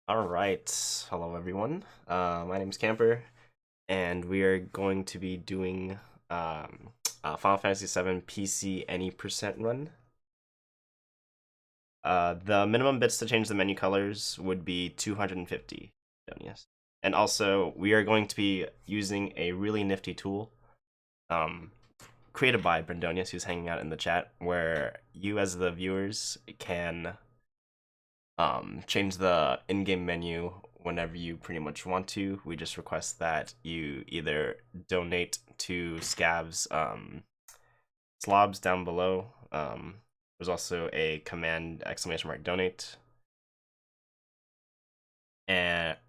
All right, hello everyone. My name is Camper, and we are going to be doing Final Fantasy VII PC any percent run. The minimum bits to change the menu colors would be 250. Yes. And also, we are going to be using a really nifty tool created by Brendonius, who's hanging out in the chat, where you as the viewers can change the in-game menu whenever you pretty much want to. We just request that you either donate to Scav's slobs down below. There's also a command ! donate.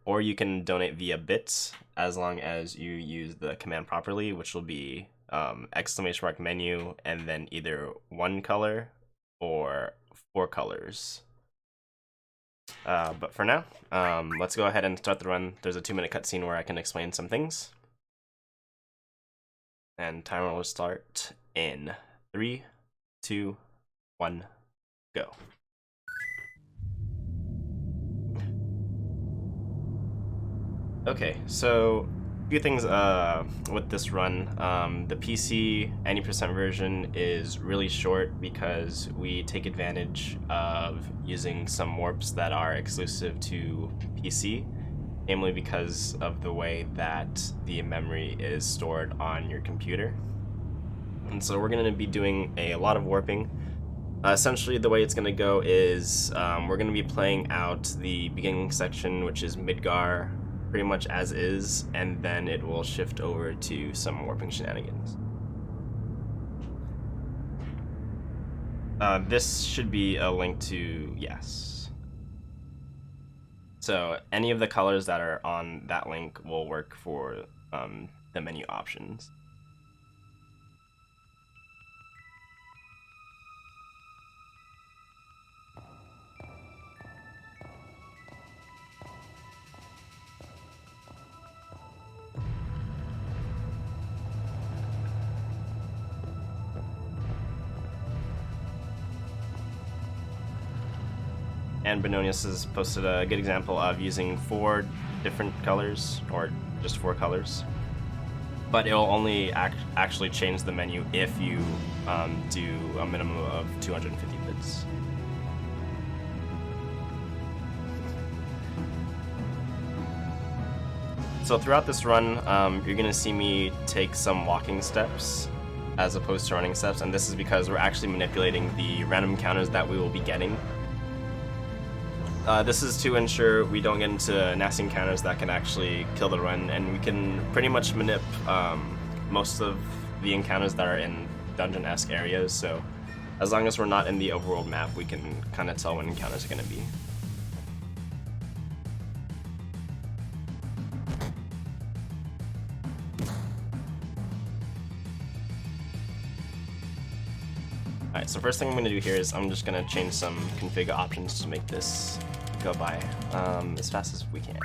Or you can donate via bits as long as you use the command properly, which will be ! menu and then either one color or 4 colors. But for now, let's go ahead and start the run. There's a 2-minute cutscene where I can explain some things. And timer will start in 3, 2, 1, go. Okay, so a few things with this run. The PC any percent version is really short because we take advantage of using some warps that are exclusive to PC, namely because of the way that the memory is stored on your computer. And so we're going to be doing a lot of warping. Essentially, the way it's going to go is we're going to be playing out the beginning section, which is Midgar, pretty much as is, and then it will shift over to some warping shenanigans. This should be a link to yes. So any of the colors that are on that link will work for the menu options. And Benonius has posted a good example of using 4 different colors, or just 4 colors. But it will only actually change the menu if you do a minimum of 250 bits. So throughout this run, you're going to see me take some walking steps as opposed to running steps, and this is because we're actually manipulating the random encounters that we will be getting. This is to ensure we don't get into nasty encounters that can actually kill the run, and we can pretty much manip most of the encounters that are in dungeon-esque areas, so as long as we're not in the overworld map, we can kind of tell when encounters are going to be. Alright, so first thing I'm going to do here is I'm just going to change some config options to make this go by as fast as we can.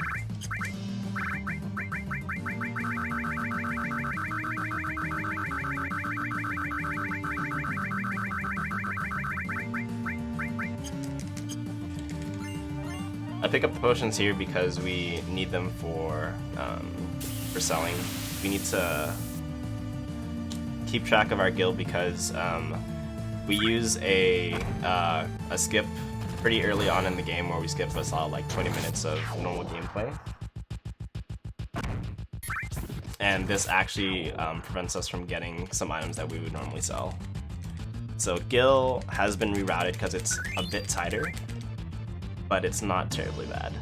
I pick up the potions here because we need them for selling. We need to keep track of our guild because we use a skip pretty early on in the game where we skip a solid like 20 minutes of normal gameplay. And this actually prevents us from getting some items that we would normally sell. So Gil has been rerouted because it's a bit tighter, but it's not terribly bad.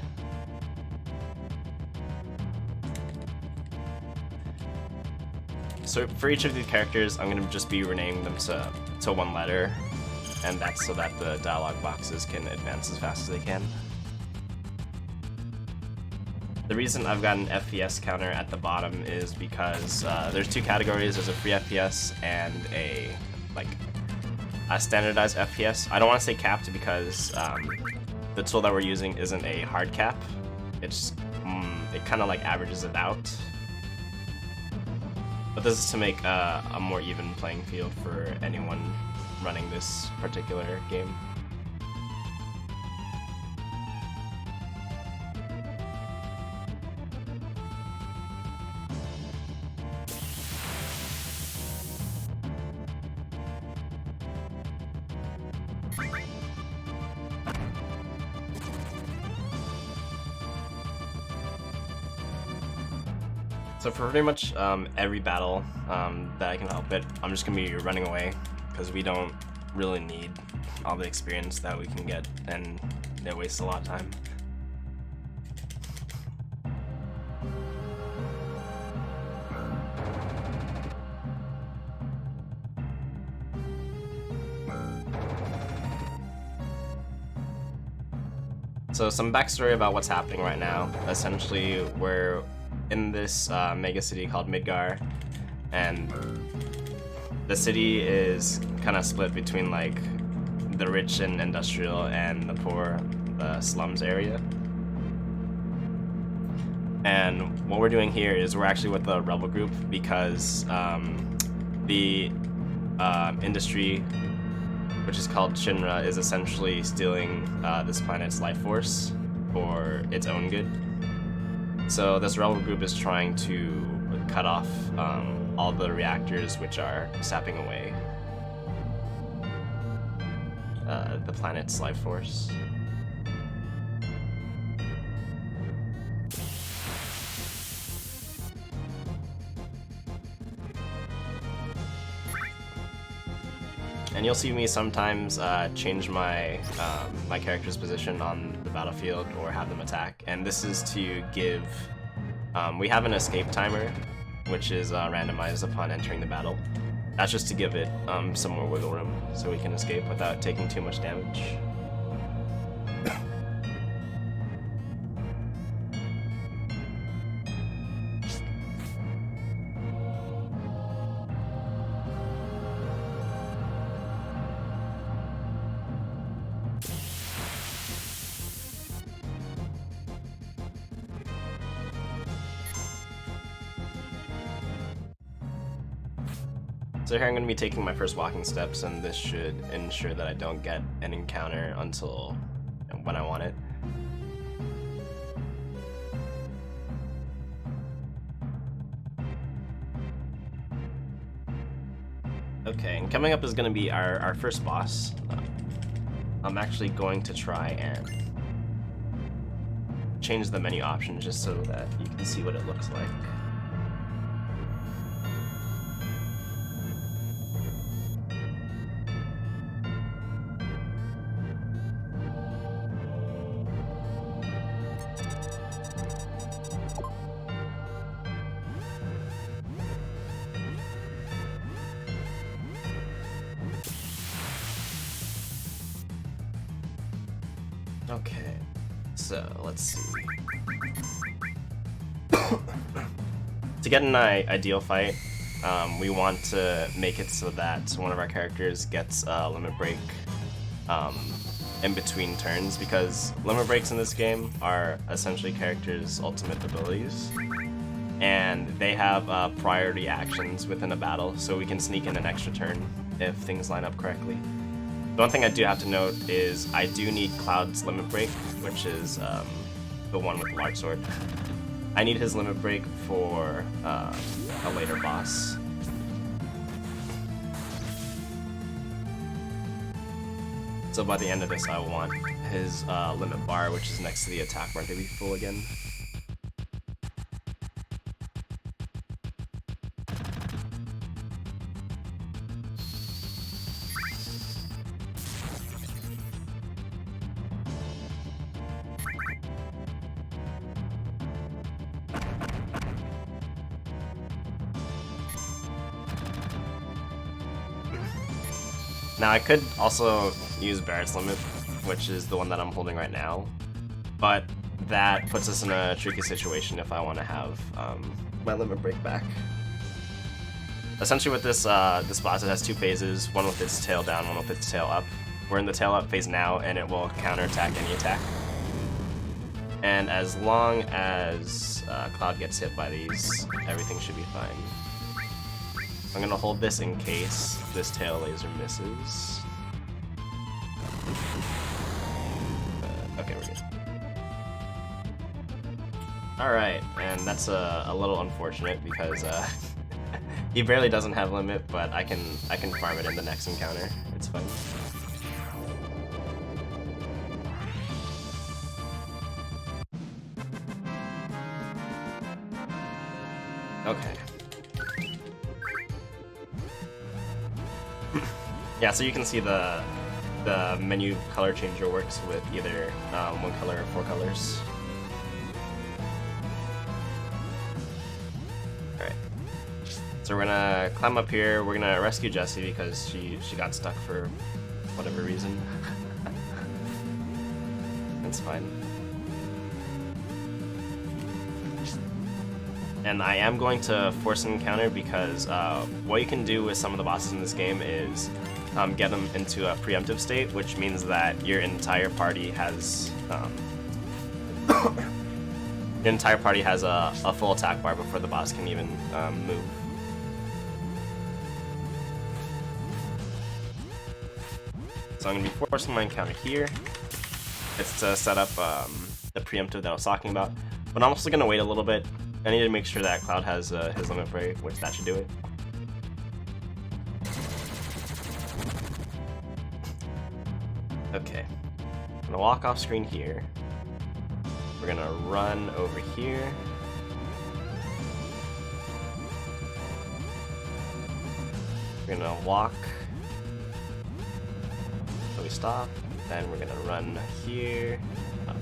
So for each of these characters, I'm going to just be renaming them to one letter, and that's so that the dialogue boxes can advance as fast as they can. The reason I've got an FPS counter at the bottom is because there's 2 categories. There's a free FPS and a standardized FPS. I don't want to say capped because the tool that we're using isn't a hard cap. It kind of like averages it out. But this is to make a more even playing field for anyone running this particular game. So for pretty much every battle that I can help it, I'm just gonna be running away because we don't really need all the experience that we can get, and it wastes a lot of time. So some backstory about what's happening right now. Essentially, we're in this mega city called Midgar, and the city is kind of split between like the rich and industrial and the poor, the slums area. And what we're doing here is we're actually with the rebel group because the industry, which is called Shinra, is essentially stealing this planet's life force for its own good. So this rebel group is trying to cut off all the reactors which are sapping away the planet's life force. And you'll see me sometimes change my my character's position on the battlefield or have them attack. And this is to give... we have an escape timer, which is randomized upon entering the battle. That's just to give it some more wiggle room so we can escape without taking too much damage. So here I'm going to be taking my first walking steps, and this should ensure that I don't get an encounter until when I want it. Okay, and coming up is going to be our first boss. I'm actually going to try and change the menu options just so that you can see what it looks like. Okay, so let's see. To get an ideal fight, we want to make it so that one of our characters gets a limit break in between turns, because limit breaks in this game are essentially characters' ultimate abilities, and they have priority actions within a battle, so we can sneak in an extra turn if things line up correctly. The one thing I do have to note is I do need Cloud's limit break, which is the one with the large sword. I need his limit break for a later boss. So by the end of this, I want his limit bar, which is next to the attack bar, to be full again. Now I could also use Barrett's limit, which is the one that I'm holding right now, but that puts us in a tricky situation if I want to have my limit break back. Essentially with this this boss, it has two phases, one with its tail down, one with its tail up. We're in the tail up phase now, and it will counterattack any attack. And as long as Cloud gets hit by these, everything should be fine. I'm gonna hold this in case this tail laser misses. Okay, we're good. Alright, and that's a little unfortunate because he barely doesn't have limit, but I can farm it in the next encounter. It's fine. Okay. Yeah, so you can see the menu color changer works with either one color or four colors. Alright. So we're gonna climb up here, we're gonna rescue Jessie because she got stuck for whatever reason. That's fine. And I am going to force an encounter because what you can do with some of the bosses in this game is get them into a preemptive state, which means that your entire party has a full attack bar before the boss can even move. So I'm going to be forcing my encounter here. It's to set up the preemptive that I was talking about, but I'm also going to wait a little bit. I need to make sure that Cloud has his limit break, which that should do it. Okay, I'm gonna walk off screen here. We're gonna run over here. We're gonna walk so we stop. Then we're gonna run here. Up.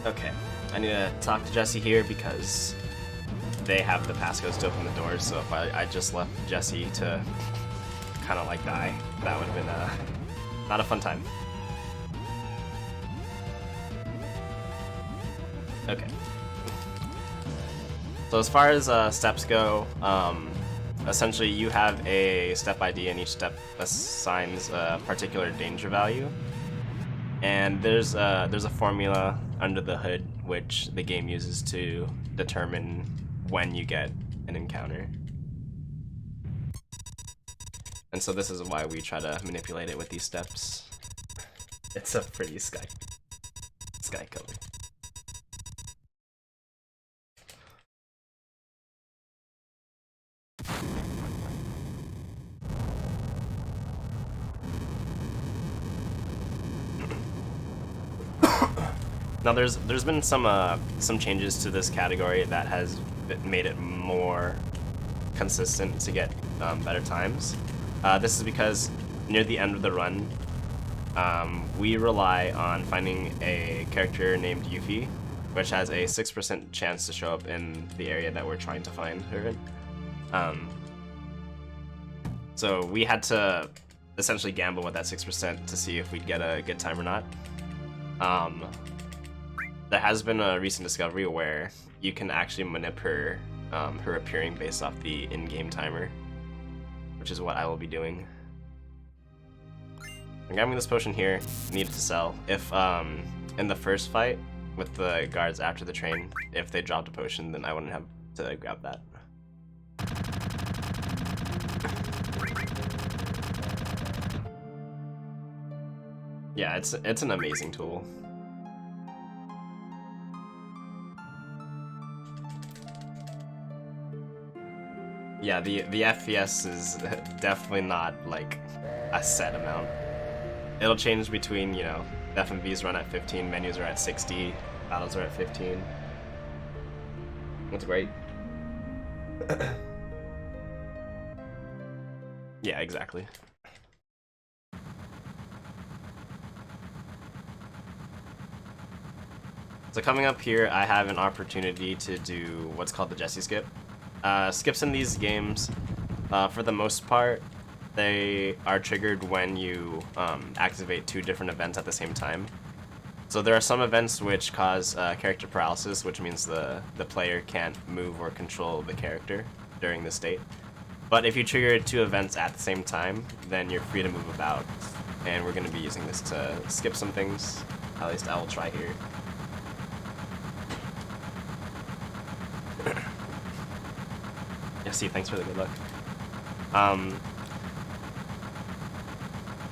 Okay, I need to talk to Jessie here because they have the passcodes to open the doors, so if I just left Jessie to kind of like die, that would have been not a fun time. Okay. So as far as steps go, essentially you have a step ID and each step assigns a particular danger value. And there's a formula under the hood which the game uses to determine when you get an encounter. And so this is why we try to manipulate it with these steps. It's a pretty sky color. Now there's been some changes to this category that has made it more consistent to get better times. This is because near the end of the run, we rely on finding a character named Yuffie, which has a 6% chance to show up in the area that we're trying to find her in. So we had to essentially gamble with that 6% to see if we'd get a good time or not. There has been a recent discovery where you can actually manipulate her appearing based off the in-game timer, which is what I will be doing. I'm grabbing this potion here, needed to sell. If in the first fight with the guards after the train, if they dropped a potion, then I wouldn't have to grab that. Yeah, it's an amazing tool. Yeah, the FPS is definitely not like a set amount. It'll change between, you know, FMVs run at 15, menus are at 60, battles are at 15. That's great. Yeah, exactly. So coming up here, I have an opportunity to do what's called the Jessie skip. Skips in these games, for the most part, they are triggered when you activate two different events at the same time. So there are some events which cause character paralysis, which means the player can't move or control the character during the state. But if you trigger two events at the same time, then you're free to move about. And we're going to be using this to skip some things. At least I will try here. See, thanks for the good luck.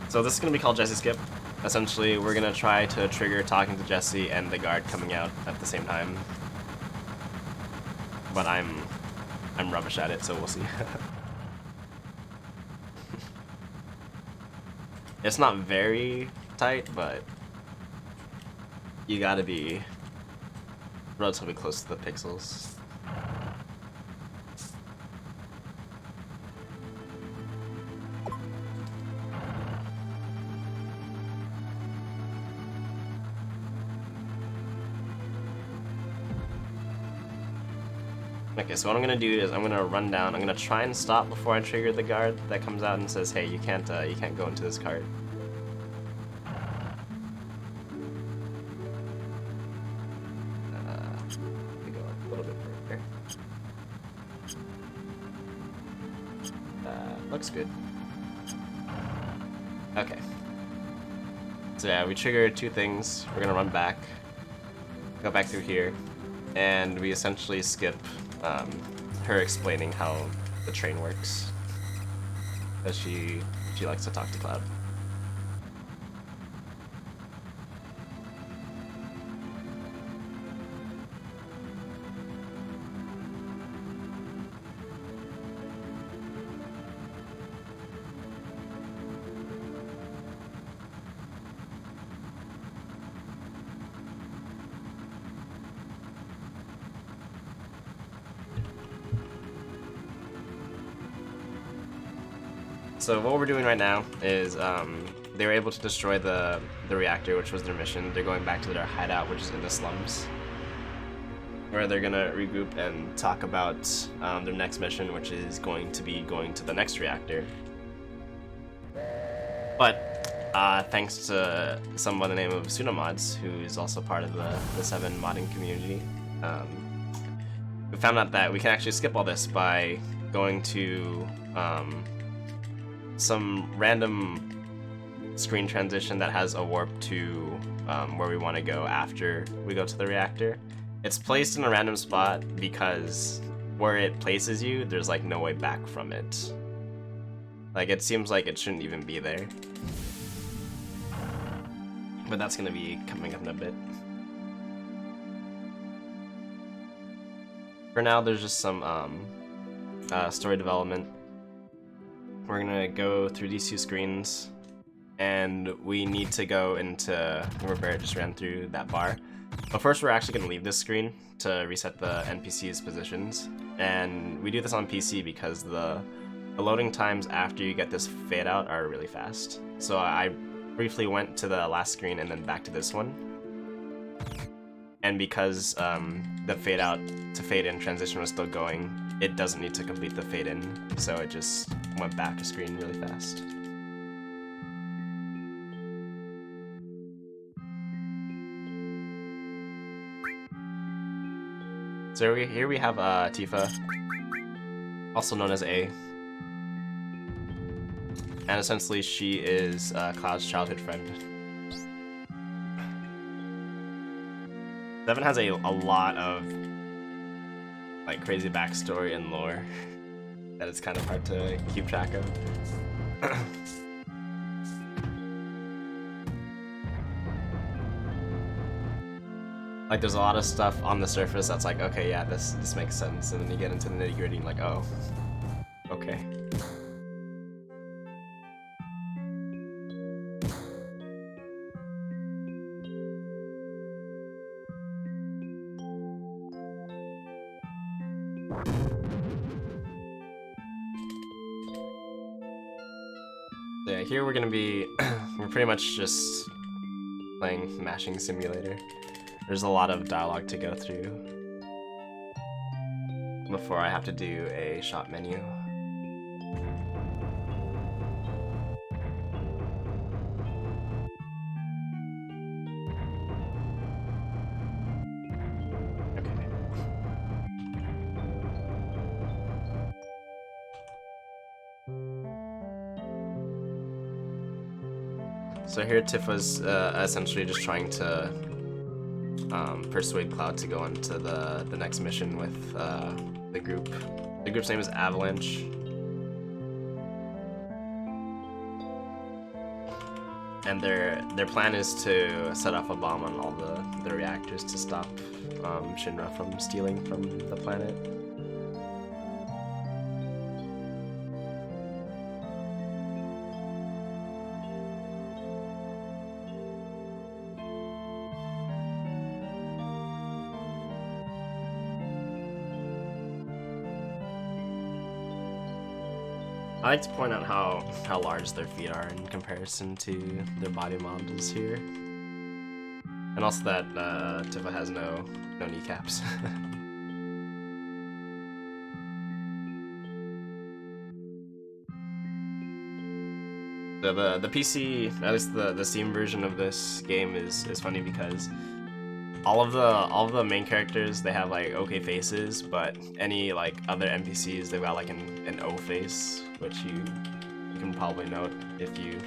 So this is going to be called Jessie Skip. Essentially, we're going to try to trigger talking to Jessie and the guard coming out at the same time. But I'm rubbish at it, so we'll see. It's not very tight, but you gotta be relatively close to the pixels. Okay, so what I'm gonna do is I'm gonna run down. I'm gonna try and stop before I trigger the guard that comes out and says, "Hey, you can't go into this cart." Let me go a little bit further. Looks good. Okay. So yeah, we trigger two things. We're gonna run back, go back through here, and we essentially skip her explaining how the train works, because she likes to talk to Cloud. So what we're doing right now is they were able to destroy the reactor, which was their mission. They're going back to their hideout, which is in the slums, where they're gonna regroup and talk about their next mission, which is going to be going to the next reactor. But thanks to someone by the name of Sunomods, who is also part of the VII modding community, we found out that we can actually skip all this by going to some random screen transition that has a warp to where we want to go after we go to the reactor. It's placed in a random spot because where it places you, there's like no way back from it. Like, it seems like it shouldn't even be there. But that's gonna be coming up in a bit. For now, there's just some story development. We're gonna go through these two screens, and we need to go into where Barrett just ran through that bar. But first, we're actually gonna leave this screen to reset the NPC's positions, and we do this on PC because the loading times after you get this fade out are really fast. So I briefly went to the last screen and then back to this one, and because the fade out to fade in transition was still going, it doesn't need to complete the fade in, so it just went back a screen really fast. So here we have Tifa, also known as A, and essentially she is Cloud's childhood friend. VII has a lot of like crazy backstory and lore that it's kind of hard to keep track of. Like, there's a lot of stuff on the surface that's like, okay, yeah, this makes sense, and then you get into the nitty-gritty and like, oh, okay. Yeah, here we're gonna be, we're pretty much just playing mashing simulator. There's a lot of dialogue to go through before I have to do a shop menu. So here Tifa's essentially just trying to persuade Cloud to go on to the next mission with the group. The group's name is Avalanche. And their plan is to set off a bomb on all the reactors to stop Shinra from stealing from the planet. I like to point out how large their feet are in comparison to their body models here, and also that Tifa has no kneecaps. So the PC, at least the Steam version of this game is funny because all of the main characters, they have like okay faces, but any like other NPCs, they've got like an O face, which you can probably note if you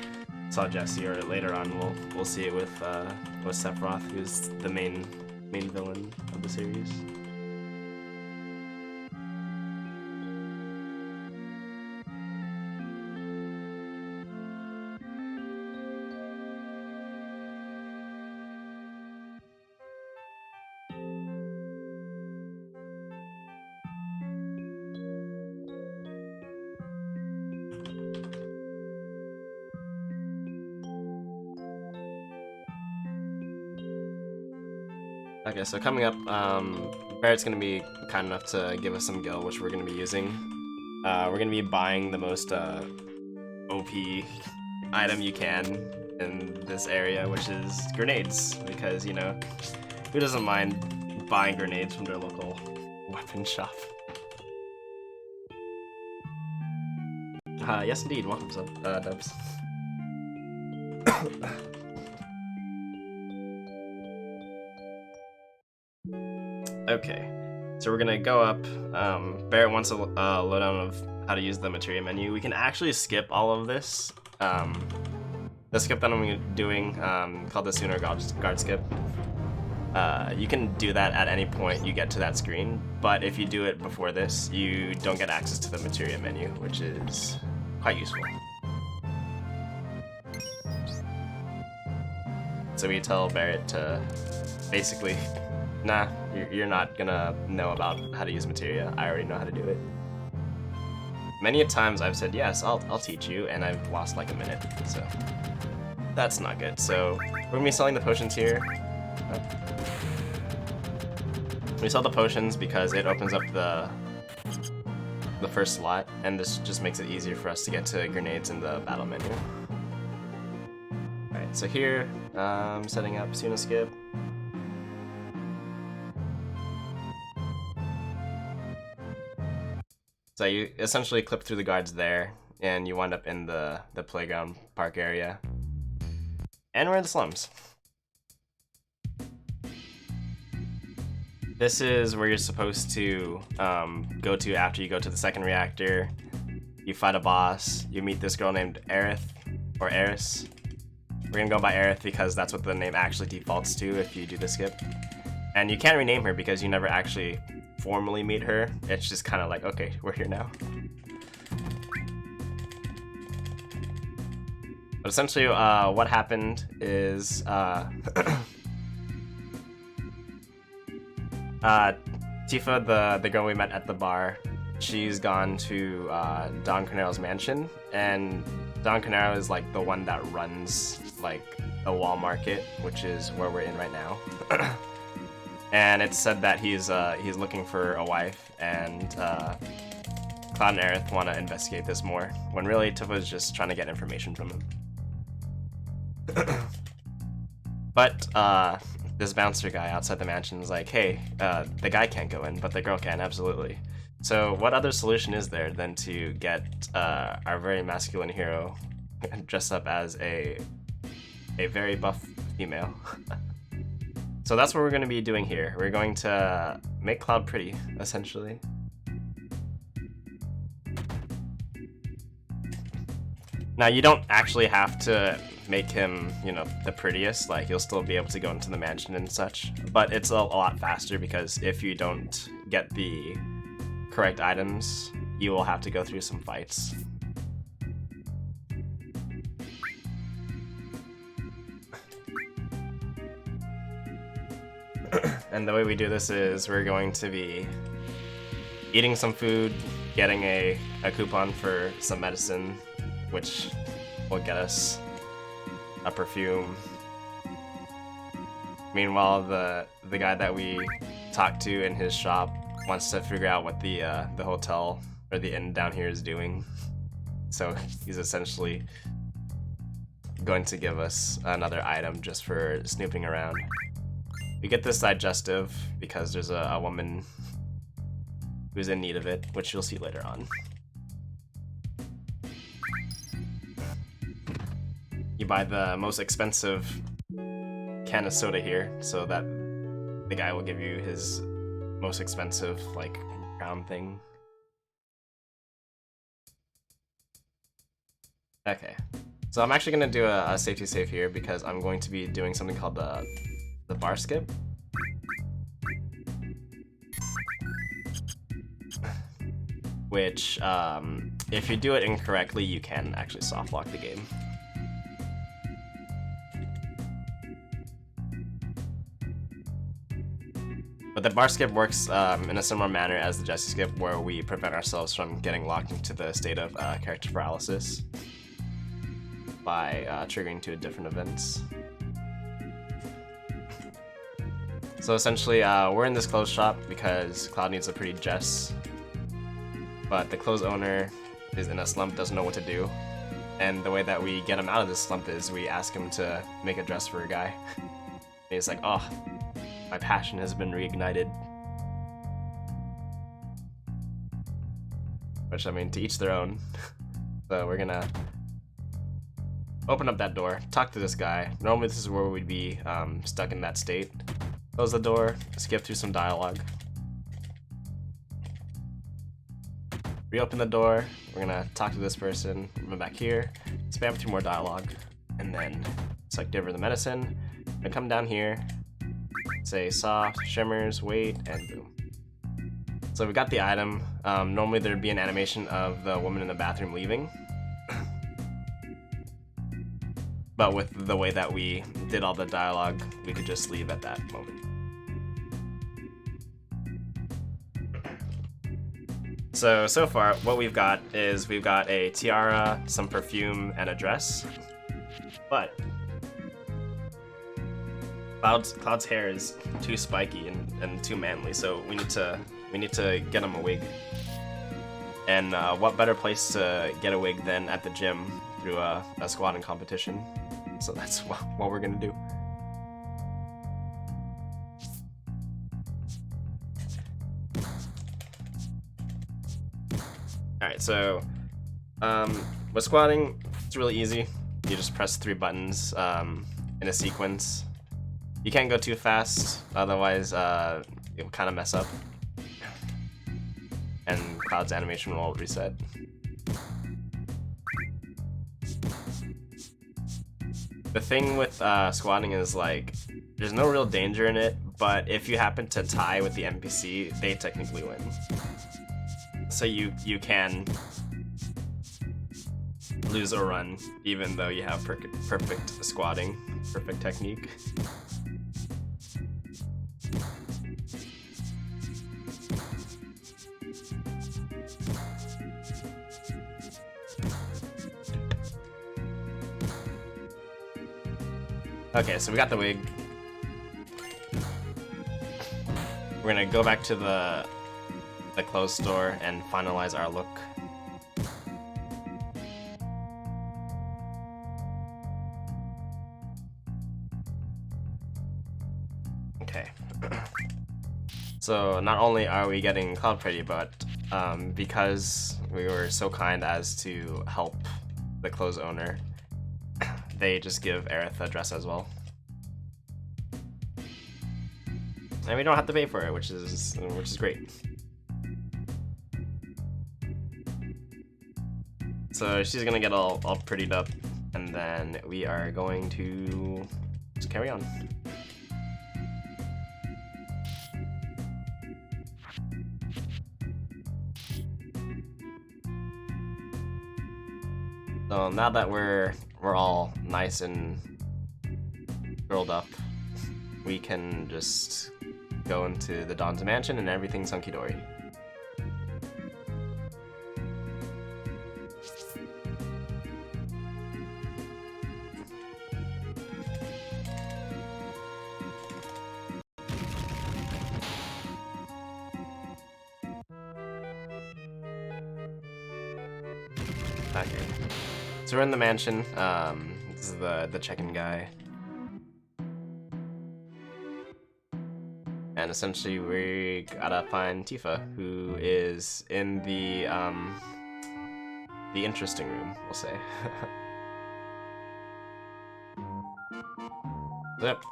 saw Jesse, or later on we'll see it with Sephiroth, who's the main villain of the series. Okay, so coming up, Barrett's gonna be kind enough to give us some gil, which we're gonna be using. We're gonna be buying the most OP item you can in this area, which is grenades, because, you know, who doesn't mind buying grenades from their local weapon shop? Yes indeed, welcome, Dubs. Okay, so we're gonna go up. Barrett wants a lowdown of how to use the materia menu. We can actually skip all of this. The skip that I'm doing, called the Sooner Guard skip. You can do that at any point you get to that screen, but if you do it before this, you don't get access to the materia menu, which is quite useful. So we tell Barrett to basically, nah, you're not gonna know about how to use materia. I already know how to do it. Many a times I've said, yes, I'll teach you, and I've lost like a minute, so that's not good. So we're gonna be selling the potions here. We sell the potions because it opens up the first slot, and this just makes it easier for us to get to grenades in the battle menu. Alright, so here, setting up Suna skip. So you essentially clip through the guards there, and you wind up in the playground park area. And we're in the slums. This is where you're supposed to go to after you go to the second reactor. You fight a boss, you meet this girl named Aerith, or Eris. We're gonna go by Aerith because that's what the name actually defaults to if you do the skip. And you can't rename her because you never actually formally meet her. It's just kind of like, okay, we're here now. But essentially, what happened is Tifa, the girl we met at the bar, she's gone to Don Cornero's mansion, and Don Cornero is like the one that runs like the wall market, which is where we're in right now. And it's said that he's looking for a wife, and Cloud and Aerith want to investigate this more, when really Tifa's just trying to get information from him. But this bouncer guy outside the mansion is like, hey, the guy can't go in, but the girl can, absolutely. So what other solution is there than to get our very masculine hero dressed up as a very buff female? So that's what we're going to be doing here. We're going to make Cloud pretty, essentially. Now, you don't actually have to make him, you know, the prettiest. Like, you'll still be able to go into the mansion and such. But it's a lot faster because if you don't get the correct items, you will have to go through some fights. And the way we do this is we're going to be eating some food, getting a coupon for some medicine, which will get us a perfume. Meanwhile, the guy that we talked to in his shop wants to figure out what the hotel or the inn down here is doing. So he's essentially going to give us another item just for snooping around. We get this digestive because there's a woman who's in need of it, which you'll see later on. You buy the most expensive can of soda here, so that the guy will give you his most expensive, like, crown thing. Okay, so I'm actually gonna do a safety save here because I'm going to be doing something called the bar skip. Which, if you do it incorrectly, you can actually soft lock the game. But the bar skip works in a similar manner as the Jesse skip, where we prevent ourselves from getting locked into the state of character paralysis by triggering two different events. So essentially, we're in this clothes shop because Cloud needs a pretty dress, but the clothes owner is in a slump, doesn't know what to do, and the way that we get him out of this slump is we ask him to make a dress for a guy. And he's like, oh, my passion has been reignited. Which, I mean, to each their own. So we're gonna open up that door, talk to this guy. Normally this is where we'd be stuck in that state. Close the door, skip through some dialogue. Reopen the door, we're gonna talk to this person, move back here, spam through more dialogue, and then select over the medicine, and come down here, say soft, shimmers, wait, and boom. So we got the item. Normally there'd be an animation of the woman in the bathroom leaving. But with the way that we did all the dialogue, we could just leave at that moment. So far, what we've got is we've got a tiara, some perfume, and a dress. But Cloud's hair is too spiky and too manly, so we need to get him a wig. And what better place to get a wig than at the gym through a squatting competition? So that's what we're gonna do. Alright, so with squatting, it's really easy. You just press 3 buttons in a sequence. You can't go too fast, otherwise you'll kind of mess up. And Cloud's animation will reset. The thing with squatting is, like, there's no real danger in it, but if you happen to tie with the NPC, they technically win. So you can lose a run, even though you have perfect squatting, perfect technique. Okay, so we got the wig. We're gonna go back to the clothes store and finalize our look. Okay. So not only are we getting Cloud pretty, but because we were so kind as to help the clothes owner, they just give Aerith a dress as well. And we don't have to pay for it, which is great. So she's gonna get all prettied up, and then we are going to just carry on. So now that we're all nice and curled up, we can just go into the Dawn's mansion and everything's hunky-dory. Okay. So we're in the mansion. This is the check-in guy. And essentially we gotta find Tifa, who is in the interesting room, we'll say. Yep.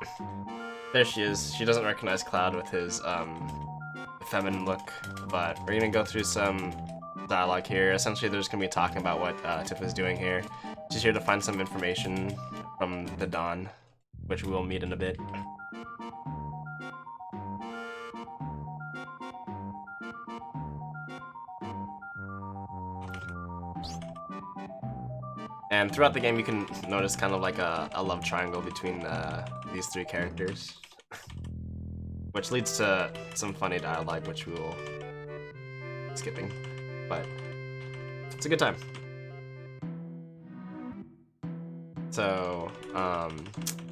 There she is. She doesn't recognize Cloud with his feminine look, but we're gonna go through some dialogue here. Essentially, they're just gonna be talking about what Tifa's doing here. She's here to find some information from the Dawn, which we will meet in a bit. And throughout the game, you can notice kind of like a love triangle between these three characters, which leads to some funny dialogue, which we will skipping, but it's a good time. So,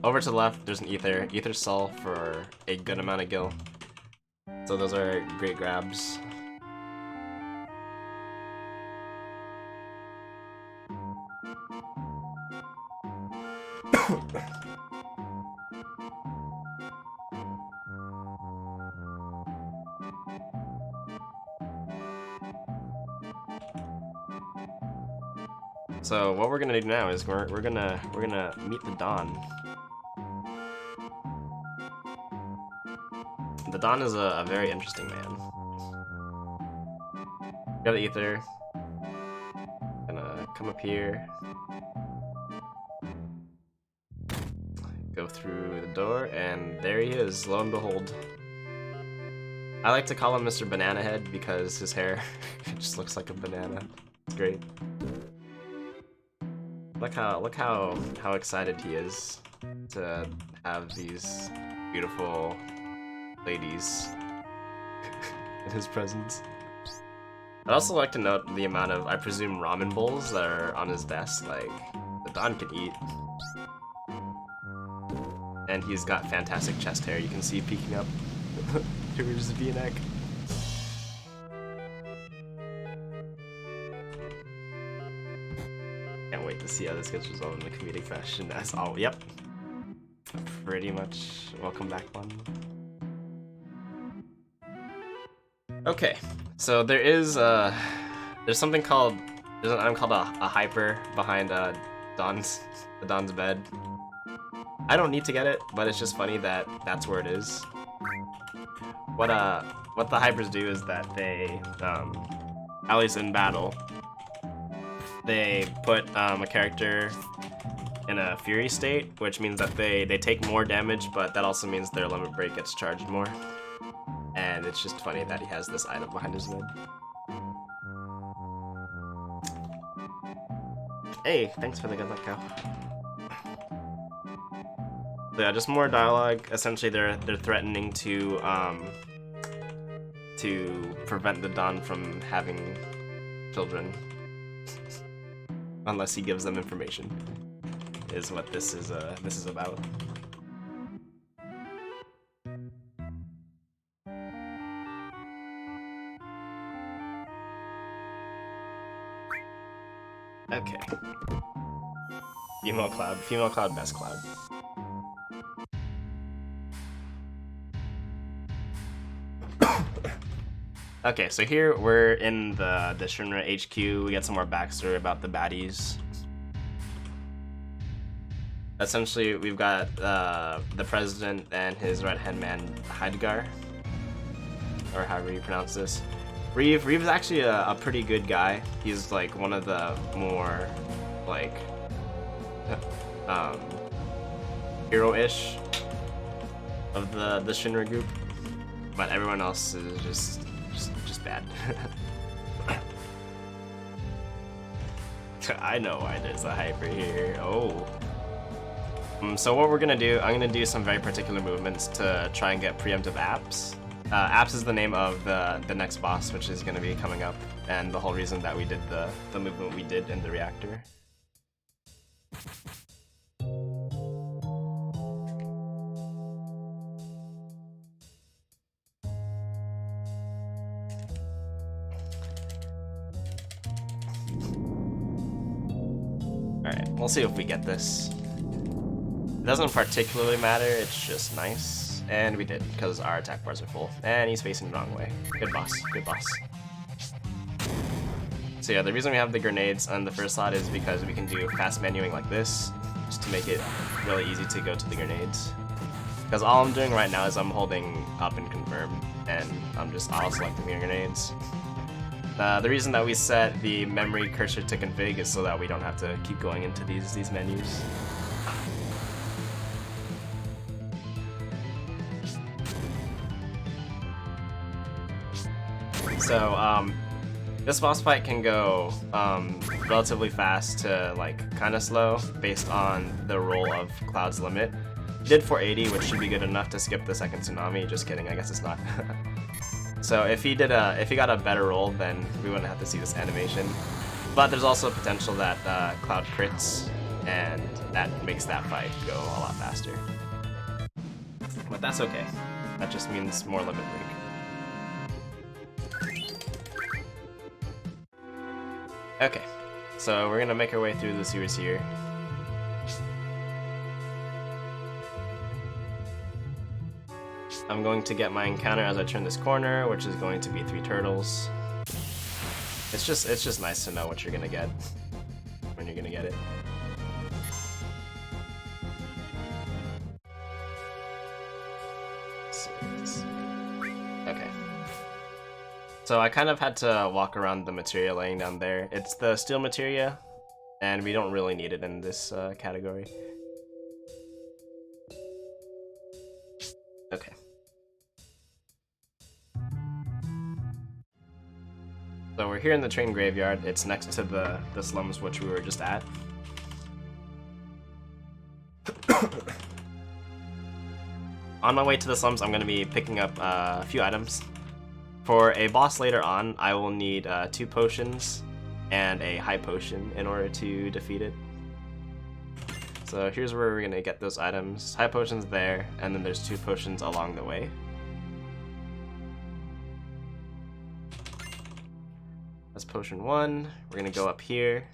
over to the left, there's an Ether Soul for a good amount of gil. So those are great grabs. So what we're gonna do now is we're gonna meet the Dawn. The Dawn is a very interesting man. Got the Ether. Gonna come up here. Go through the door, and there he is, lo and behold. I like to call him Mr. Banana Head because his hair just looks like a banana. It's great. Look how excited he is to have these beautiful ladies in his presence. I'd also like to note the amount of, I presume, ramen bowls that are on his desk. Like, the Dawn can eat. And he's got fantastic chest hair, you can see peeking up through his V-neck. Can't wait to see how this gets resolved in a comedic fashion. As all, yep. Pretty much welcome back one. Okay, so there is there's something called there's an item called a hyper behind the Dawn's bed. I don't need to get it, but it's just funny that that's where it is. What the hypers do is that they at least in battle, they put a character in a fury state, which means that they take more damage, but that also means their limit break gets charged more. And it's just funny that he has this item behind his bed. Hey, thanks for the good luck, cow. So yeah, just more dialogue. Essentially, they're threatening to prevent the Dawn from having children, unless he gives them information. Is what this is about. Okay. Female Cloud, best Cloud. Okay, so here we're in the Shinra HQ. We get some more backstory about the baddies. Essentially, we've got the president and his right-hand man, Heidgar, or however you pronounce this. Reeve's actually a pretty good guy. He's like one of the more like hero-ish of the Shinra group, but everyone else is just bad. I know why there's a hyper here. Oh. So what we're gonna do, I'm gonna do some very particular movements to try and get preemptive apps. Apps is the name of the next boss, which is gonna be coming up, and the whole reason that we did the movement we did in the reactor. Alright, we'll see if we get this. It doesn't particularly matter, it's just nice. And we did, because our attack bars are full. And he's facing the wrong way. Good boss, good boss. So yeah, the reason we have the grenades on the first slot is because we can do fast menuing like this, just to make it really easy to go to the grenades. Because all I'm doing right now is I'm holding up and confirm, and I'm just auto-selecting the grenades. The reason that we set the memory cursor to config is so that we don't have to keep going into these menus. So, this boss fight can go relatively fast to like kind of slow based on the roll of Cloud's limit. He did 480, which should be good enough to skip the second tsunami. Just kidding, I guess it's not. So if he got a better roll, then we wouldn't have to see this animation. But there's also potential that Cloud crits, and that makes that fight go a lot faster. But that's okay. That just means more limit break. Okay, so we're gonna make our way through the sewers here. I'm going to get my encounter as I turn this corner, which is going to be 3 turtles. It's just nice to know what you're gonna get when you're gonna get it. Okay. So I kind of had to walk around the materia laying down there. It's the steel materia, and we don't really need it in this category. Okay. So we're here in the train graveyard. It's next to the slums which we were just at. On my way to the slums, I'm going to be picking up a few items. For a boss later on, I will need 2 potions and a high potion in order to defeat it. So here's where we're going to get those items. High potion's there, and then there's 2 potions along the way. That's potion 1. We're going to go up here.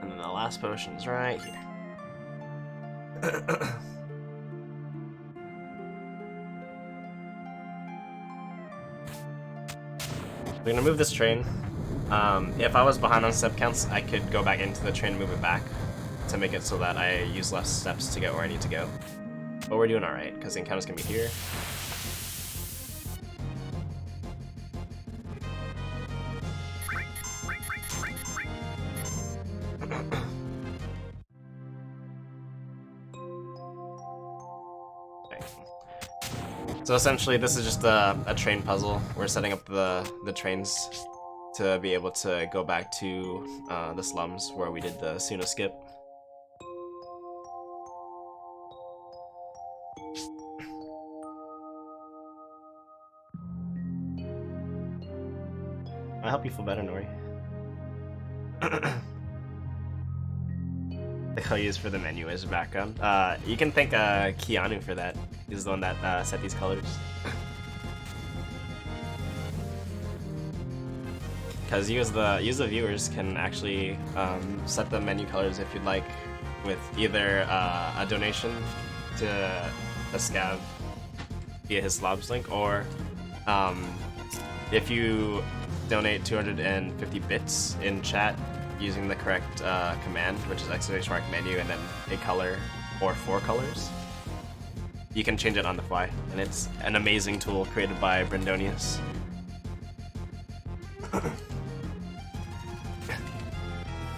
And then the last potion's right here. We're gonna move this train. If I was behind on step counts, I could go back into the train and move it back to make it so that I use less steps to get where I need to go. But we're doing alright, because the encounter's gonna be here. So essentially, this is just a train puzzle. We're setting up the trains to be able to go back to the slums where we did the Suno skip. I hope you feel better, Nori. The color used for the menu is background. You can thank Keanu for that. He's the one that set these colors. Because you as the viewers can actually set the menu colors if you'd like, with either a donation to a Scav via his Slobs link, or if you donate 250 bits in chat using the correct command, which is ! menu and then a color or 4 colors. You can change it on the fly, and it's an amazing tool created by Brendonius.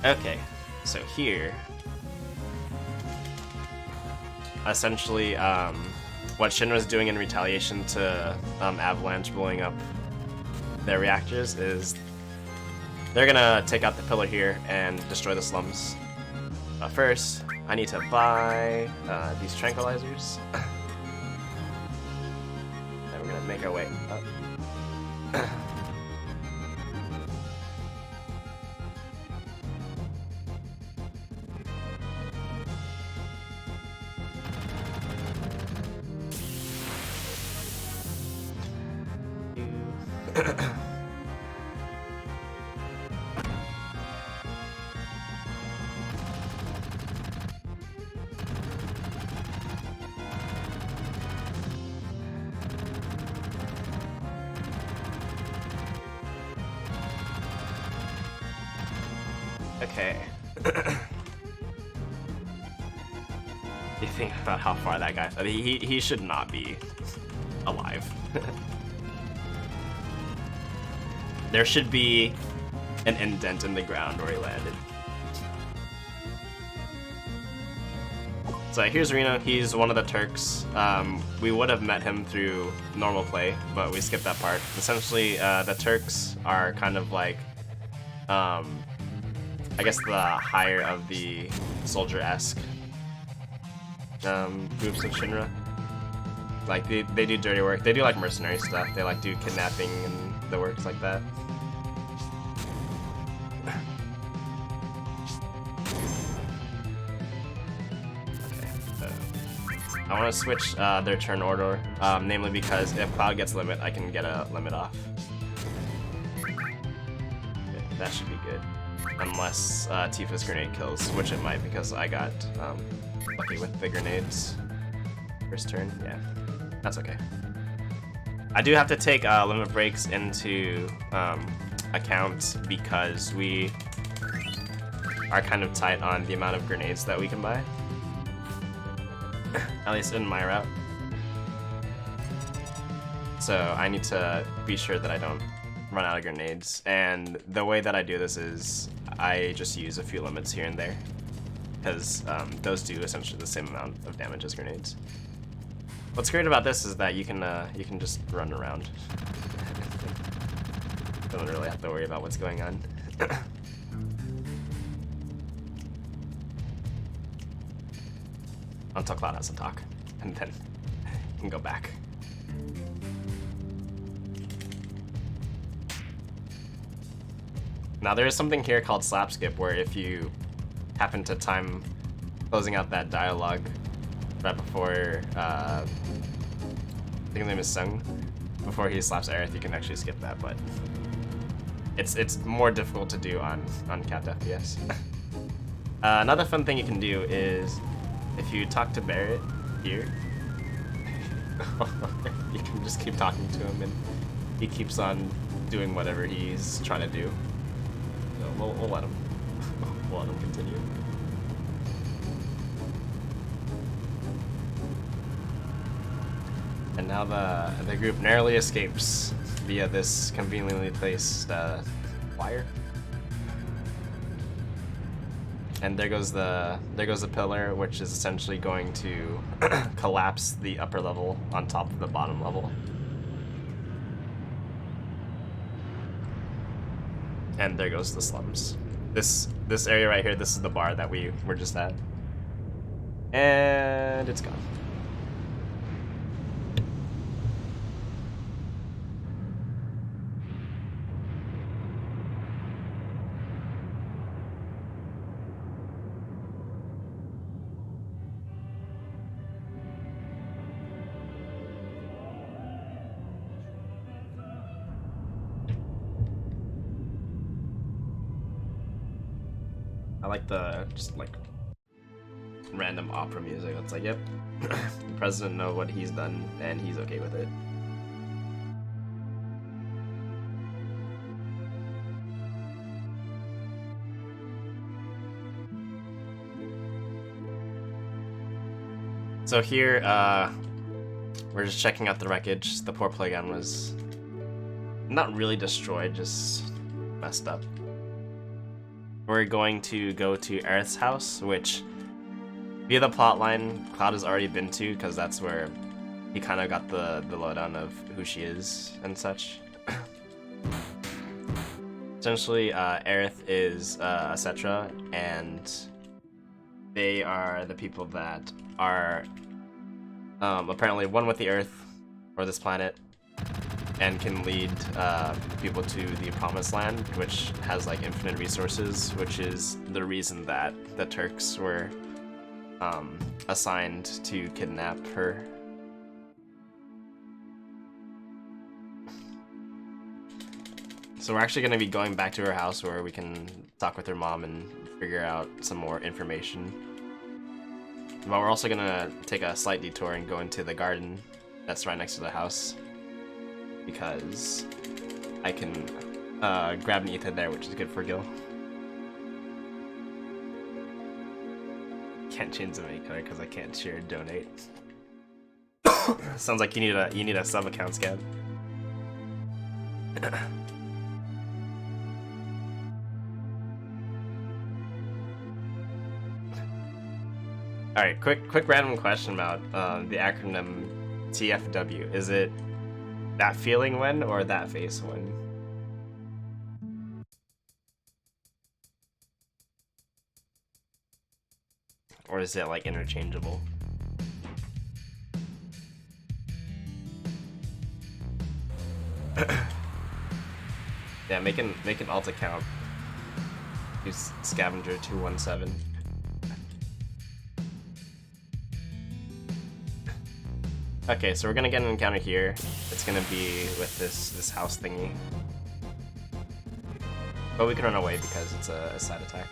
Okay, so here, essentially, what Shinra's doing in retaliation to Avalanche blowing up their reactors is they're gonna take out the pillar here and destroy the slums. But first, I need to buy these tranquilizers. Then we're gonna make make our way up. Okay. You think about how far that guy... I mean, he should not be alive. There should be an indent in the ground where he landed. So here's Reno. He's one of the Turks. We would have met him through normal play, but we skipped that part. Essentially, the Turks are kind of like, I guess the higher of the soldier-esque groups of Shinra. Like they do dirty work. They do like mercenary stuff. They like do kidnapping and the works like that. I want to switch their turn order, namely because if Cloud gets limit, I can get a limit off. Okay, that should be good. Unless Tifa's grenade kills, which it might because I got lucky with the grenades. First turn, yeah. That's okay. I do have to take limit breaks into account because we are kind of tight on the amount of grenades that we can buy. At least in my route. So I need to be sure that I don't run out of grenades. And the way that I do this is I just use a few limits here and there. Because those do essentially the same amount of damage as grenades. What's great about this is that you can just run around. Don't really have to worry about what's going on. Until Cloud has to talk, and then you can go back. Now there is something here called slap skip, where if you happen to time closing out that dialogue right before, I think his name is Sung, before he slaps Aerith, you can actually skip that, but it's more difficult to do on capped FPS. Another fun thing you can do is, if you talk to Barrett here, you can just keep talking to him and he keeps on doing whatever he's trying to do. So we'll let him. We'll let him continue. And now the group narrowly escapes via this conveniently placed wire. And there goes the pillar, which is essentially going to collapse the upper level on top of the bottom level. And there goes the slums. This area right here, this is the bar that we were just at. And it's gone. I like the just like random opera music. It's like, yep, the president knows what he's done and he's okay with it. So here, we're just checking out the wreckage. The poor playground was not really destroyed, just messed up. We're going to go to Aerith's house, which, via the plotline, Cloud has already been to, because that's where he kind of got the lowdown of who she is and such. Essentially, Aerith is a Cetra, and they are the people that are apparently one with the Earth, or this planet, and can lead people to the Promised Land, which has like infinite resources, which is the reason that the Turks were assigned to kidnap her. So we're actually going to be going back to her house where we can talk with her mom and figure out some more information. But we're also going to take a slight detour and go into the garden that's right next to the house, because I can grab an ether there, which is good for Gil. Can't change the main color because I can't share or donate. Sounds like you need a sub account, Scav. Alright, quick random question about the acronym TFW. Is it that feeling when or that face when? Or is it like interchangeable? Yeah, make an alt account. Use Scavenger 217. Okay, so we're gonna get an encounter here. It's gonna be with this house thingy. But we can run away because it's a side attack.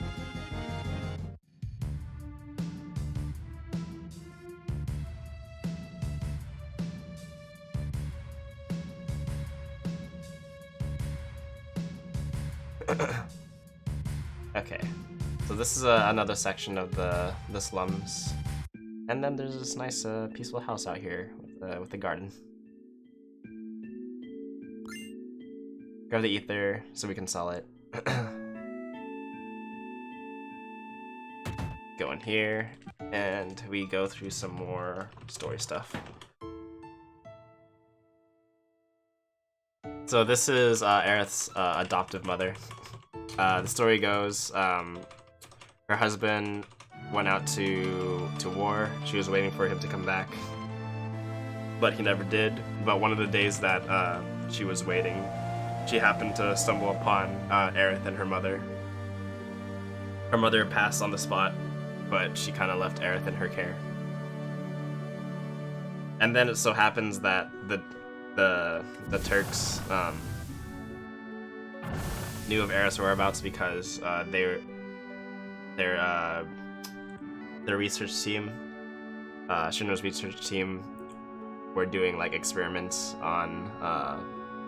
Okay, so this is another section of the slums. And then there's this nice peaceful house out here with the garden. Grab the ether so we can sell it. Go in here, and we go through some more story stuff. So this is Aerith's adoptive mother. The story goes, her husband went out to war. She was waiting for him to come back, but he never did. But one of the days that she was waiting, she happened to stumble upon Aerith and her mother. Her mother passed on the spot, but she kind of left Aerith in her care. And then it so happens that the Turks knew of Aerith's whereabouts because their research team, Shinra's research team, were doing like experiments on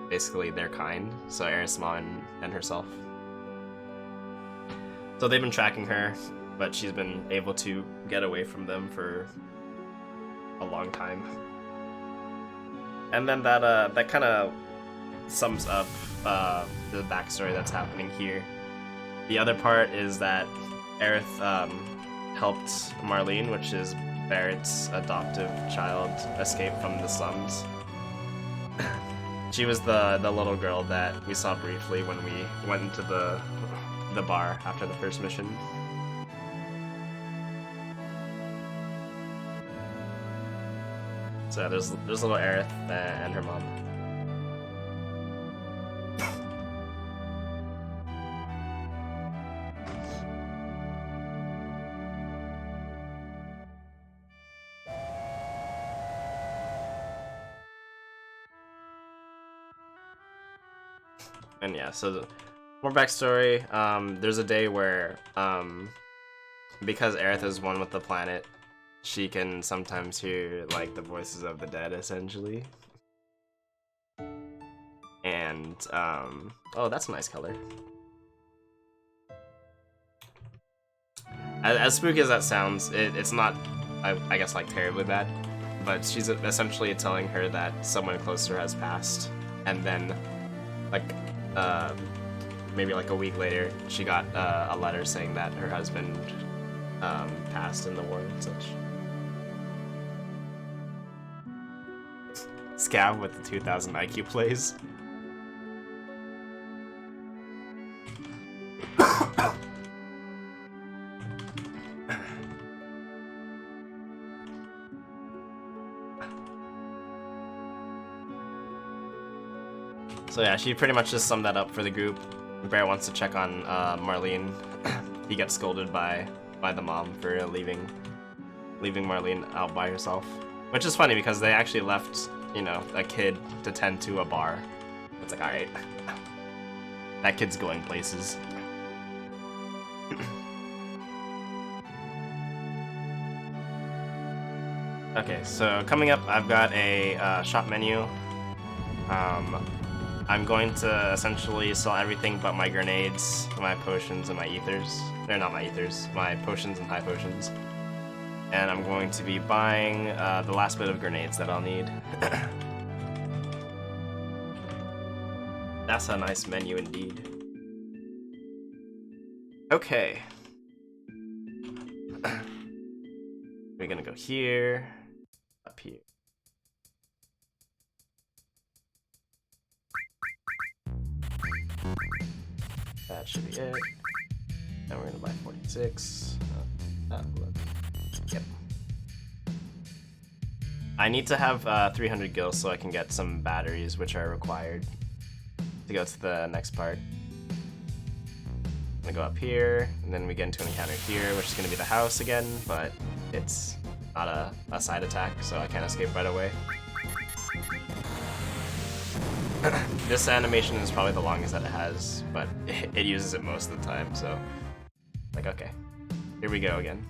basically their kind, so Aerith's mom and herself. So they've been tracking her, but she's been able to get away from them for a long time. And then that kind of sums up the backstory that's happening here. The other part is that Aerith helped Marlene, which is Barrett's adoptive child, escape from the slums. She was the little girl that we saw briefly when we went into the bar after the first mission. So yeah, there's little Aerith and her mom. And yeah, so more backstory. There's a day where, because Aerith is one with the planet, she can sometimes hear like the voices of the dead, essentially. And oh, that's a nice color. As spooky as that sounds, it's not, I guess, like terribly bad. But she's essentially telling her that someone close to her has passed, and then, like, maybe like a week later, she got a letter saying that her husband passed in the war and such. Scav with the 2000 IQ plays. So yeah, she pretty much just summed that up for the group. Bear wants to check on Marlene. He gets scolded by the mom for leaving Marlene out by herself. Which is funny because they actually left, you know, a kid to tend to a bar. It's like, alright. That kid's going places. Okay, so coming up, I've got a shop menu. I'm going to essentially sell everything but my grenades, my potions, and my ethers. They're not my ethers, my potions and high potions. And I'm going to be buying the last bit of grenades that I'll need. That's a nice menu indeed. Okay. We're gonna go here, up here. That should be it. Now we're gonna buy 46. Yep. I need to have 300 gil so I can get some batteries, which are required to go to the next part. I'm gonna go up here, and then we get into an encounter here, which is gonna be the house again, but it's not a side attack, so I can't escape right away. This animation is probably the longest that it has, but it uses it most of the time, so like, okay, here we go again.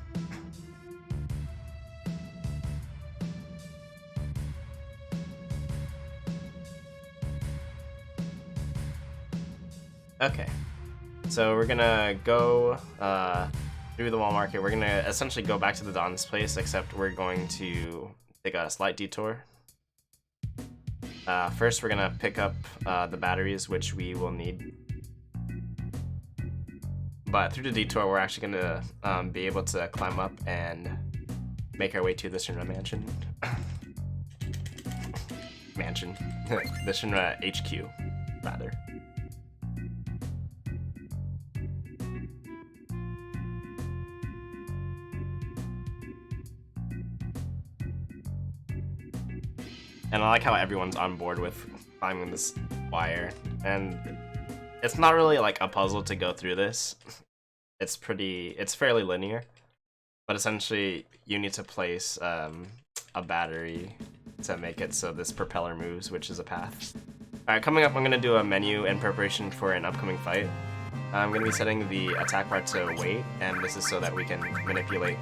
Okay, so we're gonna go through the wall market. We're gonna essentially go back to the Don's place, except we're going to take a slight detour. First, we're gonna pick up the batteries, which we will need. But through the detour, we're actually gonna be able to climb up and make our way to the Shinra mansion. The Shinra HQ, rather. And I like how everyone's on board with climbing this wire. And it's not really like a puzzle to go through this. It's fairly linear. But essentially, you need to place a battery to make it so this propeller moves, which is a path. Alright, coming up, I'm going to do a menu in preparation for an upcoming fight. I'm going to be setting the attack bar to wait, and this is so that we can manipulate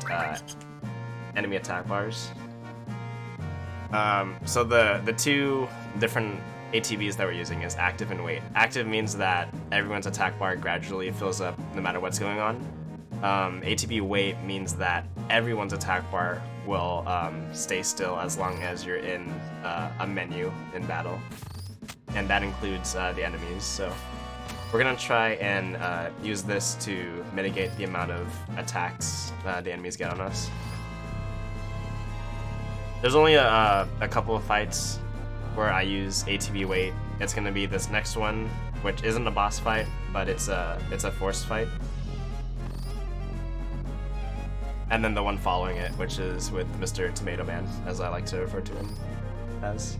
enemy attack bars. So the two different ATBs that we're using is active and wait. Active means that everyone's attack bar gradually fills up no matter what's going on. ATB wait means that everyone's attack bar will stay still as long as you're in a menu in battle. And that includes the enemies, so we're gonna try and use this to mitigate the amount of attacks the enemies get on us. There's only a couple of fights where I use ATB wait. It's gonna be this next one, which isn't a boss fight, but it's a forced fight. And then the one following it, which is with Mr. Tomato Man, as I like to refer to him as.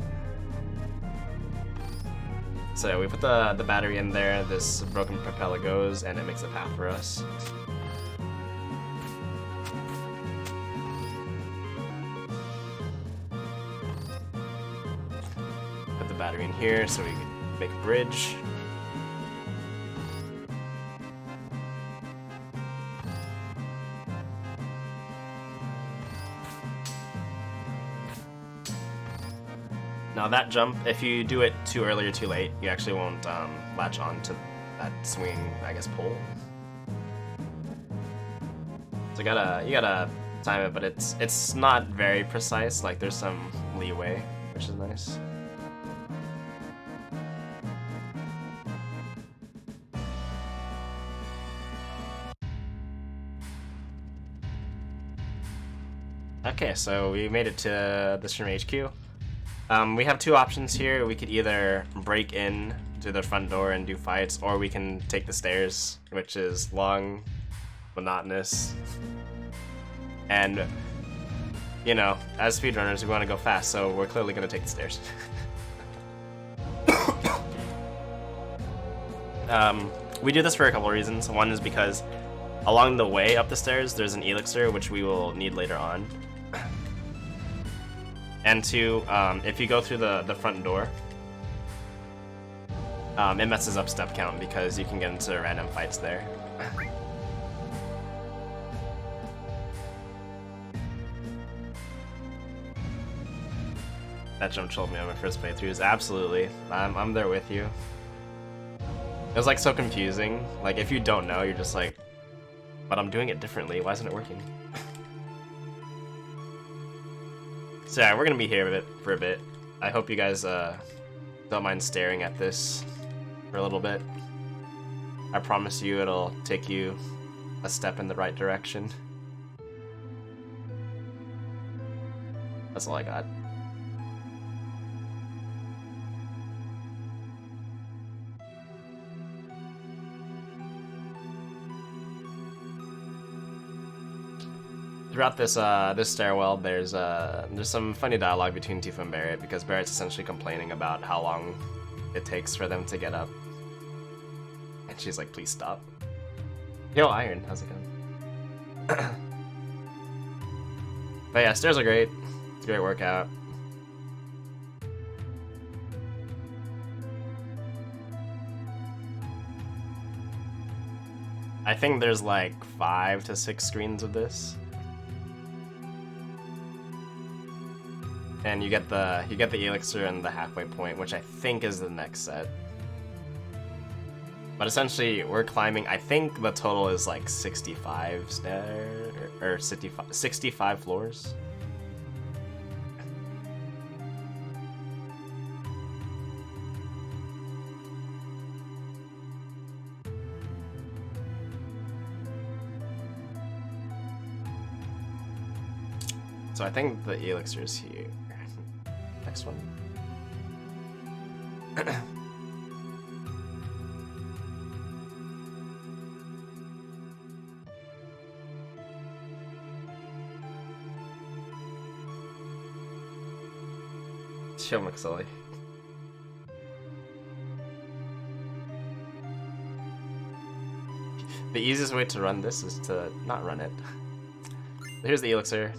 So yeah, we put the battery in there, this broken propeller goes, and it makes a path for us. Put the battery in here so we can make a bridge. Now that jump, if you do it too early or too late, you actually won't latch on to that swinging, I guess, pole. So you gotta time it, but it's not very precise. Like there's some leeway, which is nice. Okay, so we made it to the Shinra HQ. We have two options here. We could either break in to the front door and do fights, or we can take the stairs, which is long, monotonous, and, you know, as speedrunners, we want to go fast, so we're clearly going to take the stairs. We do this for a couple of reasons. One is because along the way up the stairs, there's an elixir, which we will need later on. And two, if you go through the front door, it messes up step count because you can get into random fights there. That jump trolled me on my first playthroughs. Absolutely. I'm there with you. It was like so confusing. Like if you don't know, you're just like, but I'm doing it differently. Why isn't it working? So yeah, we're gonna be here for a bit. I hope you guys don't mind staring at this for a little bit. I promise you it'll take you a step in the right direction. That's all I got. Throughout this this stairwell, there's some funny dialogue between Tifa and Barrett because Barrett's essentially complaining about how long it takes for them to get up, and she's like, "Please stop." Yo, Iron, how's it going? But yeah, stairs are great. It's a great workout. I think there's like 5 to 6 screens of this. And you get the elixir and the halfway point, which I think is the next set. But essentially, we're climbing. I think the total is like 65 stairs or 65 floors. So I think the elixir is here. Next one. Show McSully. The easiest way to run this is to not run it. Here's the elixir.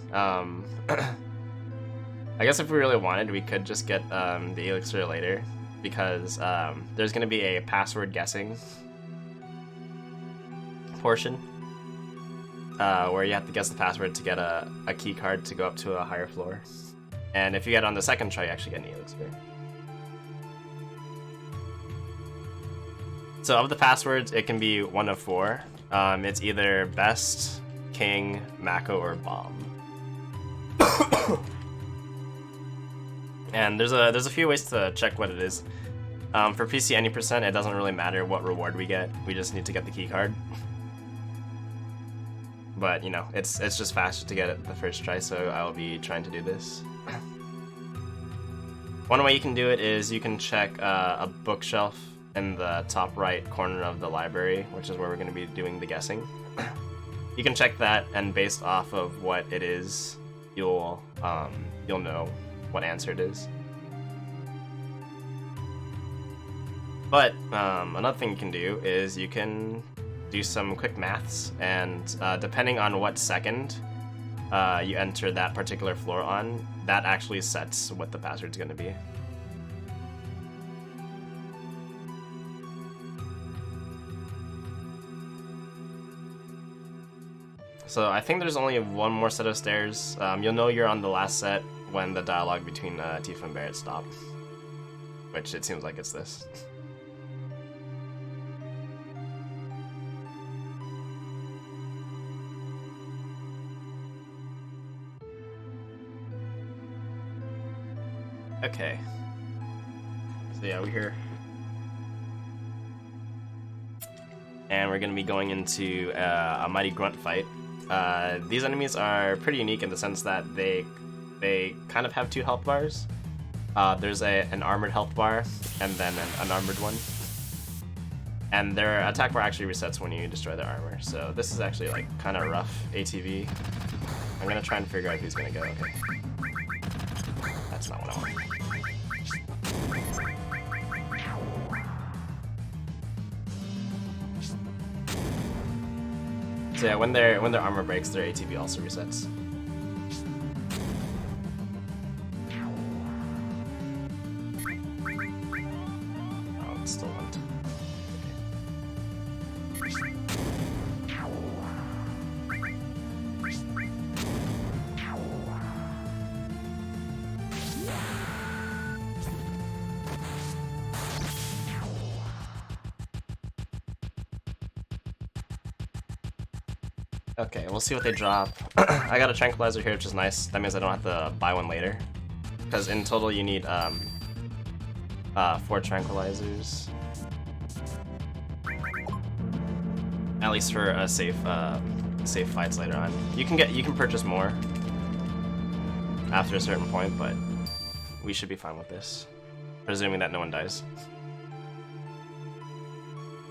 I guess if we really wanted, we could just get the elixir later, because there's going to be a password guessing portion where you have to guess the password to get a key card to go up to a higher floor. And if you get it on the second try, you actually get an elixir. So of the passwords, it can be one of 4. It's either best, king, Mako, or bomb. And there's a few ways to check what it is. For PC any percent, it doesn't really matter what reward we get. We just need to get the key card. But you know, it's just faster to get it the first try, so I'll be trying to do this. One way you can do it is you can check a bookshelf in the top right corner of the library, which is where we're going to be doing the guessing. You can check that, and based off of what it is, you'll know what answer it is. But another thing you can do is you can do some quick maths, and depending on what second you enter that particular floor on, that actually sets what the password's going to be. So I think there's only one more set of stairs. You'll know you're on the last set when the dialogue between Tifa and Barrett stop, which it seems like it's this. Okay. So yeah, we're here. And we're gonna be going into a mighty grunt fight. These enemies are pretty unique in the sense that they kind of have 2 health bars. There's an armored health bar and then an unarmored one. And their attack bar actually resets when you destroy their armor. So this is actually like kind of rough ATV. I'm gonna try and figure out who's gonna go. Okay. That's not what I want. So yeah, when their armor breaks, their ATB also resets. Oh, it's still one. Okay, we'll see what they drop. I got a tranquilizer here, which is nice. That means I don't have to buy one later. Because in total you need 4 tranquilizers. At least for a safe fights later on. You can purchase more after a certain point, but we should be fine with this. Presuming that no one dies.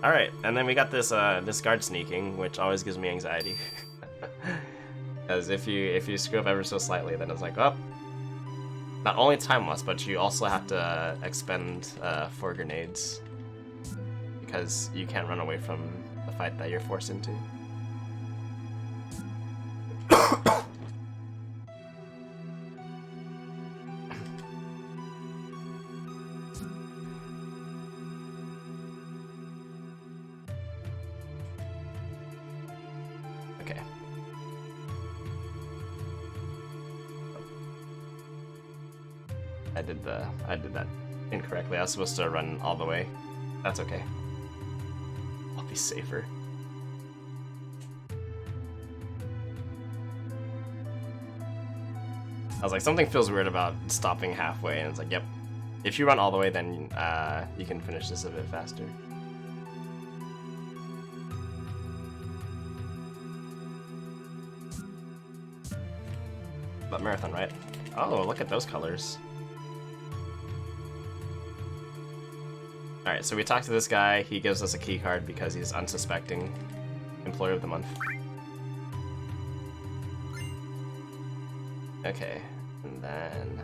Alright, and then we got this this guard sneaking, which always gives me anxiety. Because if you screw up ever so slightly, then it's like, oh, not only time loss, but you also have to expend 4 grenades. Because you can't run away from the fight that you're forced into. Okay. I did that incorrectly. I was supposed to run all the way. That's okay. I'll be safer. I was like, something feels weird about stopping halfway, and it's like, yep. If you run all the way, then you can finish this a bit faster. But marathon, right? Oh, look at those colors. Alright, so we talked to this guy. He gives us a key card because he's unsuspecting. Employer of the month. Okay, and then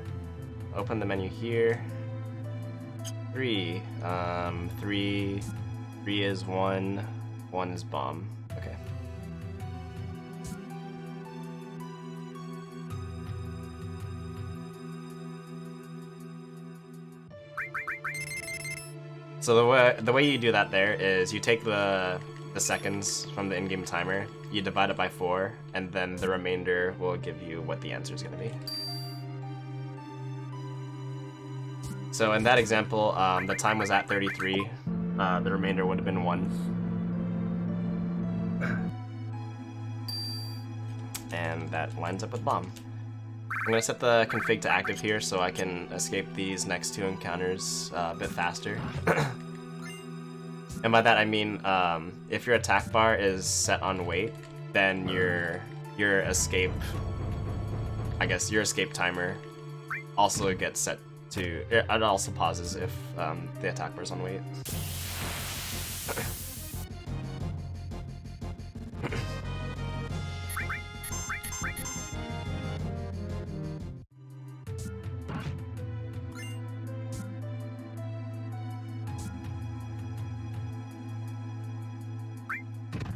open the menu here. 3. 3 is 1. 1 is bomb. Okay. So the way you do that there is you take the seconds from the in-game timer, you divide it by 4, and then the remainder will give you what the answer is going to be. So in that example, the time was at 33. The remainder would have been 1. And that lines up with bomb. I'm going to set the config to active here so I can escape these next 2 encounters a bit faster. And by that I mean, if your attack bar is set on wait, then your escape, I guess your escape timer also gets set to, it also pauses if the attack bar is on wait.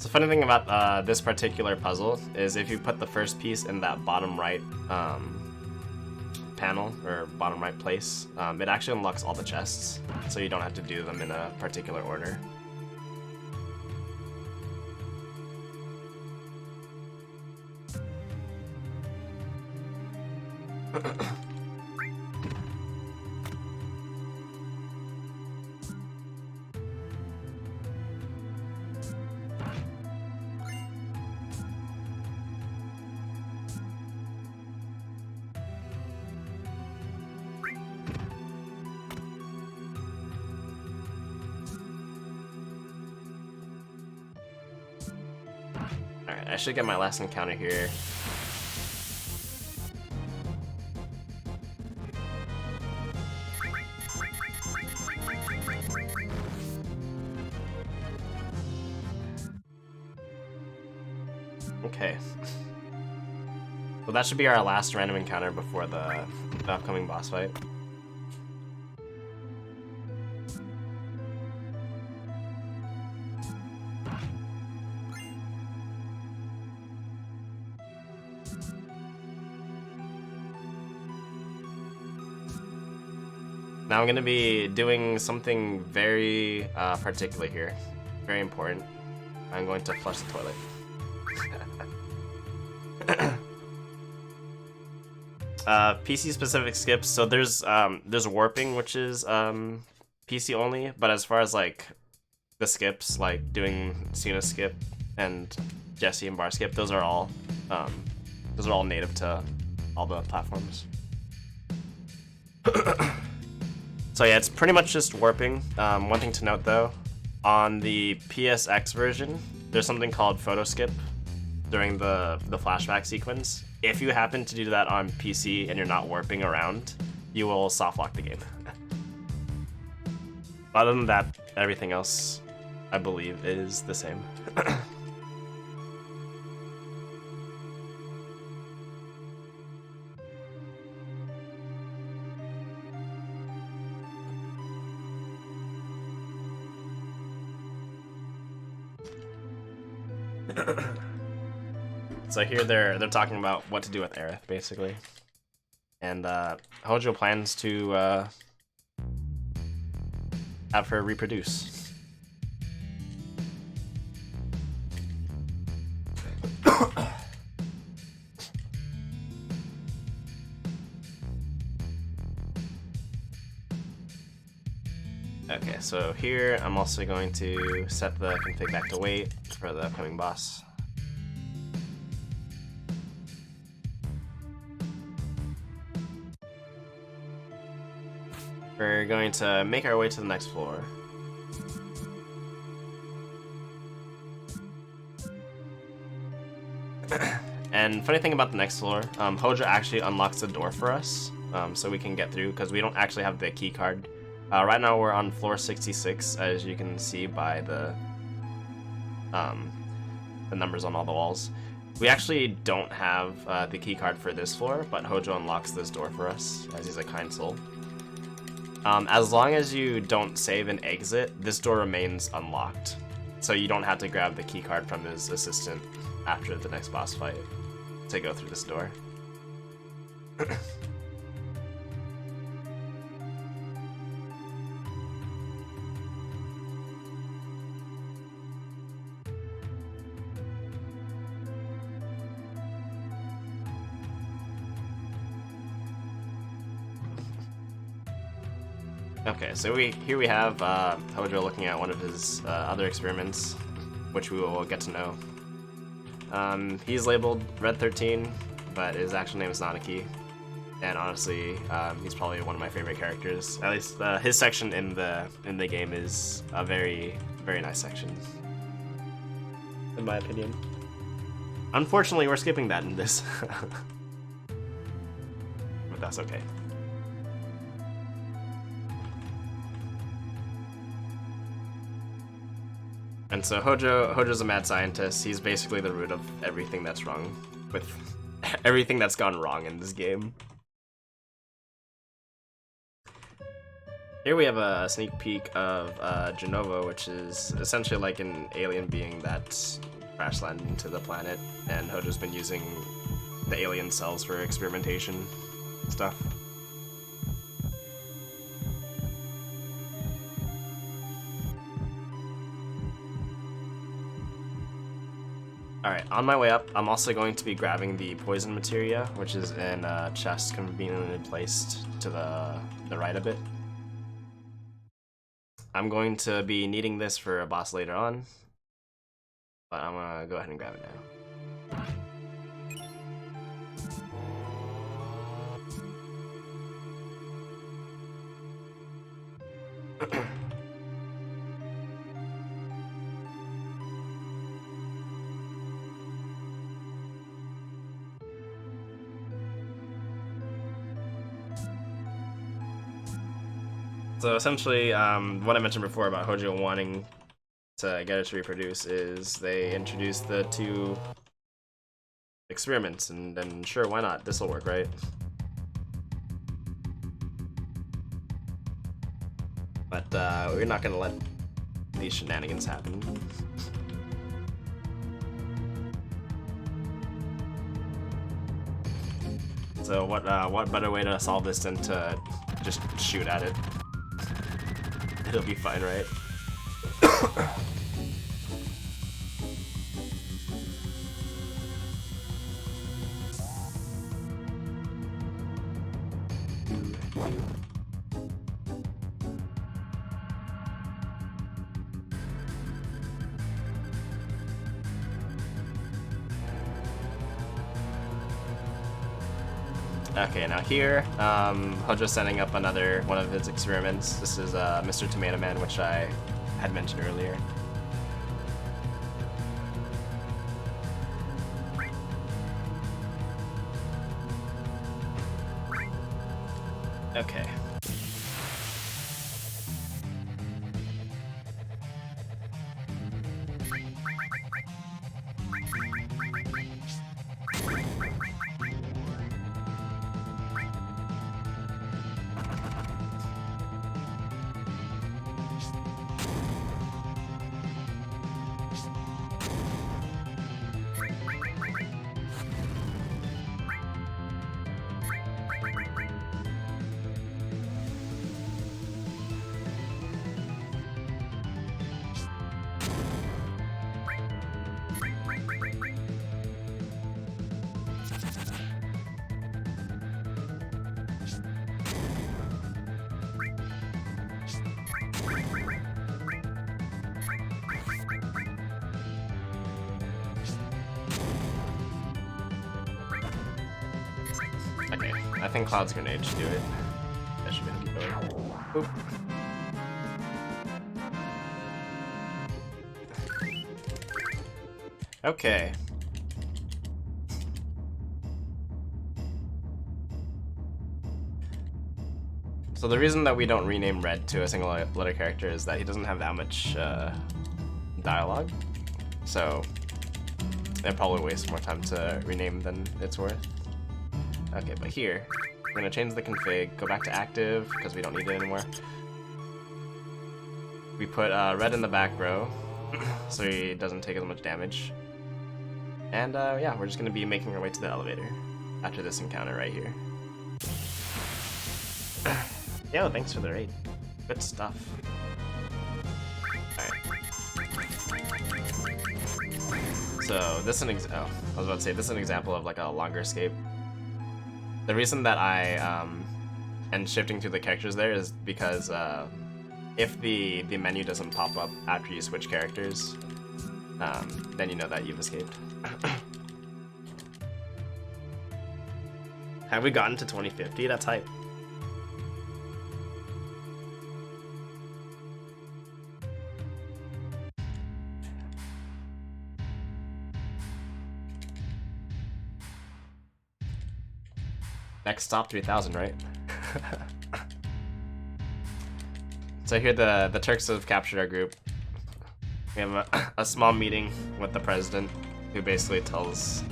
The funny thing about this particular puzzle is if you put the first piece in that bottom right panel, or bottom right place, it actually unlocks all the chests, so you don't have to do them in a particular order. Alright, I should get my last encounter here. Okay. Well, that should be our last random encounter before the upcoming boss fight. Now I'm gonna be doing something very particular here. Very important. I'm going to flush the toilet. PC specific skips. So there's warping, which is PC only, but as far as like the skips, like doing Cena skip and Jesse and bar skip, those are all native to all the platforms. So yeah, it's pretty much just warping. One thing to note though, on the PSX version, there's something called photo skip during the flashback sequence. If you happen to do that on PC and you're not warping around, you will soft lock the game. Other than that, everything else, I believe, is the same. So here they're talking about what to do with Aerith, basically. And Hojo plans to have her reproduce. Okay, so here I'm also going to set the config back to wait for the upcoming boss. We're going to make our way to the next floor. And funny thing about the next floor, Hojo actually unlocks the door for us, so we can get through, because we don't actually have the key card. Right now we're on floor 66, as you can see by the numbers on all the walls. We actually don't have the key card for this floor, but Hojo unlocks this door for us, as he's a kind soul. As long as you don't save and exit, this door remains unlocked. So you don't have to grab the keycard from his assistant after the next boss fight to go through this door. Okay, so here we have Hojo looking at one of his other experiments, which we will get to know. He's labeled Red 13, but his actual name is Nanaki, and honestly, he's probably one of my favorite characters. At least his section in the game is a very, very nice section, in my opinion. Unfortunately, we're skipping that in this, but that's okay. And so Hojo's a mad scientist. He's basically the root of everything that's wrong with everything that's gone wrong in this game. Here we have a sneak peek of Genova, which is essentially like an alien being that crash landed into the planet, and Hojo's been using the alien cells for experimentation stuff. Alright, on my way up, I'm also going to be grabbing the poison materia, which is in a chest conveniently placed to the right a bit. I'm going to be needing this for a boss later on, but I'm gonna go ahead and grab it now. So essentially, what I mentioned before about Hojo wanting to get her to reproduce is they introduced the two experiments, and then sure, why not? This'll work, right? But we're not gonna let these shenanigans happen. So what better way to solve this than to just shoot at it? It'll be fine, right? Okay, now here, Hojo's setting up another one of his experiments. This is Mr. Tomato Man, which I had mentioned earlier. Okay. Okay, I think Cloud's Grenade should do it. That should be able to keep going. Oop. Okay. So the reason that we don't rename Red to a single letter character is that he doesn't have that much dialogue. So it probably wastes more time to rename than it's worth. Okay, but here, we're gonna change the config, go back to active, because we don't need it anymore. We put Red in the back row, so he doesn't take as much damage. And yeah, we're just gonna be making our way to the elevator after this encounter right here. Yo, thanks for the raid. Good stuff. Alright. So this is I was about to say this is an example of like a longer escape. The reason that I am shifting through the characters there is because if the menu doesn't pop up after you switch characters, then you know that you've escaped. Have we gotten to 2050? That's hype. Next stop 3000, right? So here the Turks have captured our group. We have a small meeting with the president, who basically tells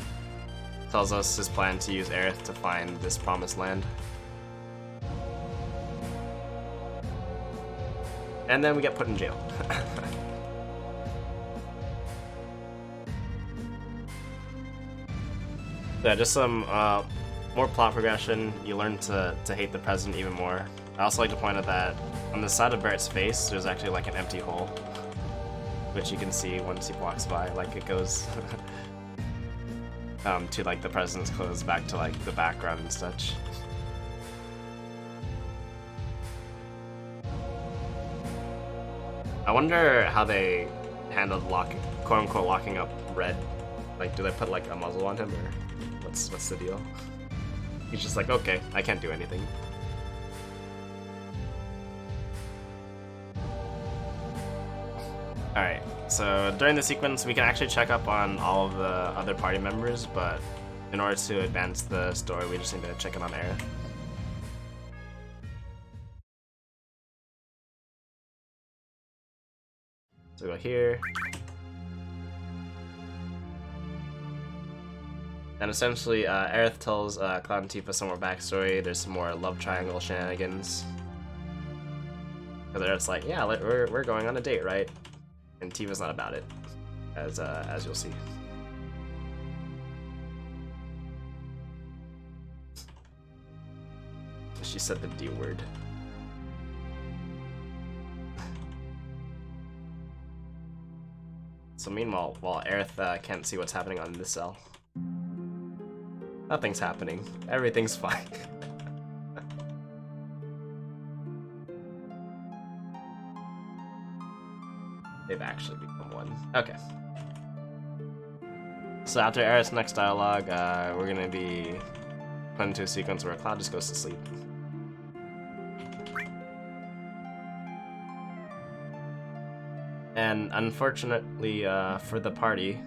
us his plan to use Aerith to find this promised land. And then we get put in jail. Yeah, just some more plot progression. You learn to hate the president even more. I also like to point out that on the side of Barrett's face, there's actually like an empty hole, which you can see once he walks by. Like it goes to like the president's clothes back to like the background and such. I wonder how they handled quote unquote locking up Red. Like, do they put like a muzzle on him, or what's the deal? He's just like, okay, I can't do anything. Alright, so during the sequence, we can actually check up on all of the other party members, but in order to advance the story, we just need to check in on Aerith. So go here. And essentially, Aerith tells Cloud and Tifa some more backstory. There's some more love triangle shenanigans. Because Aerith's like, yeah, we're going on a date, right? And Tifa's not about it, as you'll see. She said the D word. So meanwhile, while Aerith can't see what's happening on this cell. Nothing's happening. Everything's fine. They've actually become one. Okay. So after Aerith's next dialogue, we're gonna be put into a sequence where Cloud just goes to sleep. And unfortunately for the party,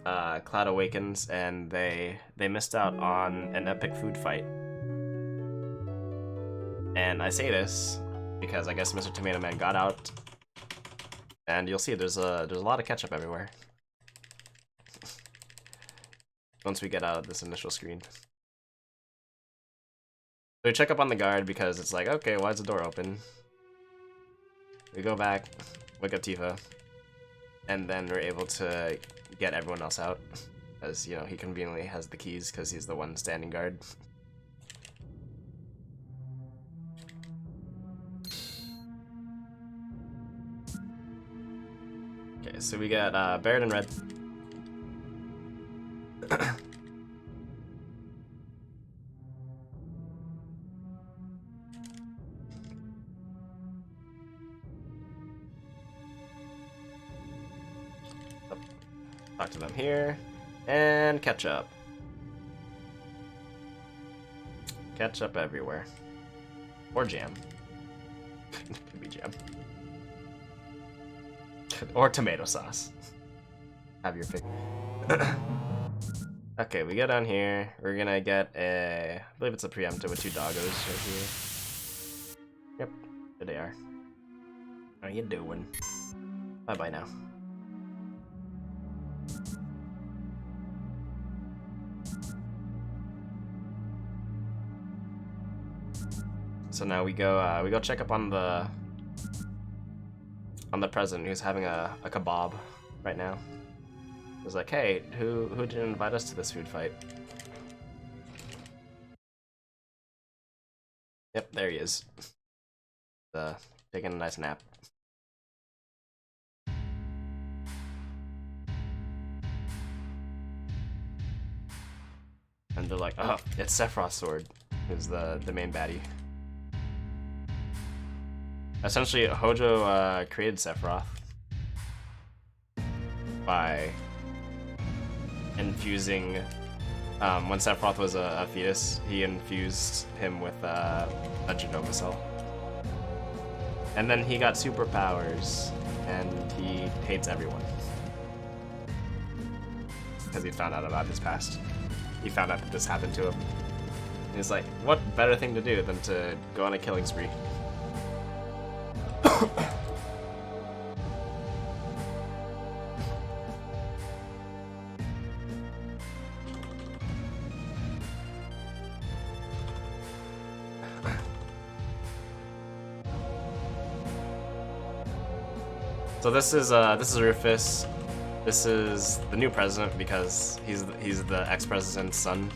Cloud awakens and they missed out on an epic food fight. And I say this because I guess Mr. Tomato Man got out, and you'll see there's a lot of ketchup everywhere once we get out of this initial screen. So we check up on the guard because it's like, okay, why is the door open? We go back, wake up Tifa, and then we're able to get everyone else out, as you know, he conveniently has the keys because he's the one standing guard. Okay, so we got Barret and Red. Talk to them here, and ketchup. Ketchup everywhere. Or jam. Could be jam. Or tomato sauce. Have your pick. Okay, we get down here. We're gonna get a... I believe it's a preemptive with 2 doggos right here. Yep, there they are. How you doing? Bye-bye now. So now we go check up on the president who's having a kebab right now. He's like, hey, who didn't invite us to this food fight? Yep, there he is. Taking a nice nap. And they're like, oh, it's Sephiroth's sword, who's the main baddie. Essentially, Hojo created Sephiroth by infusing, when Sephiroth was a fetus, he infused him with a genoma cell. And then he got superpowers, and he hates everyone. Because he found out about his past. He found out that this happened to him. And he's like, what better thing to do than to go on a killing spree? So this is Rufus. This is the new president because he's the ex-president's son,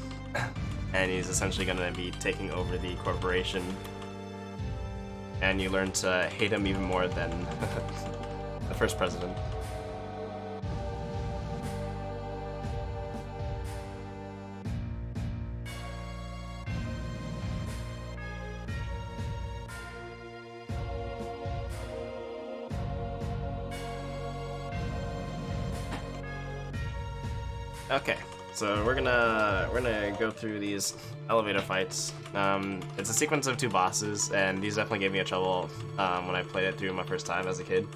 and he's essentially gonna be taking over the corporation. And you learn to hate him even more than the first president. Okay, so we're gonna go through these elevator fights. It's a sequence of 2 bosses, and these definitely gave me a trouble when I played it through my first time as a kid,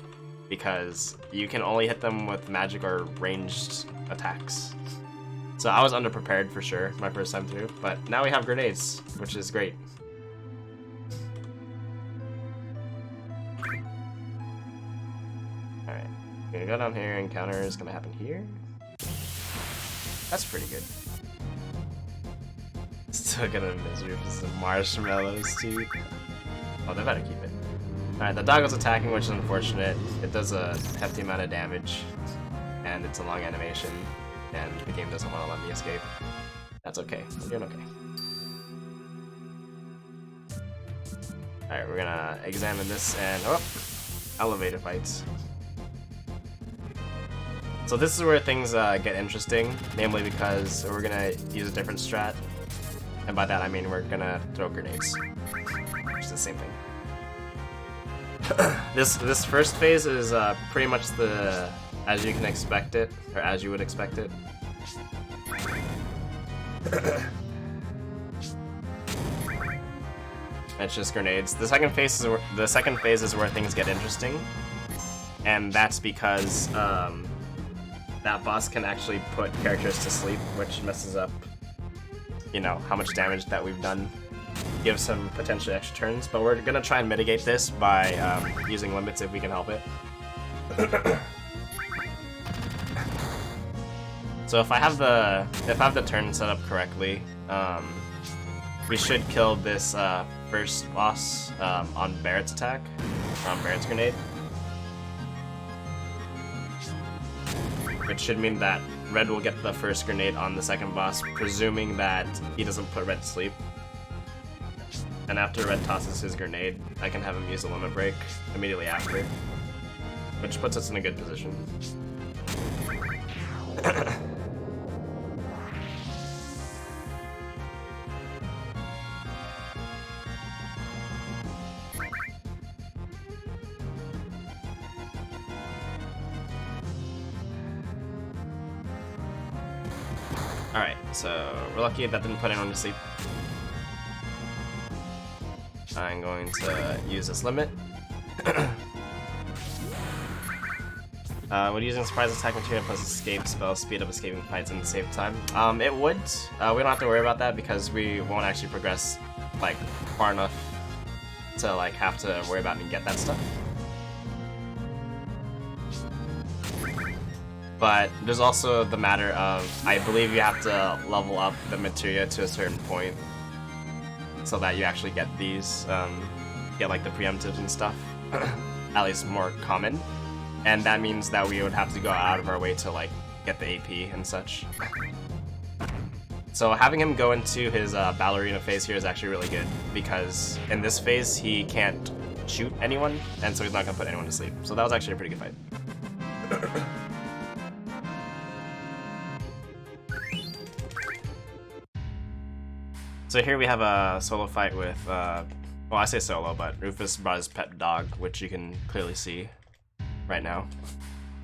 because you can only hit them with magic or ranged attacks. So I was underprepared for sure my first time through, but now we have grenades, which is great. Alright, gonna go down here, encounter is gonna happen here. That's pretty good. Still gonna misery for some marshmallows too. Oh, they better keep it. Alright, the doggo's attacking, which is unfortunate. It does a hefty amount of damage, and it's a long animation, and the game doesn't want to let me escape. That's okay. We're doing okay. Alright, we're gonna examine this and... oh! Elevator fights. So this is where things get interesting, namely because we're gonna use a different strat, and by that I mean we're gonna throw grenades, which is the same thing. This first phase is pretty much as you can expect it, or as you would expect it. It's just grenades. The second phase is where things get interesting, and that's because that boss can actually put characters to sleep, which messes up, you know, how much damage that we've done. Gives some potentially extra turns, but we're gonna try and mitigate this by using limits if we can help it. So if I have the turn set up correctly, we should kill this first boss on Barrett's attack, or on Barrett's grenade. Which should mean that Red will get the first grenade on the second boss, presuming that he doesn't put Red to sleep. And after Red tosses his grenade, I can have him use a limit break immediately after, which puts us in a good position. Alright, so we're lucky that didn't put anyone to sleep. I'm going to use this limit. Would using surprise attack material plus escape spell speed up escaping fights and save time? It would. We don't have to worry about that because we won't actually progress like far enough to like have to worry about and get that stuff. But there's also the matter of, I believe you have to level up the materia to a certain point so that you actually get these, get like the preemptives and stuff, at least more common. And that means that we would have to go out of our way to like get the AP and such. So having him go into his ballerina phase here is actually really good, because in this phase he can't shoot anyone, and so he's not gonna put anyone to sleep. So that was actually a pretty good fight. So here we have a solo fight with, well, I say solo, but Rufus brought his pet dog, which you can clearly see right now.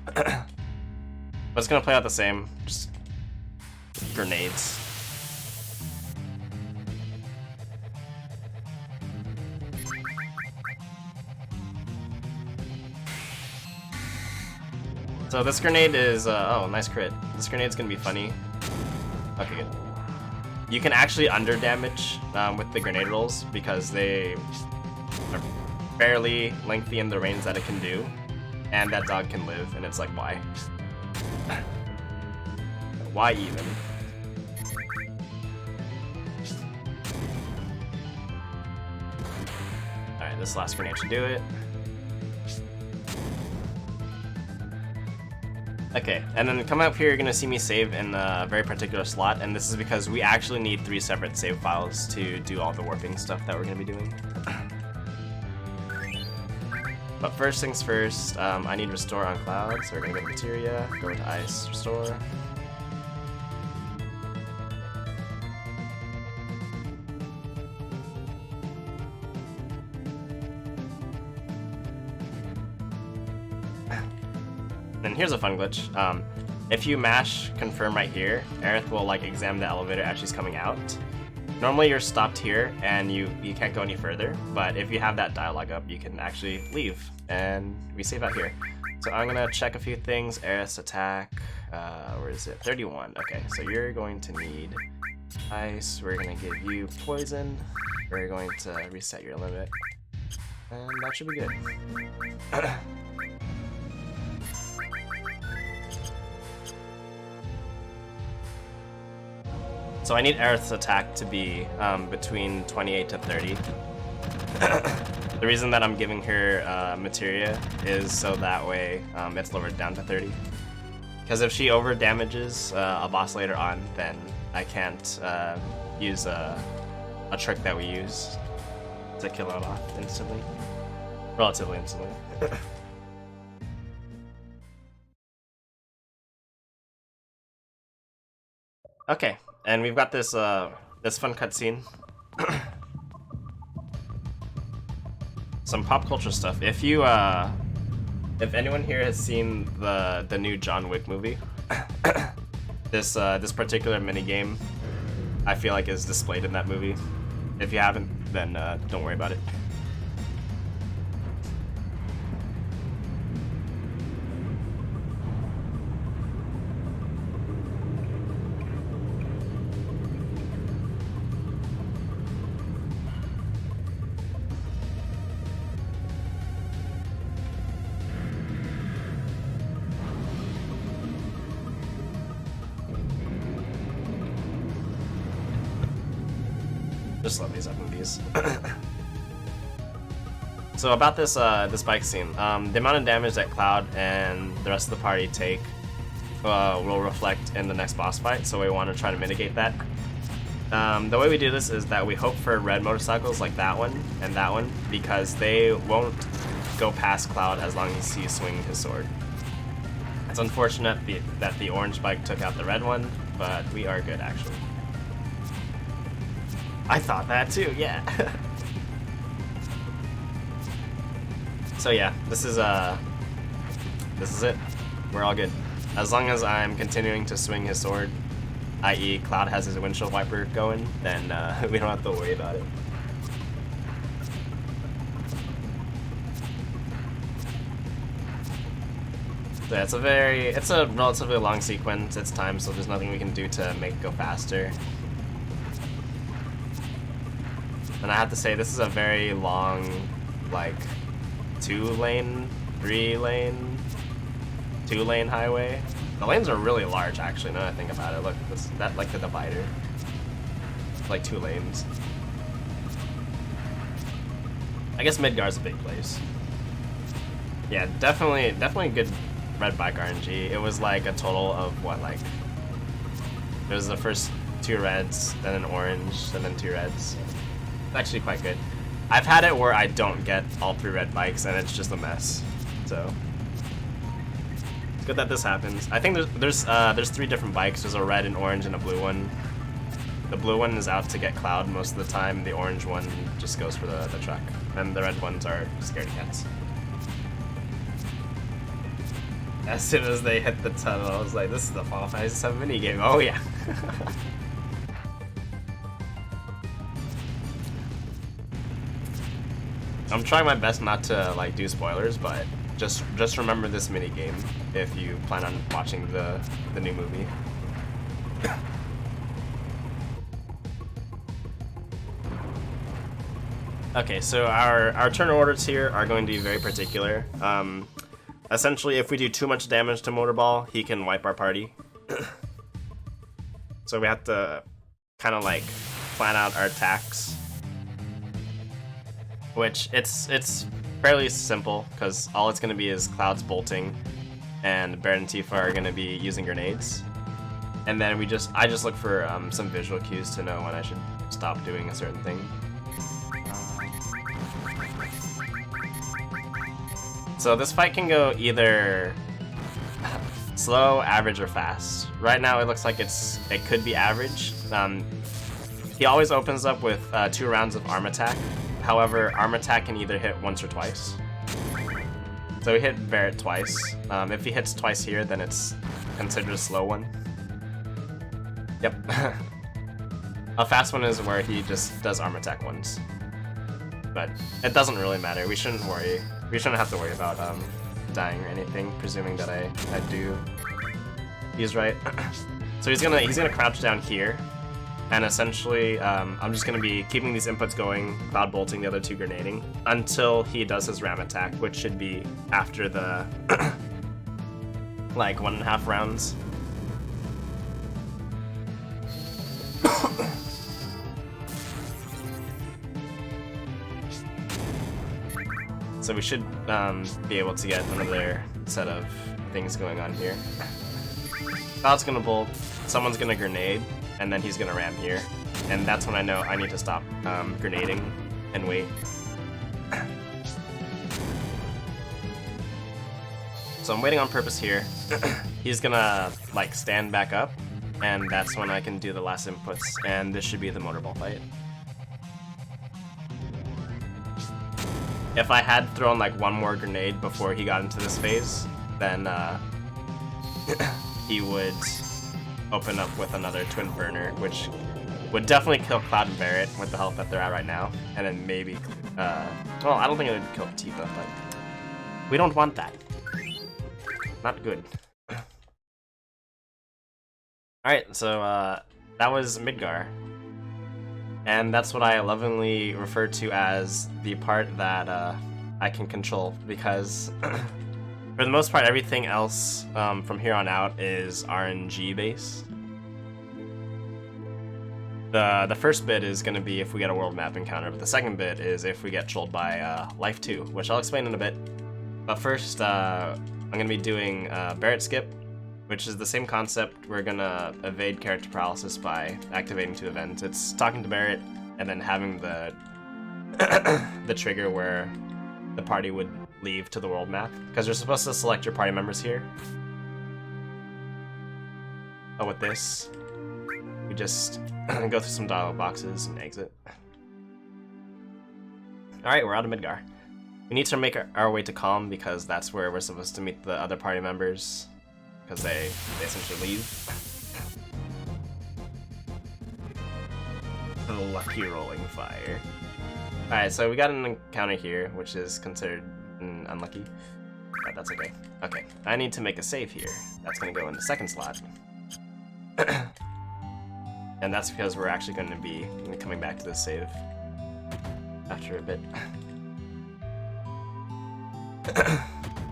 But it's gonna play out the same, just grenades. So this grenade is, oh, nice crit. This grenade's gonna be funny. Okay, good. You can actually under damage with the grenade rolls because they are fairly lengthy in the range that it can do, and that dog can live, and it's like, why? Why even? Alright, this last grenade should do it. Okay, and then come up here, you're gonna see me save in a very particular slot, and this is because we actually need 3 separate save files to do all the warping stuff that we're gonna be doing. But first things first, I need restore on cloud, so we're gonna go to materia, go to ice, restore. And here's a fun glitch. If you mash confirm right here, Aerith will like examine the elevator as she's coming out. Normally you're stopped here and you can't go any further, but if you have that dialogue up, you can actually leave, and we save out here. So I'm gonna check a few things. Aerith's attack, where is it? 31. Okay, so you're going to need ice. We're gonna give you poison. We're going to reset your limit, and that should be good. So I need Aerith's attack to be between 28 to 30. The reason that I'm giving her materia is so that way it's lowered down to 30. Because if she over damages a boss later on, then I can't use a trick that we use to kill it off instantly. Relatively instantly. Okay, and we've got this this fun cutscene. Some pop culture stuff. If anyone here has seen the new John Wick movie, this particular minigame, I feel like is displayed in that movie. If you haven't, then don't worry about it. Just love these up movies. So about this this bike scene, the amount of damage that Cloud and the rest of the party take will reflect in the next boss fight. So we want to try to mitigate that. The way we do this is that we hope for red motorcycles like that one and that one, because they won't go past Cloud as long as he's swinging his sword. It's unfortunate that the orange bike took out the red one, but we are good actually. I thought that too, yeah. So yeah, this is it. We're all good. As long as I'm continuing to swing his sword, i.e. Cloud has his windshield wiper going, then we don't have to worry about it. So yeah, it's a relatively long sequence. It's time, so there's nothing we can do to make it go faster. And I have to say, this is a very long, like, 2-lane, 3-lane, 2-lane highway. The lanes are really large, actually, now that I think about it. Look, that like the divider. Like 2 lanes. I guess Midgar's a big place. Yeah, definitely good red bike RNG. It was like a total of what, like, it was the first 2 reds, then an orange, and then 2 reds. Actually quite good. I've had it where I don't get all 3 red bikes and it's just a mess. So it's good that this happens. I think there's 3 different bikes. There's a red, an orange, and a blue one. The blue one is out to get Cloud most of the time. The orange one just goes for the truck, and the red ones are scaredy cats. As soon as they hit the tunnel, I was like, "This is the Final Fantasy VII minigame." Oh yeah. I'm trying my best not to like do spoilers, but just remember this mini game if you plan on watching the new movie. Okay, so our turn orders here are going to be very particular. Essentially, if we do too much damage to Motorball, he can wipe our party. So we have to kind of like plan out our attacks. Which, it's fairly simple, because all it's going to be is Cloud's bolting, and Barret and Tifa are going to be using grenades. And then I just look for some visual cues to know when I should stop doing a certain thing. So this fight can go either slow, average, or fast. Right now it looks like it could be average. He always opens up with 2 rounds of arm attack. However, arm attack can either hit once or twice. So we hit Barret twice. If he hits twice here, then it's considered a slow one. Yep. A fast one is where he just does arm attack once. But it doesn't really matter. We shouldn't worry. We shouldn't have to worry about dying or anything, presuming that I do. He's right. So he's gonna crouch down here. And essentially, I'm just going to be keeping these inputs going, Cloud bolting, the other 2 grenading, until he does his ram attack, which should be after the, like, 1.5 rounds. So we should be able to get another set of things going on here. Cloud's going to bolt, someone's going to grenade, and then he's gonna ram here, and that's when I know I need to stop grenading and wait. So I'm waiting on purpose here. He's gonna like stand back up, and that's when I can do the last inputs, and this should be the motorball fight. If I had thrown like one more grenade before he got into this phase, then he would open up with another twin burner, which would definitely kill Cloud and Barret with the health that they're at right now, and then maybe, well, I don't think it would kill Tifa, but we don't want that. Not good. Alright, so that was Midgar. And that's what I lovingly refer to as the part that I can control, because for the most part everything else from here on out is RNG based. The first bit is going to be if we get a world map encounter, but the second bit is if we get trolled by Life 2, which I'll explain in a bit. But first, I'm going to be doing Barret Skip, which is the same concept. We're going to evade character paralysis by activating 2 events. It's talking to Barret and then having the the trigger where the party would leave to the world map, because you're supposed to select your party members here. Oh, with this, we just go through some dialog boxes and exit. Alright, we're out of Midgar. We need to make our way to Calm, because that's where we're supposed to meet the other party members, because they essentially leave. The lucky rolling fire. Alright, so we got an encounter here, which is considered unlucky. But that's okay. Okay, I need to make a save here. That's going to go in the second slot. And that's because we're actually going to be coming back to this save after a bit.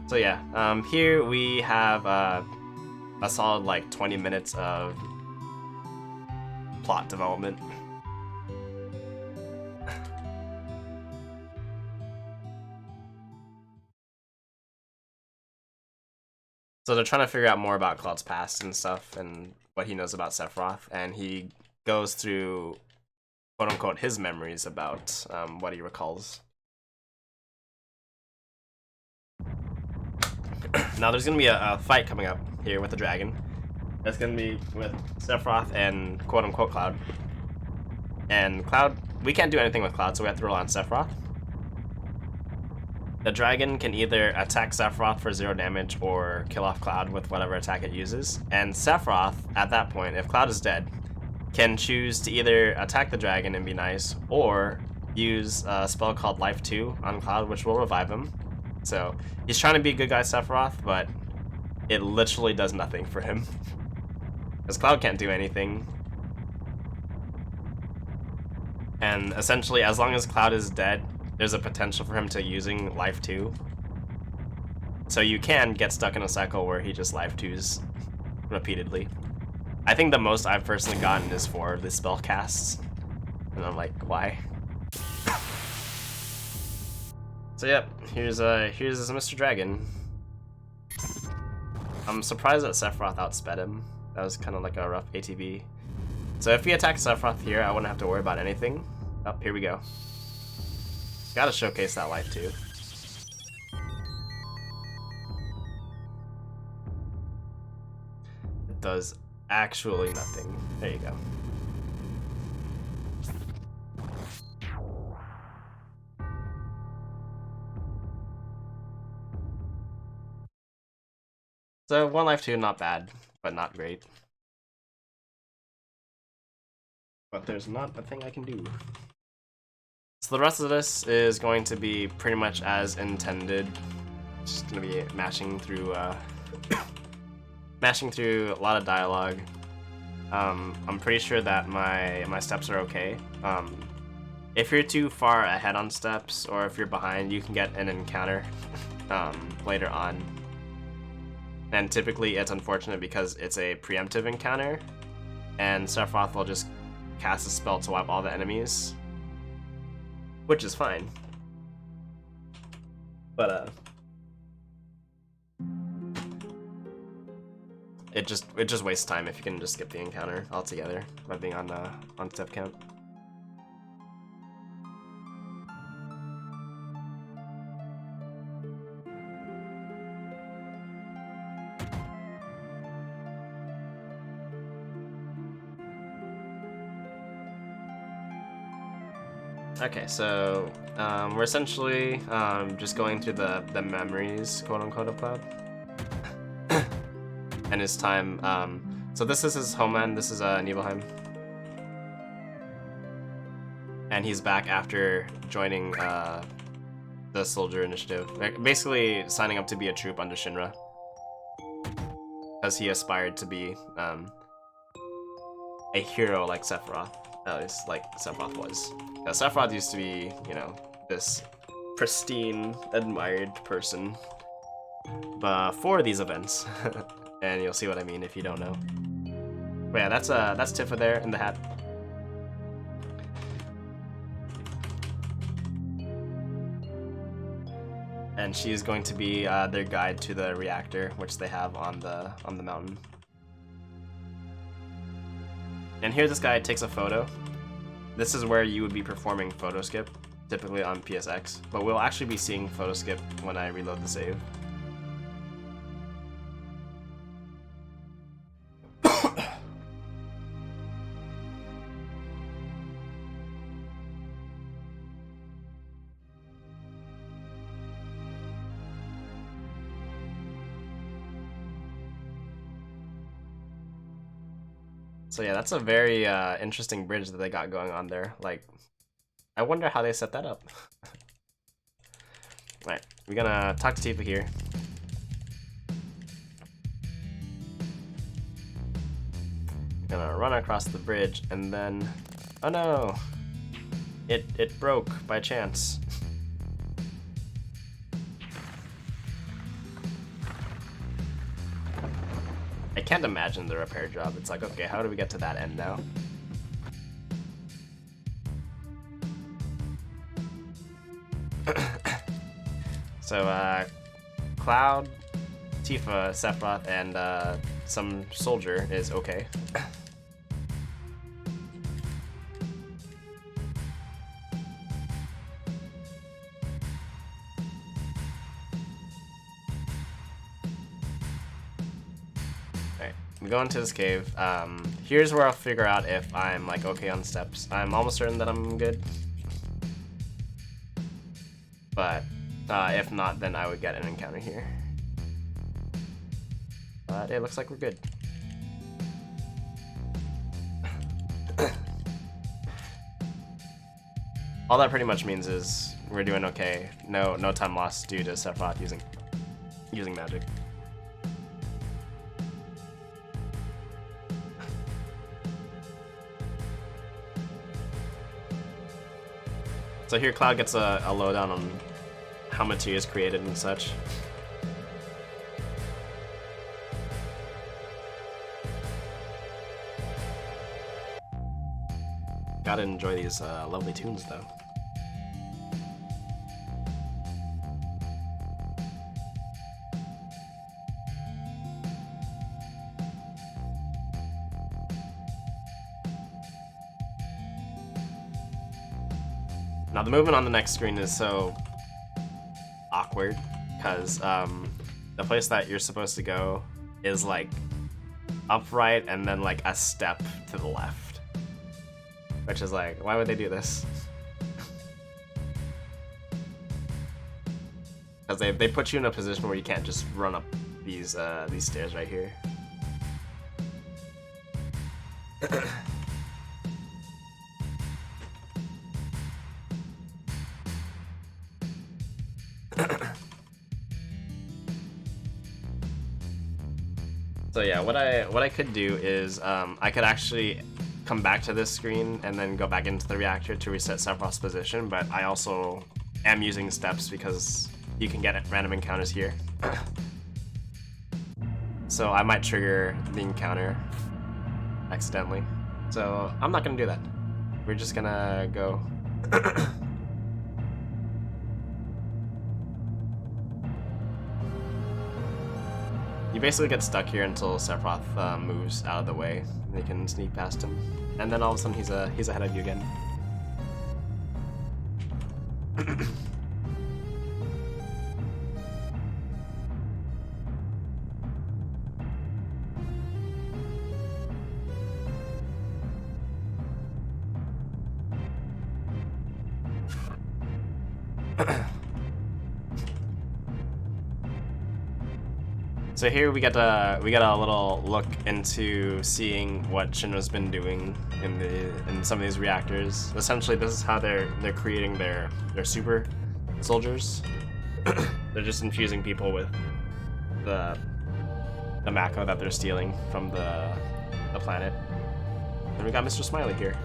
So yeah, here we have a solid like 20 minutes of plot development. So they're trying to figure out more about Cloud's past and stuff, and what he knows about Sephiroth, and he goes through, quote-unquote, his memories about what he recalls. Now there's going to be a fight coming up here with the dragon. That's going to be with Sephiroth and, quote-unquote, Cloud. And Cloud, we can't do anything with Cloud, so we have to rely on Sephiroth. The dragon can either attack Sephiroth for 0 damage or kill off Cloud with whatever attack it uses. And Sephiroth, at that point, if Cloud is dead, can choose to either attack the dragon and be nice, or use a spell called Life 2 on Cloud, which will revive him. So he's trying to be a good guy, Sephiroth, but it literally does nothing for him. Because Cloud can't do anything. And essentially, as long as Cloud is dead, there's a potential for him to using Life 2. So you can get stuck in a cycle where he just Life 2s repeatedly. I think the most I've personally gotten is 4 of the spell casts. And I'm like, why? So yep, here's Mr. Dragon. I'm surprised that Sephiroth outsped him. That was kind of like a rough ATB. So if he attacked Sephiroth here, I wouldn't have to worry about anything. Oh, here we go. Gotta showcase that Life 2. It does actually nothing. There you go. So 1 Life 2, not bad, but not great. But there's not a thing I can do. So the rest of this is going to be pretty much as intended. Just gonna be mashing through mashing through a lot of dialogue. I'm pretty sure that my steps are okay. If you're too far ahead on steps, or if you're behind, you can get an encounter later on. And typically it's unfortunate because it's a preemptive encounter, and Sephiroth will just cast a spell to wipe all the enemies, which is fine. But it just wastes time if you can just skip the encounter altogether by being on step count. Okay, so we're essentially just going through the memories, quote unquote, of Cloud, and his time. So this is his homeland. This is Nibelheim, and he's back after joining the Soldier Initiative, like, basically signing up to be a troop under Shinra, because he aspired to be a hero like Sephiroth. At least like Sephiroth was. Sephiroth used to be, you know, this pristine, admired person before these events, and you'll see what I mean if you don't know. But yeah, that's Tifa there in the hat. And she's going to be their guide to the reactor, which they have on the mountain. And here this guy takes a photo. This is where you would be performing photo skip, typically on PSX, but we'll actually be seeing photo skip when I reload the save. So yeah, that's a very interesting bridge that they got going on there. Like, I wonder how they set that up. Alright, we're gonna talk to Tifa here. Gonna run across the bridge and then, oh no, it broke by chance. I can't imagine the repair job. It's like, okay, how do we get to that end now? So, Cloud, Tifa, Sephiroth, and some soldier is okay. We go into this cave. Here's where I'll figure out if I'm like okay on steps. I'm almost certain that I'm good, but if not, then I would get an encounter here. But it looks like we're good. All that pretty much means is we're doing okay. No time lost due to Sephiroth using magic. So here Cloud gets a lowdown on how materia is created and such. Gotta enjoy these lovely tunes though. Now the movement on the next screen is so awkward because the place that you're supposed to go is like upright and then like a step to the left, which is like, why would they do this? Because they put you in a position where you can't just run up these stairs right here. So yeah, what I could do is I could actually come back to this screen and then go back into the reactor to reset Sephiroth's position, but I also am using steps because you can get random encounters here. So I might trigger the encounter accidentally. So I'm not gonna do that. We're just gonna go. You basically get stuck here until Sephiroth moves out of the way, and you can sneak past him. And then all of a sudden he's ahead of you again. So here we got a little look into seeing what Shinra's been doing in some of these reactors. Essentially, this is how they're creating their super soldiers. They're just infusing people with the Mako that they're stealing from the planet. And we got Mr. Smiley here.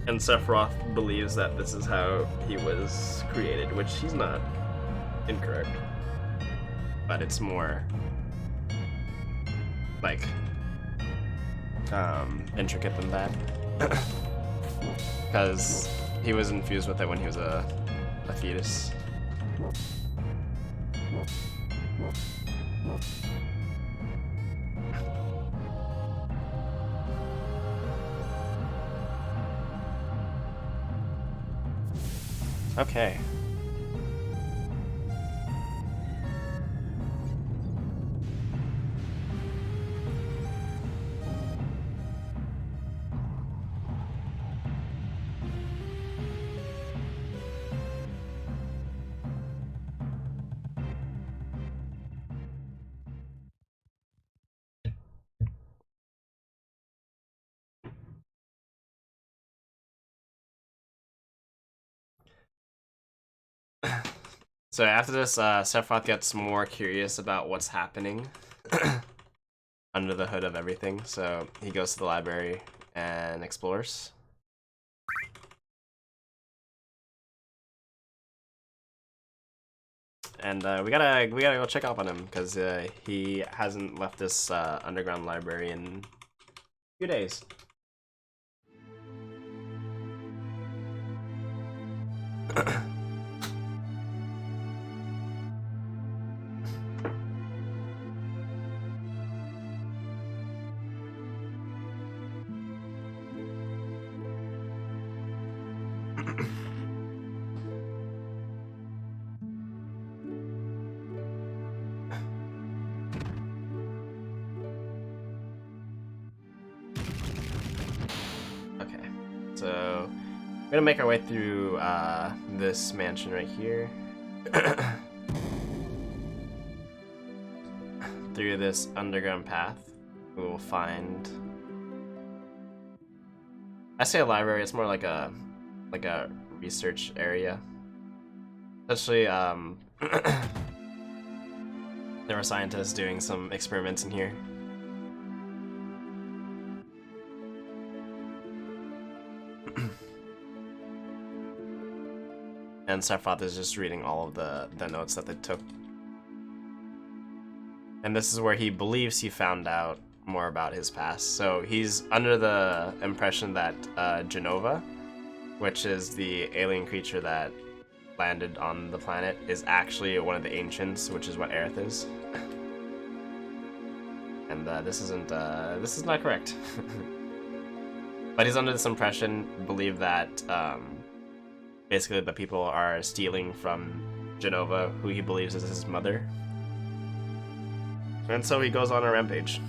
And Sephiroth believes that this is how he was created, which he's not incorrect. But it's more like intricate than that. Because he was infused with it when he was a fetus. Okay. So after this, Sephiroth gets more curious about what's happening under the hood of everything. So he goes to the library and explores. And we gotta go check up on him because he hasn't left this underground library in a few days. So we're gonna make our way through this mansion right here. Through this underground path, we will find. I say a library. It's more like a research area. Especially, there were scientists doing some experiments in here. And Sephiroth is just reading all of the notes that they took. And this is where he believes he found out more about his past. So he's under the impression that Genova, which is the alien creature that landed on the planet, is actually one of the ancients, which is what Aerith is. And this is not correct. But he's under this impression, believe that basically the people are stealing from Genova, who he believes is his mother. And so he goes on a rampage.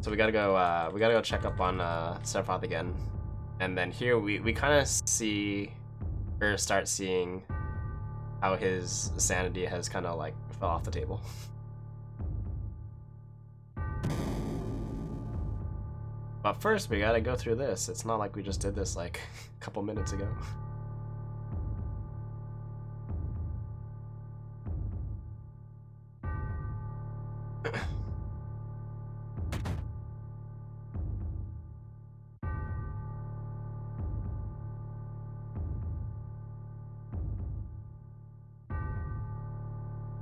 So we gotta go check up on Sephiroth again. And then here we kind of see, or start seeing, how his sanity has kind of like fell off the table. But first we gotta go through this. It's not like we just did this like a couple minutes ago.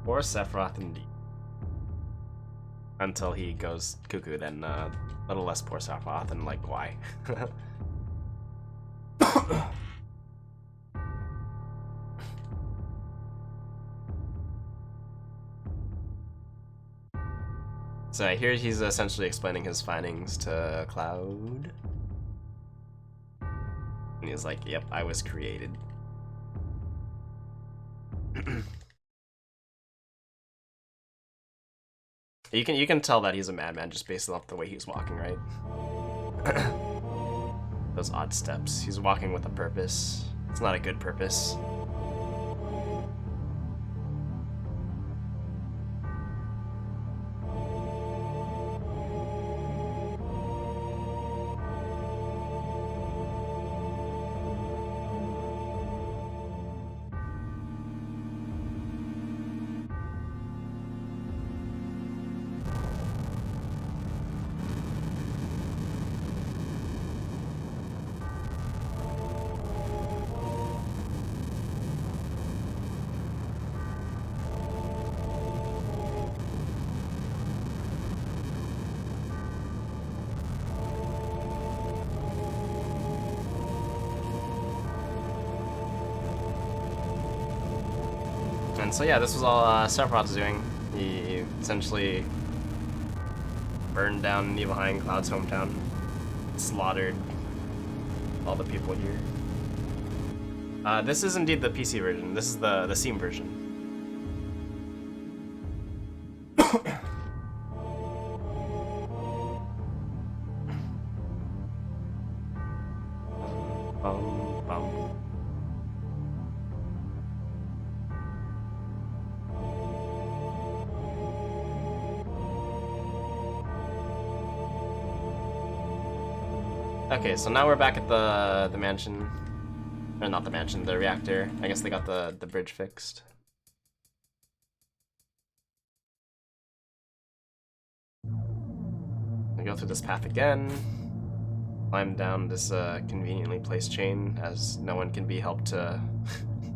Or Sephiroth indeed. Until he goes cuckoo, then a little less poor Sephiroth, and like, why? So here he's essentially explaining his findings to Cloud. And he's like, yep, I was created. You can tell that he's a madman just based off the way he's walking, right? Those odd steps. He's walking with a purpose. It's not a good purpose. And so yeah, this was all SkavThon's doing. He essentially burned down Nibelheim, Cloud's hometown, slaughtered all the people here. This is indeed the PC version. This is the Steam version. Okay, so now we're back at the mansion. Or not the mansion, the reactor. I guess they got the bridge fixed. We go through this path again. Climb down this conveniently placed chain as no one can be helped to,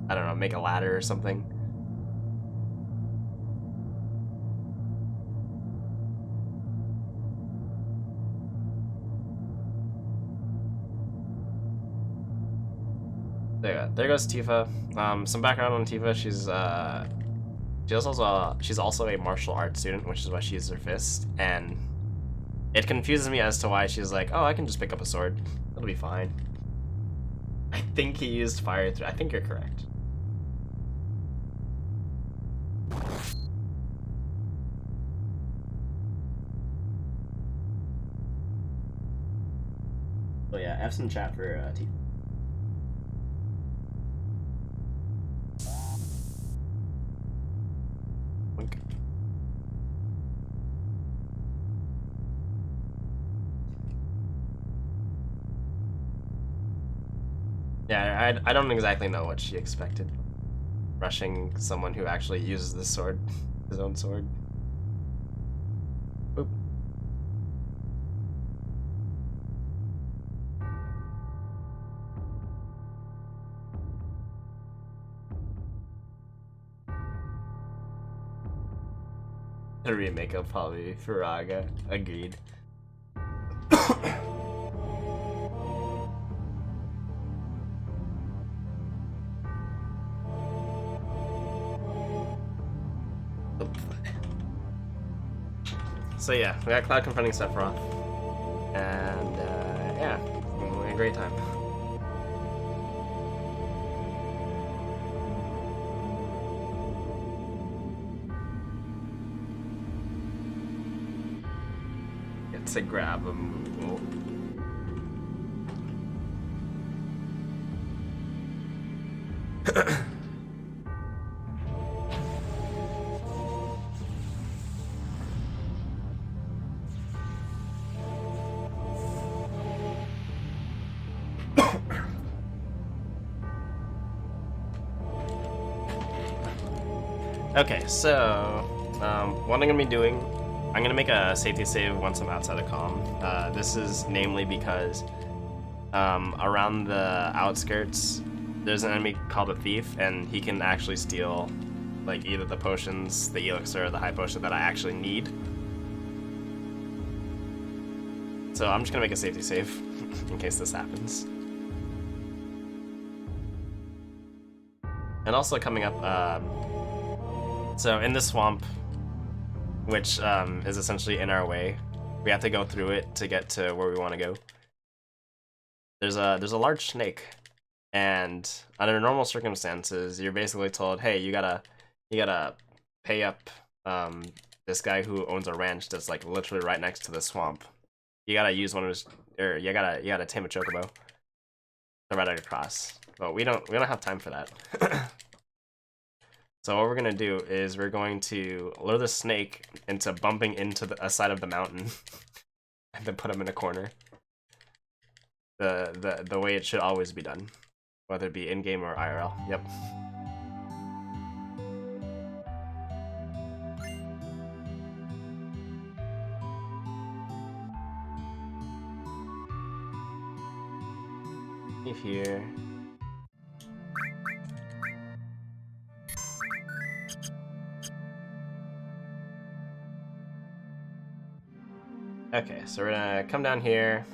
I don't know, make a ladder or something. There goes Tifa. Some background on Tifa. She's also a martial arts student, which is why she uses her fist. And it confuses me as to why she's like, oh, I can just pick up a sword. It'll be fine. I think he used fire through. I think you're correct. Oh yeah, F's in chat for Tifa. Okay. Yeah, I don't exactly know what she expected. Rushing someone who actually uses this sword, his own sword. Oop. A remake of probably Faraga. Agreed. So yeah, we got Cloud confronting Sephiroth, and yeah, we had a great time. Get to grab him. Okay, so what I'm gonna be doing, I'm gonna make a safety save once I'm outside of comm. This is namely because around the outskirts, there's an enemy called a thief, and he can actually steal like either the potions, the elixir, or the high potion that I actually need. So I'm just gonna make a safety save in case this happens. And also coming up, so in this swamp, which is essentially in our way, we have to go through it to get to where we want to go. There's a large snake, And under normal circumstances, you're basically told, hey, you gotta pay up this guy who owns a ranch that's like literally right next to the swamp. You gotta use one of his, or you gotta tame a chocobo to ride it across. But we don't have time for that. So what we're gonna do is we're going to lure the snake into bumping into a side of the mountain, and then put him in a corner. The way it should always be done, whether it be in game or IRL. Yep. Here. Okay, so we're gonna come down here.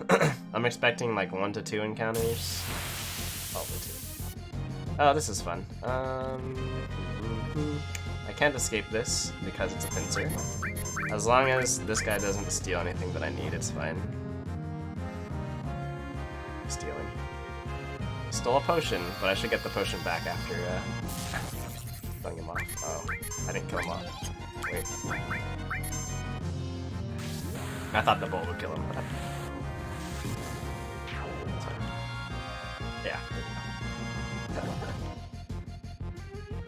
I'm expecting like 1 to 2 encounters. Probably 2. Oh, this is fun. I can't escape this because it's a pincer. As long as this guy doesn't steal anything that I need, it's fine. Stealing. Stole a potion, but I should get the potion back after killing him off. Oh, I didn't kill him off. Wait. I thought the bolt would kill him. Yeah.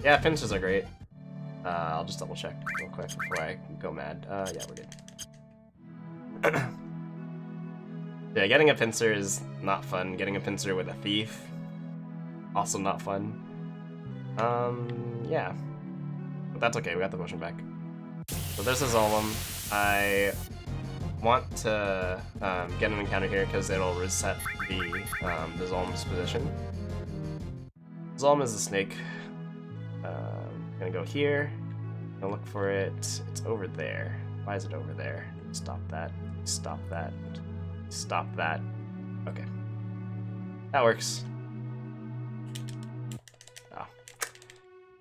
Yeah, pincers are great. I'll just double check real quick before I go mad. Yeah, we're good. Yeah, getting a pincer is not fun. Getting a pincer with a thief, also not fun. Yeah. But that's okay, we got the potion back. So there's a Zolom. I want to get an encounter here because it'll reset the Zolom's position. Zolom is a snake. I'm gonna go here. Gonna look for it. It's over there. Why is it over there? Stop that. Stop that. Stop that. Okay. That works. Oh.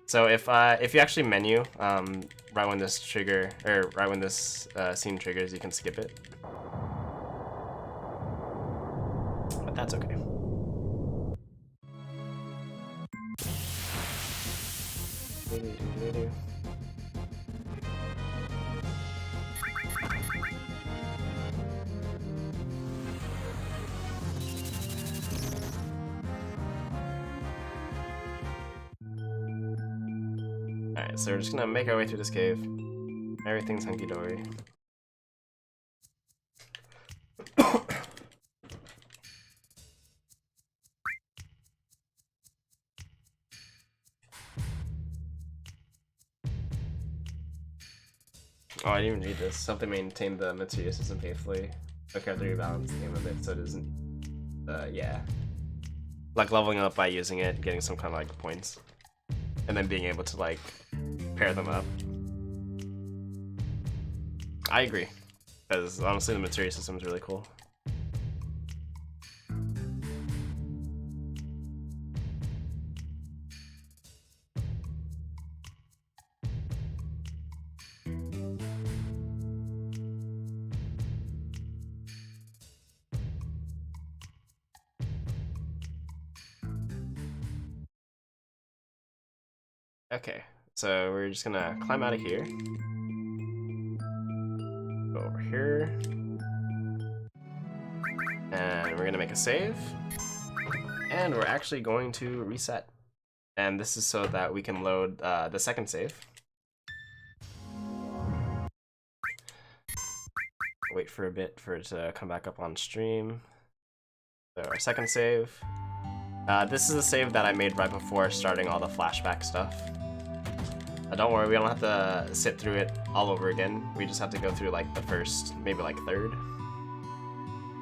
So if you actually menu right when this trigger, or right when this scene triggers, you can skip it. But that's okay. Alright, so we're just gonna make our way through this cave. Everything's hunky-dory. Oh, I didn't even read this. Something maintain the material system faithfully. Okay, have to rebalance the game a bit so it isn't, yeah. Like leveling up by using it, getting some kind of like points. And then being able to like pair them up. I agree. Because honestly the material system is really cool. Okay, so we're just gonna climb out of here. Go over here. And we're gonna make a save. And we're actually going to reset. And this is so that we can load the second save. Wait for a bit for it to come back up on stream. So our second save. This is a save that I made right before starting all the flashback stuff. Don't worry, we don't have to sit through it all over again. We just have to go through like the first, maybe like third.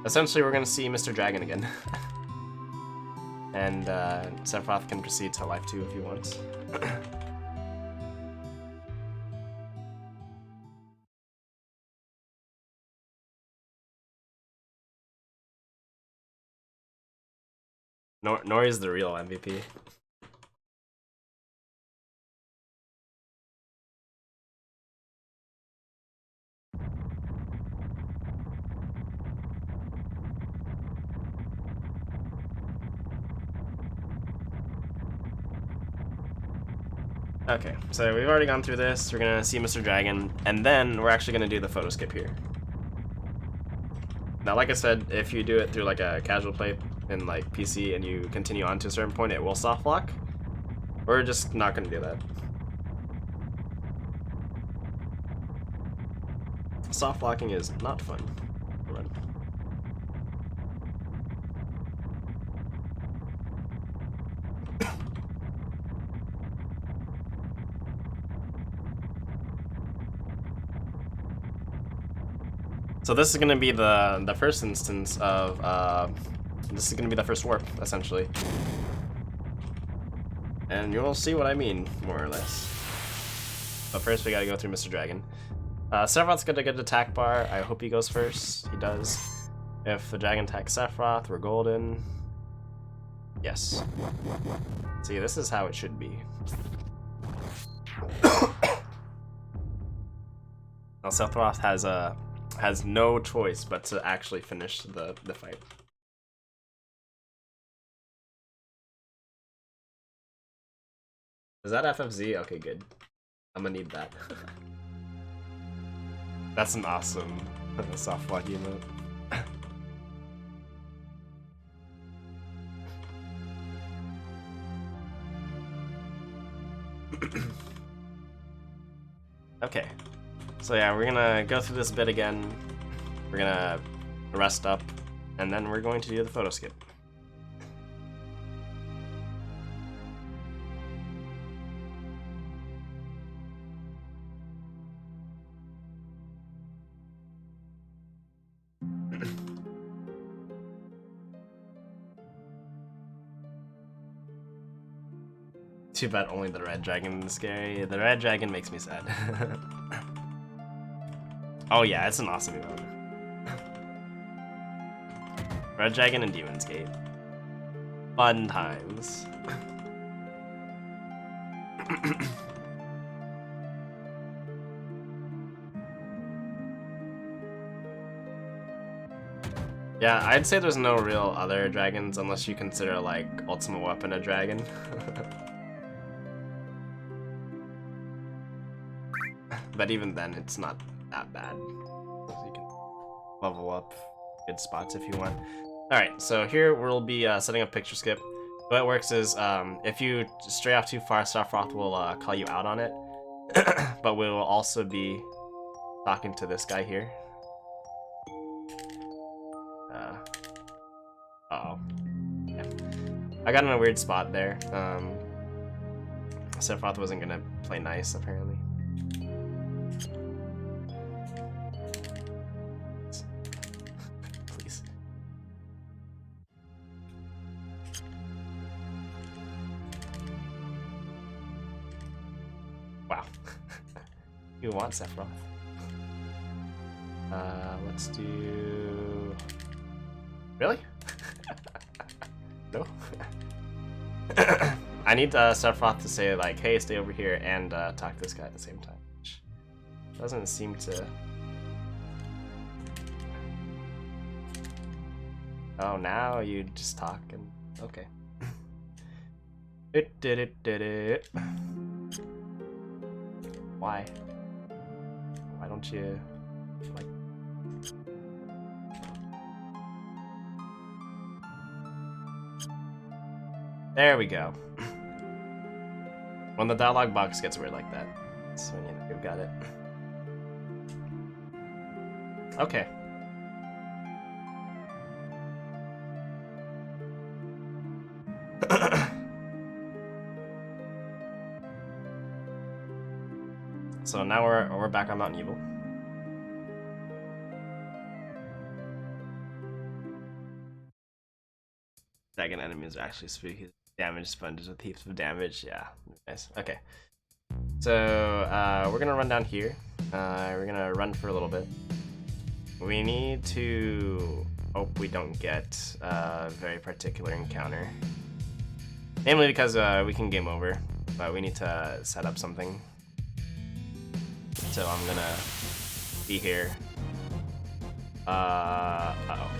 Essentially, we're gonna see Mr. Dragon again. And Sephiroth can proceed to life 2 if he wants. Nori is the real MVP. Okay, so we've already gone through this. We're gonna see Mr. Dragon, and then we're actually gonna do the photo skip here. Now, like I said, if you do it through like a casual play in like PC and you continue on to a certain point, it will soft lock. We're just not gonna do that. Soft locking is not fun. Run. So this is gonna be the first instance of this is gonna be the first warp, essentially. And you'll see what I mean, more or less. But first we gotta go through Mr. Dragon. Sephiroth's gonna get attack bar. I hope he goes first. He does. If the dragon attacks Sephiroth, we're golden. Yes. See, this is how it should be. Now Sephiroth has no choice but to actually finish the fight. Is that FFZ? Okay, good. I'm gonna need that. That's an awesome soft lock emote. Okay, so yeah, we're gonna go through this bit again. We're gonna rest up, and then we're going to do the photo skip. Too bad only the red dragon is scary. The red dragon makes me sad. Oh yeah, it's an awesome emote. Red dragon and Demon's Gate. Fun times. Yeah, I'd say there's no real other dragons unless you consider like Ultimate Weapon a dragon. But even then, it's not that bad. So you can level up good spots if you want. Alright, so here we'll be setting up picture skip. The way it works is if you stray off too far, Sephiroth will call you out on it. But we will also be talking to this guy here. Uh-oh. Yeah. I got in a weird spot there. Sephiroth wasn't gonna play nice, apparently. Please. Wow. You want Sephiroth? Let's do... Really? No? I need Sephiroth to say like, hey, stay over here, and talk to this guy at the same time. Which doesn't seem to... Oh, now you just talk and... Okay. Why? Why don't you... like... There we go. When the dialogue box gets weird like that, that's when you know you've got it. Okay. So now we're back on Mount Evil. Dragon enemies are actually spooky. Damage sponges with heaps of damage. Yeah, nice. Okay. So we're gonna run down here. We're gonna run for a little bit. We need to hope we don't get a very particular encounter. Namely because we can game over, but we need to set up something. So I'm gonna be here. Uh-oh.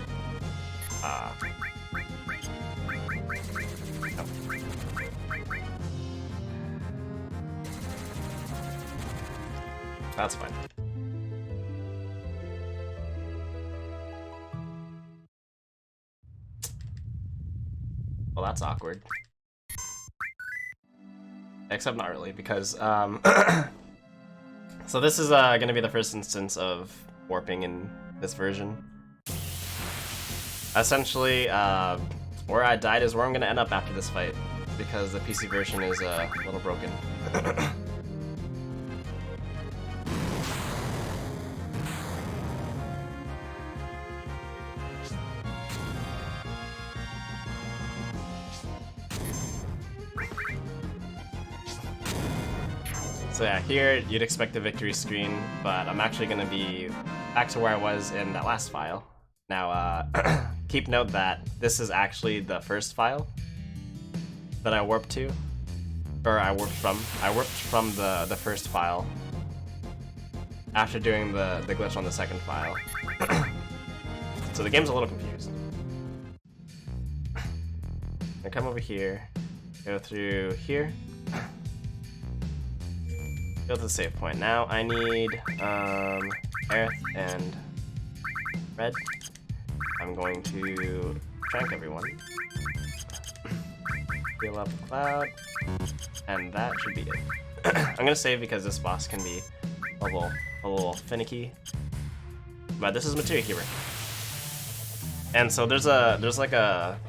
That's fine. Well, that's awkward. Except not really, because so this is gonna be the first instance of warping in this version. Essentially, where I died is where I'm gonna end up after this fight, because the PC version is a little broken. So yeah, here you'd expect the victory screen, but I'm actually going to be back to where I was in that last file. Now, keep note that this is actually the first file that I warped to, or I warped from. I warped from the first file after doing the glitch on the second file. So the game's a little confused. I come over here, go through here. Go to the save point. Now I need Aerith and Red. I'm going to trank everyone. Heal up Cloud. And that should be it. I'm gonna save because this boss can be a little finicky. But this is Materia Keeper. And so there's like a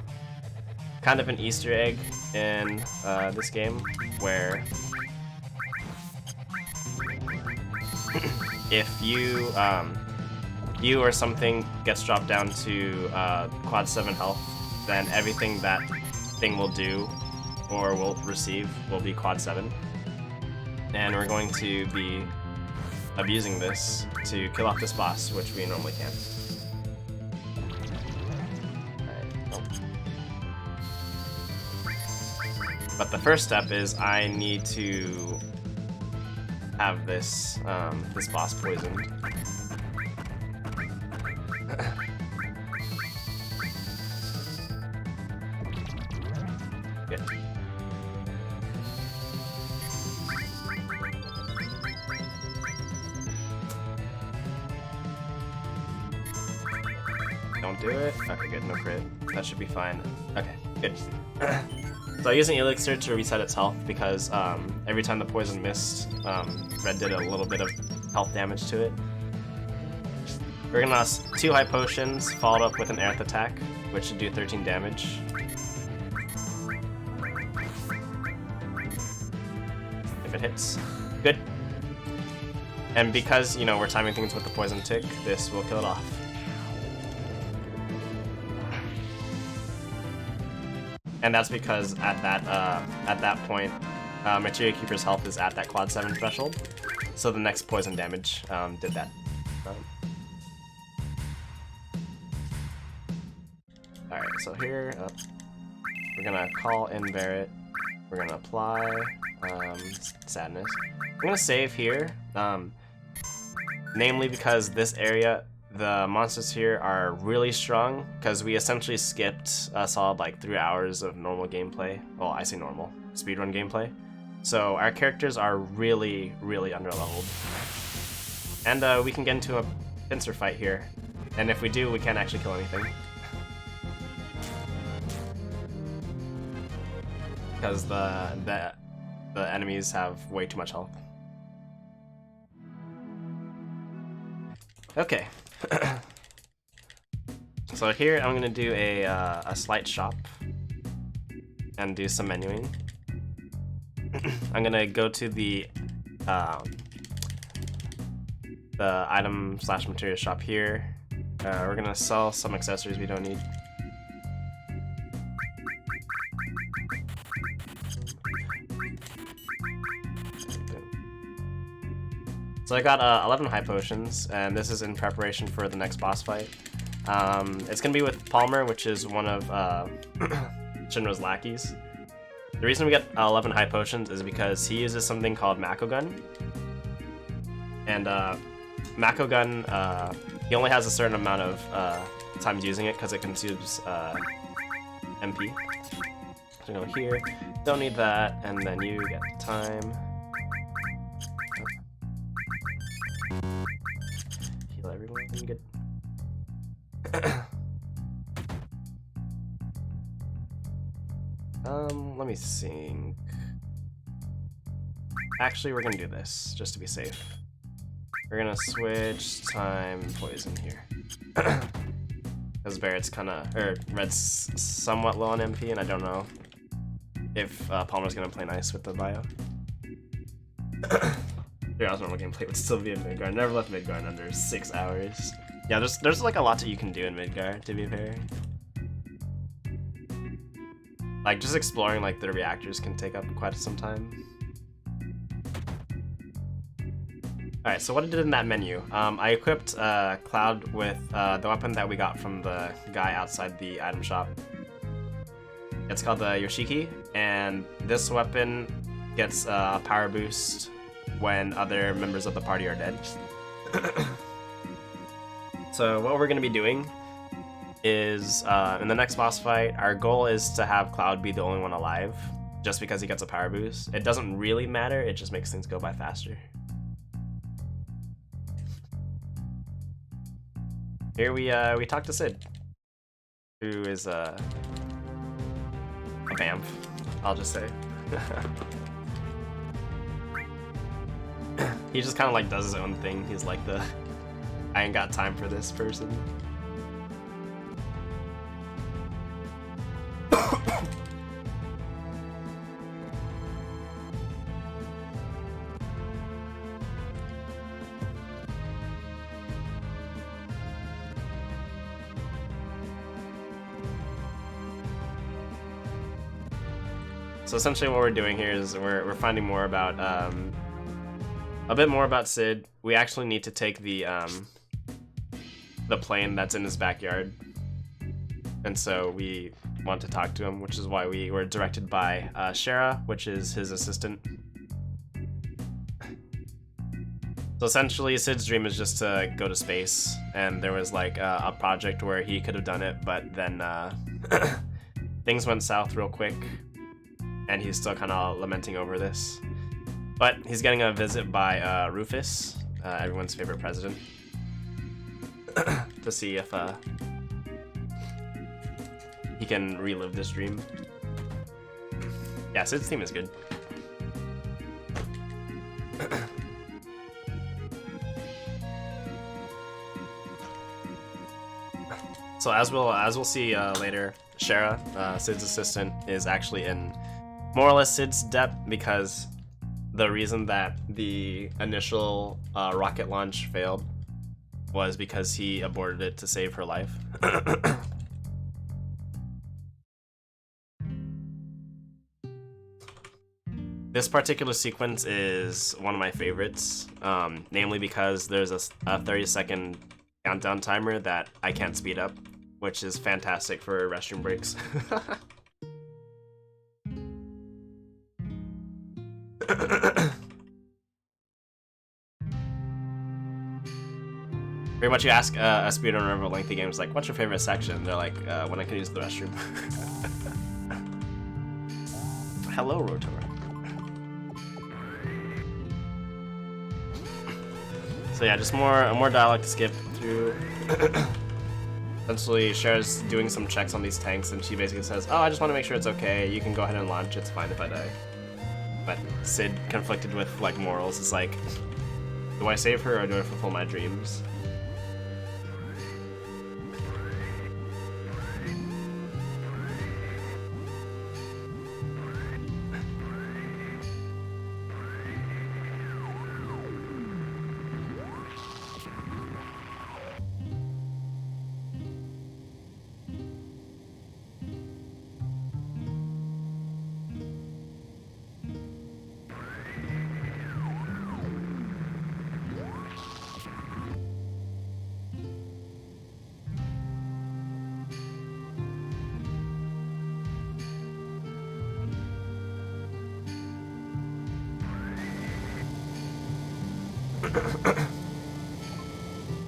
kind of an Easter egg in this game where if you or something gets dropped down to quad 7 health, then everything that thing will do or will receive will be quad 7. And we're going to be abusing this to kill off this boss, which we normally can't. But the first step is I need to have this this boss poisoned. Good. Don't do it. Okay, good. No crit. That should be fine. Okay, good. So I use an elixir to reset its health because every time the poison missed, Red did a little bit of health damage to it. We're gonna lost 2 high potions, followed up with an Aerith attack, which should do 13 damage. If it hits. Good. And because, you know, we're timing things with the poison tick, this will kill it off. And that's because at that point, Materia Keeper's health is at that quad 7 threshold, so the next poison damage did that. Alright, so here, we're gonna call in Barret, we're gonna apply Sadness. I'm gonna save here, namely because this area, the monsters here are really strong, because we essentially skipped a solid like 3 hours of normal gameplay. Well, I say normal, speedrun gameplay. So our characters are really, really underleveled. And we can get into a pincer fight here. And if we do, we can't actually kill anything. Because the enemies have way too much health. Okay. So here I'm gonna do a slight shop and do some menuing. I'm gonna go to the item / material shop here. We're gonna sell some accessories we don't need. So I got 11 high potions, and this is in preparation for the next boss fight. It's gonna be with Palmer, which is one of Shinra's lackeys. The reason we get 11 high potions is because he uses something called Mako Gun. And Mako Gun, he only has a certain amount of times using it because it consumes MP. So go here, don't need that, and then you get time. Heal everyone. Good. Let me think. Actually, we're gonna do this just to be safe. We're gonna switch time poison here. Because Barrett's Red's somewhat low on MP, and I don't know if Palmer's gonna play nice with the bio. 3 hours normal gameplay would still be in Midgard. Never left Midgard under 6 hours. Yeah, there's like a lot that you can do in Midgard, to be fair. Like just exploring like the reactors can take up quite some time. Alright, so what I did in that menu, I equipped Cloud with the weapon that we got from the guy outside the item shop. It's called the Yoshiki, and this weapon gets a power boost when other members of the party are dead. So what we're going to be doing is, in the next boss fight, our goal is to have Cloud be the only one alive, just because he gets a power boost. It doesn't really matter, it just makes things go by faster. Here we talk to Sid, who is a BAMF, I'll just say. He just kind of like does his own thing. He's like the I ain't got time for this person. So essentially what we're doing here is we're finding more about, a bit more about Sid. We actually need to take the plane that's in his backyard. And so we want to talk to him, which is why we were directed by Shara, which is his assistant. So essentially Sid's dream is just to go to space, and there was like a project where he could have done it, but then things went south real quick. And he's still kind of lamenting over this. But he's getting a visit by Rufus, everyone's favorite president, to see if he can relive this dream. Yeah, Sid's team is good. So as we'll see later, Shara, Sid's assistant, is actually in more or less Sid's debt, because the reason that the initial rocket launch failed was because he aborted it to save her life. This particular sequence is one of my favorites, namely because there's a 30-second countdown timer that I can't speed up, which is fantastic for restroom breaks. Pretty much you ask a speedrunner of a lengthy game, it's like, what's your favorite section? They're like, when I can use the restroom. Hello, Rotor. So yeah, just more dialogue to skip through. Essentially, Cher's doing some checks on these tanks, and she basically says, oh, I just want to make sure it's okay, you can go ahead and launch, it's fine if I die. But Sid, conflicted with like morals, is like, do I save her or do I fulfill my dreams?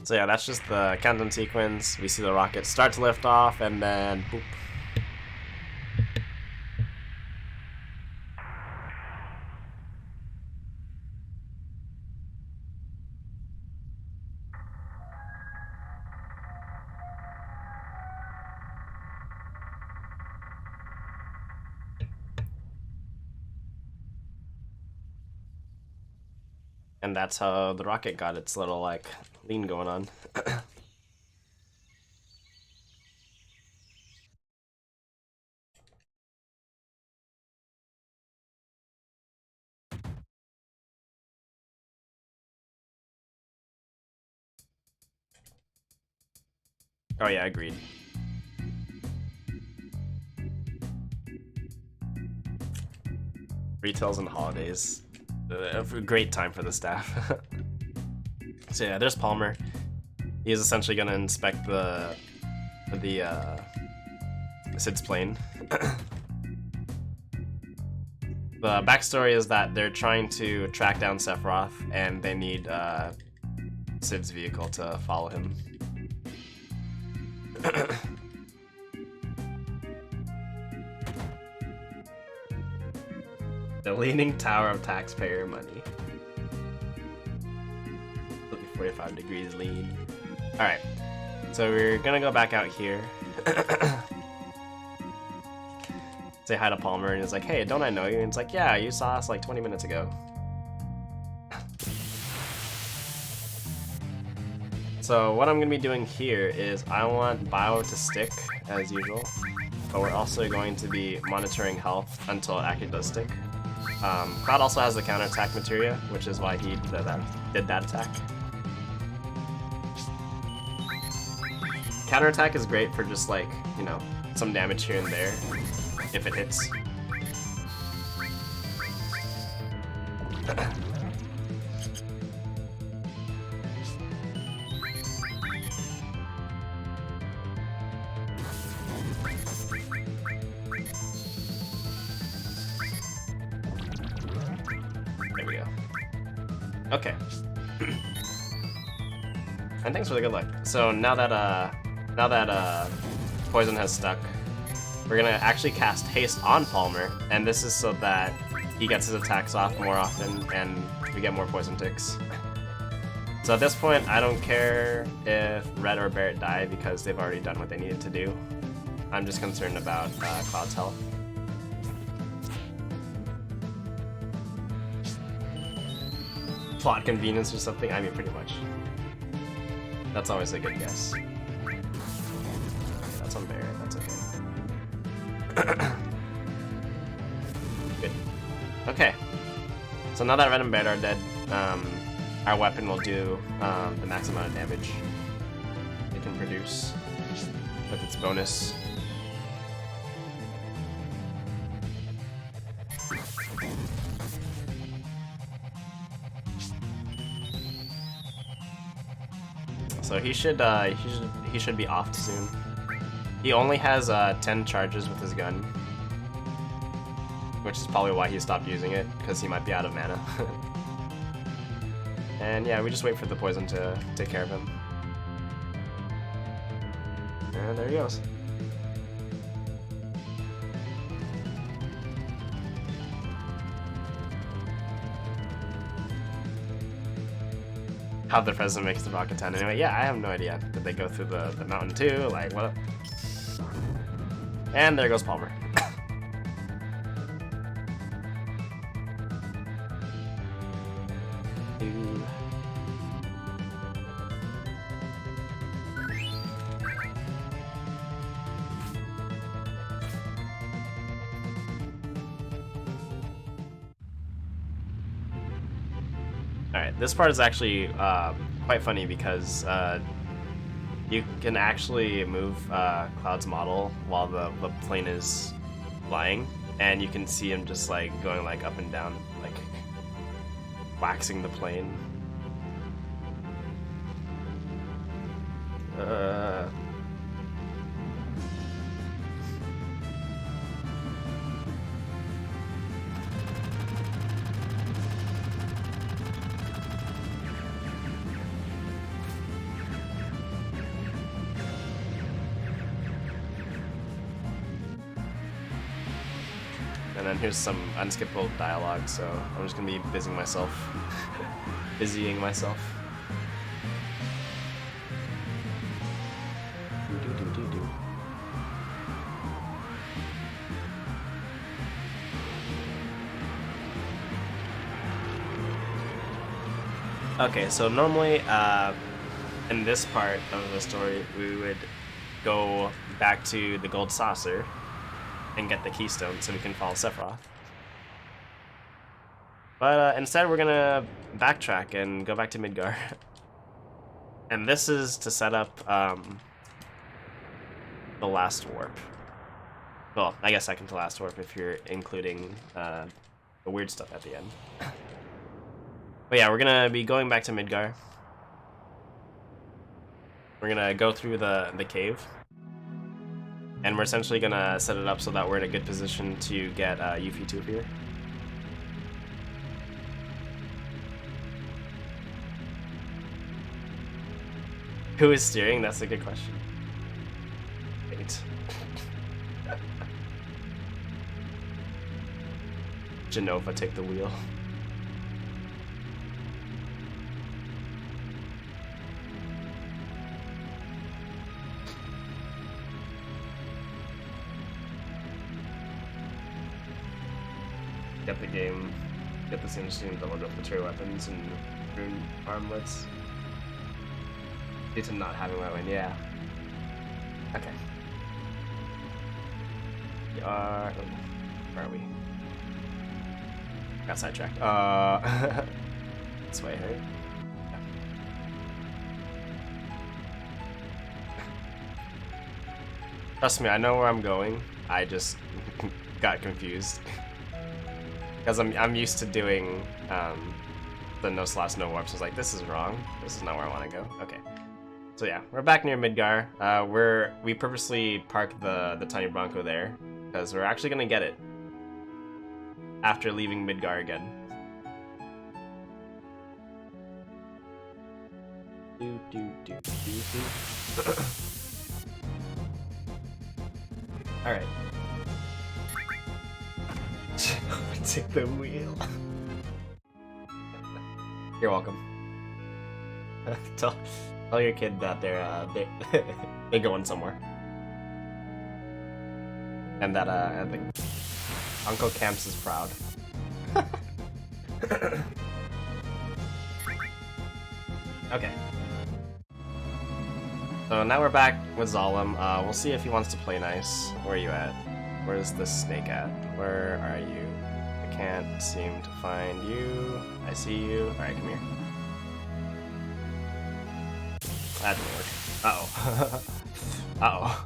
So yeah, that's just the countdown sequence. We see the rocket start to lift off, and then boop. And that's how the rocket got its little, like, lean going on. Oh yeah, agreed. Retails and holidays. A great time for the staff. So yeah, there's Palmer. He's essentially gonna inspect the Sid's plane. The backstory is that they're trying to track down Sephiroth, and they need Sid's vehicle to follow him. The Leaning Tower of Taxpayer Money. 45 degrees lean. Alright, so we're gonna go back out here. Say hi to Palmer, and he's like, hey, don't I know you? And it's like, yeah, you saw us like 20 minutes ago. So what I'm gonna be doing here is I want Bio to stick, as usual, but we're also going to be monitoring health until Aki does stick. Cloud also has the counterattack materia, which is why he did that attack. Counterattack is great for just like, you know, some damage here and there, if it hits. There we go. Okay. And thanks for the good luck. So now that Poison has stuck, we're gonna actually cast Haste on Palmer, and this is so that he gets his attacks off more often and we get more poison ticks. So at this point, I don't care if Red or Barret die because they've already done what they needed to do. I'm just concerned about Cloud's health. Plot convenience or something? I mean, pretty much. That's always a good guess. Okay, that's on Barret, that's okay. Good. Okay. So now that Red and Barret are dead, our weapon will do the max amount of damage it can produce with its bonus. So he should be off soon. He only has 10 charges with his gun, which is probably why he stopped using it, because he might be out of mana. And yeah, we just wait for the poison to take care of him. And there he goes. How the president makes the rocket town anyway? Yeah, I have no idea. Did they go through the mountain too? Like, what? And there goes Palmer. Alright, this part is actually quite funny because you can actually move Cloud's model while the plane is flying, and you can see him just like going like up and down, like waxing the plane. And then here's some unskippable dialogue, so I'm just gonna be busying myself. Busying myself. Okay, so normally in this part of the story, we would go back to the gold saucer and get the keystone so we can follow Sephiroth. But instead, we're gonna backtrack and go back to Midgar. And this is to set up the last warp. Well, I guess second to last warp if you're including the weird stuff at the end. But yeah, we're gonna be going back to Midgar. We're gonna go through the cave. And we're essentially gonna set it up so that we're in a good position to get Yuffie to appear. Who is steering? That's a good question. Wait. Genova, take the wheel. Get the game, get this interesting to load up the weapons and rune armlets. Due to not having my win, yeah. Okay. We are. Oh, where are we? Got sidetracked. This way, right? Yeah. Trust me, I know where I'm going. I just got confused. Because I'm used to doing the no slots, no warps. I was like, this is wrong. This is not where I want to go. Okay. So yeah, we're back near Midgar. We purposely parked the tiny Bronco there because we're actually gonna get it after leaving Midgar again. All right. Take the wheel. You're welcome. Tell your kid that they're going somewhere, and that I think Uncle Camps is proud. Okay. So now we're back with Zalem. We'll see if he wants to play nice. Where are you at? Where's the snake at? Where are you? I can't seem to find you. I see you. Alright, come here. That didn't work. Uh-oh. Uh-oh.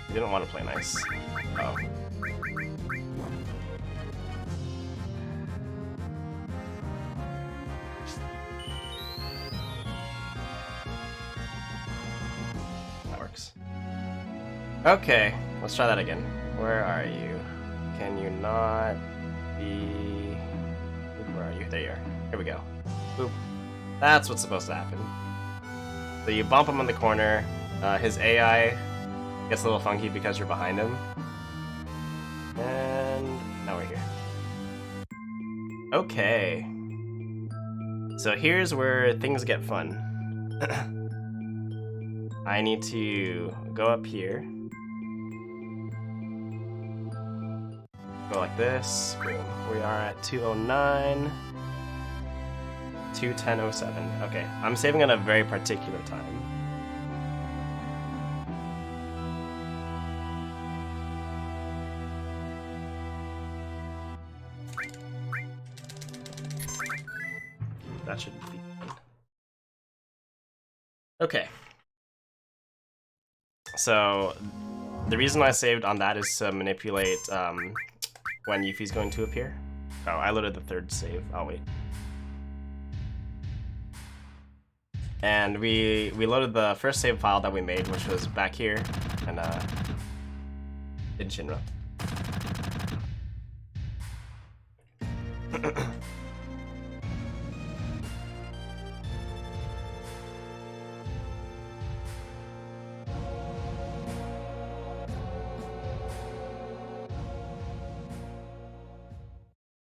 You didn't want to play nice. Uh-oh. That works. Okay, let's try that again. Where are you? Can you not be... Where are you? There you are. Here we go. Boop. That's what's supposed to happen. So you bump him in the corner. His AI gets a little funky because you're behind him. And now we're here. Okay. So here's where things get fun. I need to go up here. Go like this. Boom. We are at 209. 2:10:07. Okay, I'm saving at a very particular time. That should be fine. Okay. So the reason I saved on that is to manipulate when Yuffie's going to appear. Oh, I loaded the third save. I'll wait. And we loaded the first save file that we made, which was back here, and in Shinra.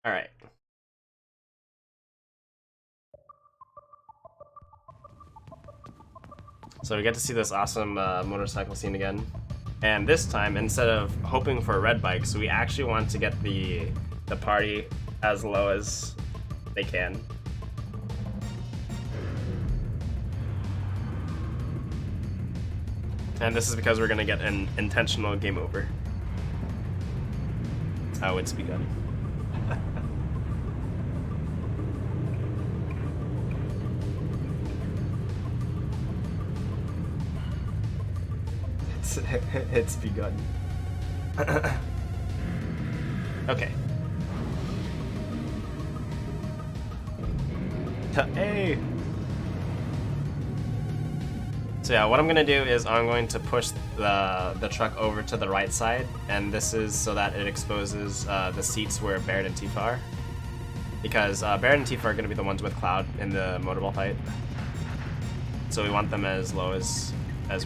All right. So we get to see this awesome motorcycle scene again. And this time, instead of hoping for red bikes, we actually want to get the party as low as They can. And this is because we're gonna get an intentional game over. That's how it's begun. It's begun. Okay. Hey! So yeah, what I'm gonna do is I'm going to push the truck over to the right side, and this is so that it exposes the seats where Barrett and Tifa are. Because Barrett and Tifa are gonna be the ones with Cloud in the motorball fight. So we want them as low as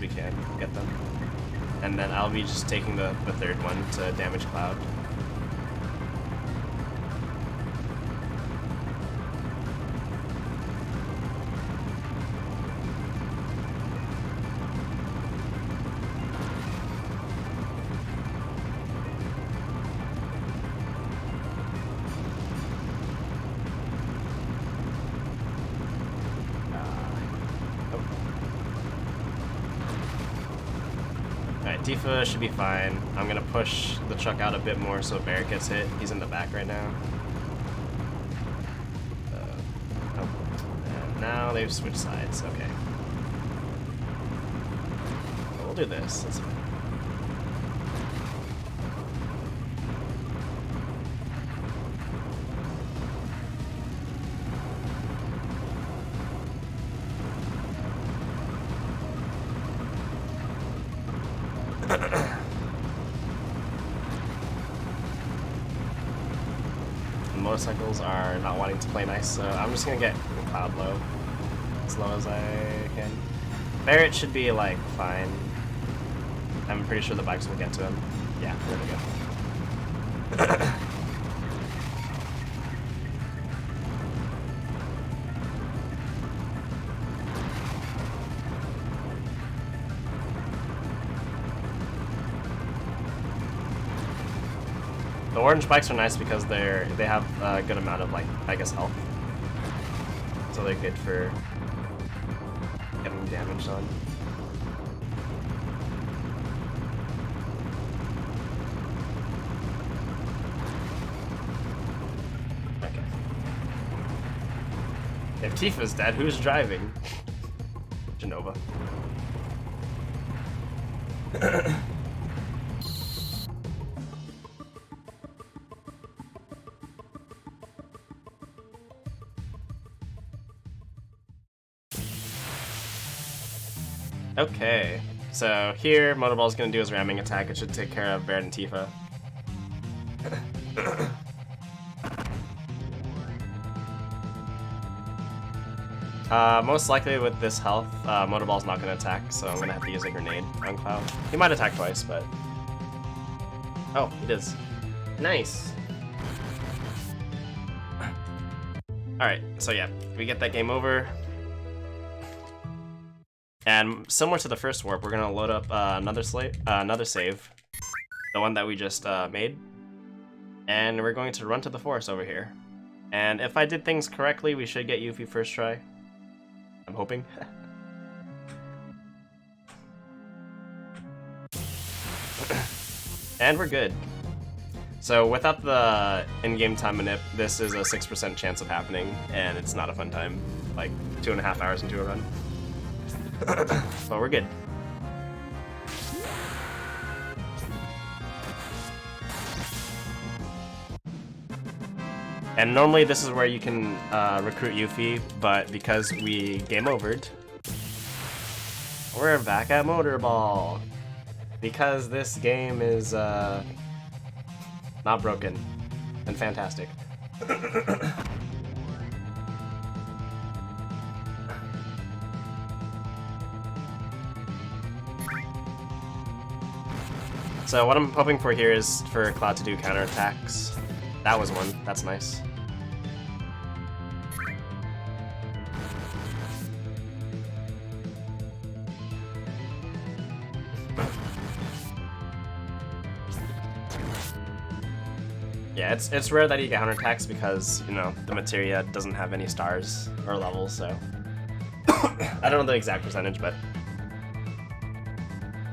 we can get them. And then I'll be just taking the third one to damage Cloud. Tifa should be fine. I'm gonna push the truck out a bit more so Barrett gets hit. He's in the back right now. And now they've switched sides. Okay. We'll do this. That's fine. Motorcycles are not wanting to play nice, so I'm just gonna get Cloud low, as low as I can. Barrett should be like fine. I'm pretty sure the bikes will get to him. Yeah, there we go. The orange bikes are nice because they have a good amount of, like, I guess, health. So they're good for getting damage done. Okay. If Tifa's dead, who's driving? Genova. Okay, so here Motorball's gonna do his ramming attack. It should take care of Barrett and Tifa. Most likely with this health, Motorball's not gonna attack, so I'm gonna have to use a grenade on Cloud. He might attack twice, but... Oh, he does. Nice! Alright, so yeah, we get that game over. And similar to the first warp, we're gonna load up another save, the one that we just made, and we're going to run to the forest over here. And if I did things correctly, we should get Yuffie first try. I'm hoping. And we're good. So without the in-game time manip, this is a 6% chance of happening, and it's not a fun time. Like 2.5 hours into a run. But we're good. And normally this is where you can recruit Yuffie, but because we game overed, we're back at Motorball. Because this game is not broken and fantastic. So what I'm hoping for here is for Cloud to do counterattacks. That was one. That's nice. Yeah, it's rare that you get 100 attacks because, you know, the materia doesn't have any stars or levels, so... I don't know the exact percentage, but...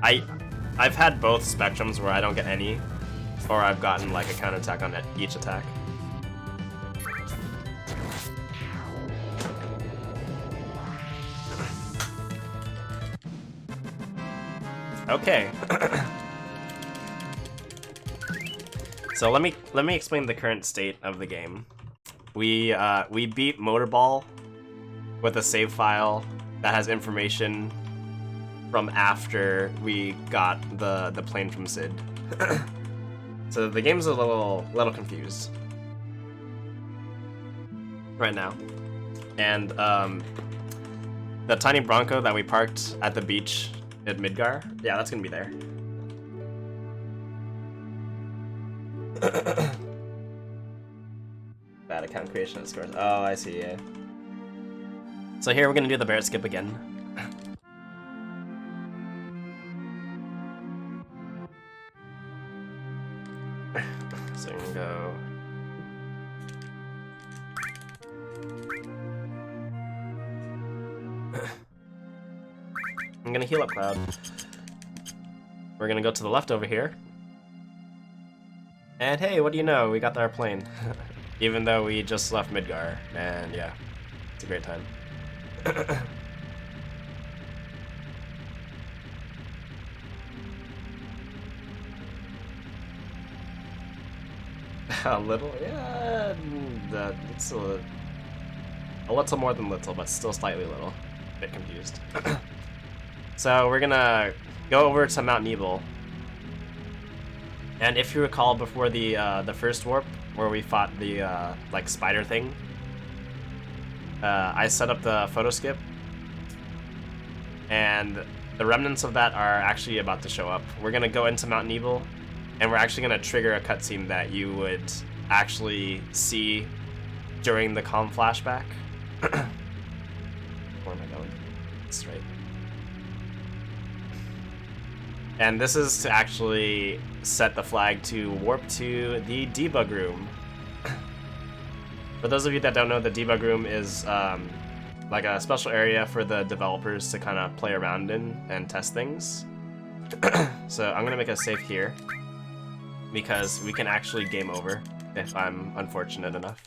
I've had both spectrums where I don't get any, or I've gotten like a counterattack on each attack. Okay. So let me explain the current state of the game. We beat Motorball with a save file that has information from after we got the plane from Sid. So the game's a little confused right now. And the tiny Bronco that we parked at the beach at Midgar, yeah, that's gonna be there. Bad account creation and scores. Oh, I see, yeah. So here we're gonna do the Barrett skip again. So we're gonna go... I'm gonna heal up Cloud. We're gonna go to the left over here. And hey, what do you know? We got our plane. Even though we just left Midgar. And yeah, it's a great time. A little? Yeah, it's a little more than little, but still slightly little. A bit confused. So we're gonna go over to Mount Nebel. And if you recall, before the first warp, where we fought the like spider thing, I set up the photo skip, and the remnants of that are actually about to show up. We're gonna go into Mount Nebel, and we're actually gonna trigger a cutscene that you would actually see during the comm flashback. Where am I going? That's right. And this is to actually set the flag to warp to the debug room. For those of you that don't know, the debug room is like a special area for the developers to kind of play around in and test things. So I'm gonna make a save here because we can actually game over if I'm unfortunate enough.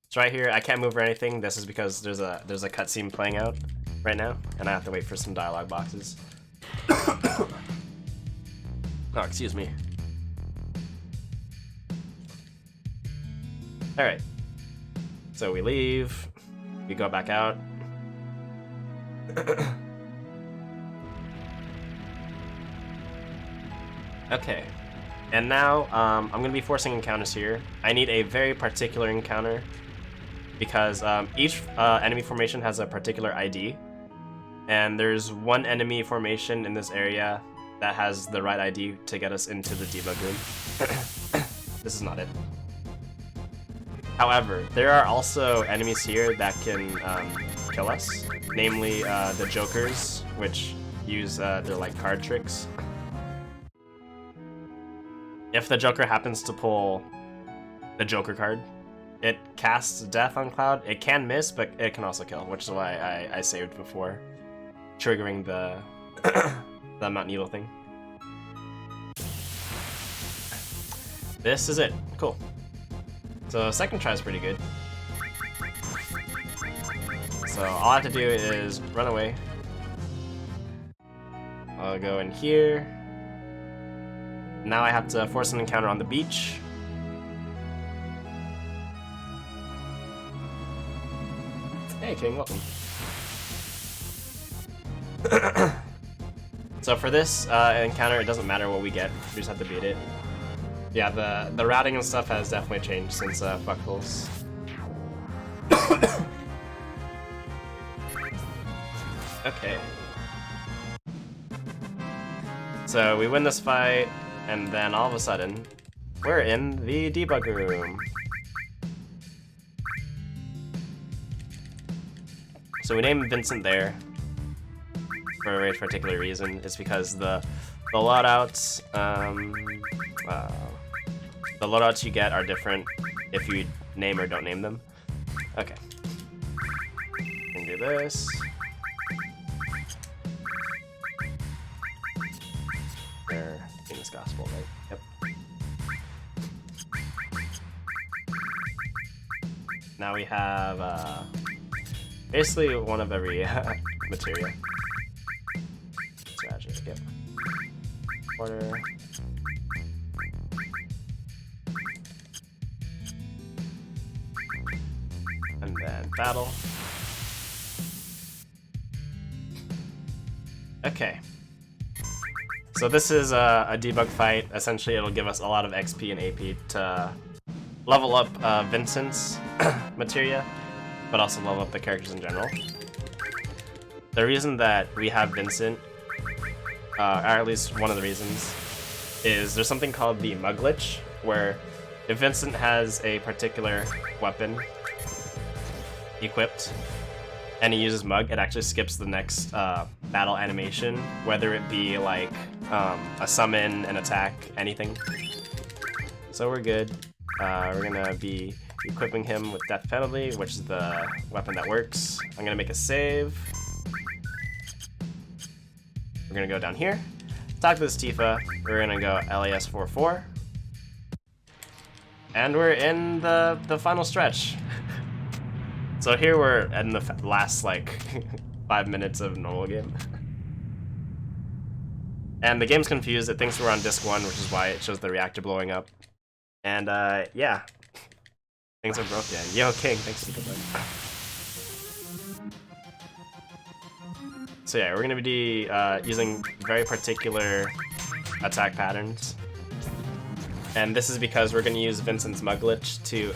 It's right here. I can't move or anything. This is because there's a cutscene playing out right now, and I have to wait for some dialogue boxes. Oh, excuse me. Alright. So we leave. We go back out. Okay. And now, I'm going to be forcing encounters here. I need a very particular encounter because each enemy formation has a particular ID. And there's one enemy formation in this area that has the right ID to get us into the debug room. This is not it. However, there are also enemies here that can kill us, namely the Jokers, which use their like card tricks. If the Joker happens to pull the Joker card, it casts death on Cloud. It can miss, but it can also kill, which is why I saved before triggering the the Mount Nebel thing. This is it. Cool. So second try is pretty good. So all I have to do is run away. I'll go in here. Now I have to force an encounter on the beach. Hey King, welcome. So for this encounter, it doesn't matter what we get, we just have to beat it. Yeah, the routing and stuff has definitely changed since Buckles. Okay. So we win this fight, and then all of a sudden, we're in the debug room. So we named Vincent there for a very particular reason. It's because the loadouts, The loadouts you get are different if you name or don't name them. Okay. We can do this. They're in this gospel, right? Yep. Now we have basically one of every materia. Tragic, yep. Order. And then battle. Okay. So this is a debug fight. Essentially, it'll give us a lot of XP and AP to level up Vincent's materia, but also level up the characters in general. The reason that we have Vincent, or at least one of the reasons, is there's something called the mug glitch, where if Vincent has a particular weapon equipped and he uses mug, it actually skips the next battle animation, whether it be like a summon, an attack, anything. So we're good. We're gonna be equipping him with Death Penalty, which is the weapon that works. I'm gonna make a save. We're gonna go down here, talk to this Tifa. We're gonna go LAS44. And we're in the final stretch. So here we're in the last like 5 minutes of normal game. And the game's confused. It thinks we're on disc 1, which is why it shows the reactor blowing up. And yeah, things are broken. Yo, King, thanks for the like. So yeah, we're gonna be using very particular attack patterns. And this is because we're gonna use Vincent's mug glitch to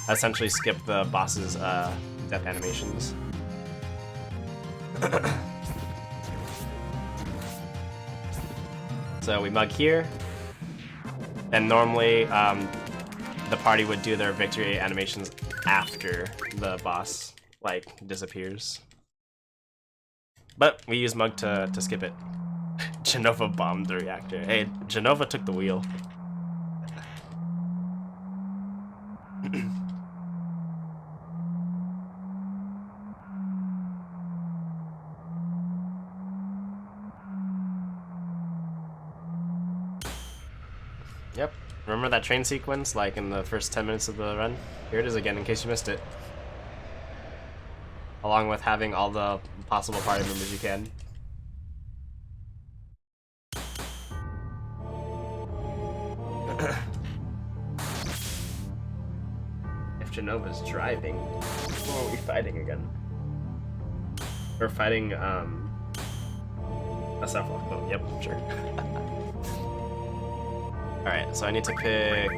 essentially skip the boss's death animations. So we mug here, and normally the party would do their victory animations after the boss like disappears. But we use mug to skip it. Genova bombed the reactor. Hey, Genova took the wheel. Yep. Remember that train sequence, like in the first 10 minutes of the run? Here it is again, in case you missed it. Along with having all the possible party members you can. If Genova's driving, who are we fighting again? We're fighting, a Sephiroth. Oh, yep, sure. Alright, so I need to pick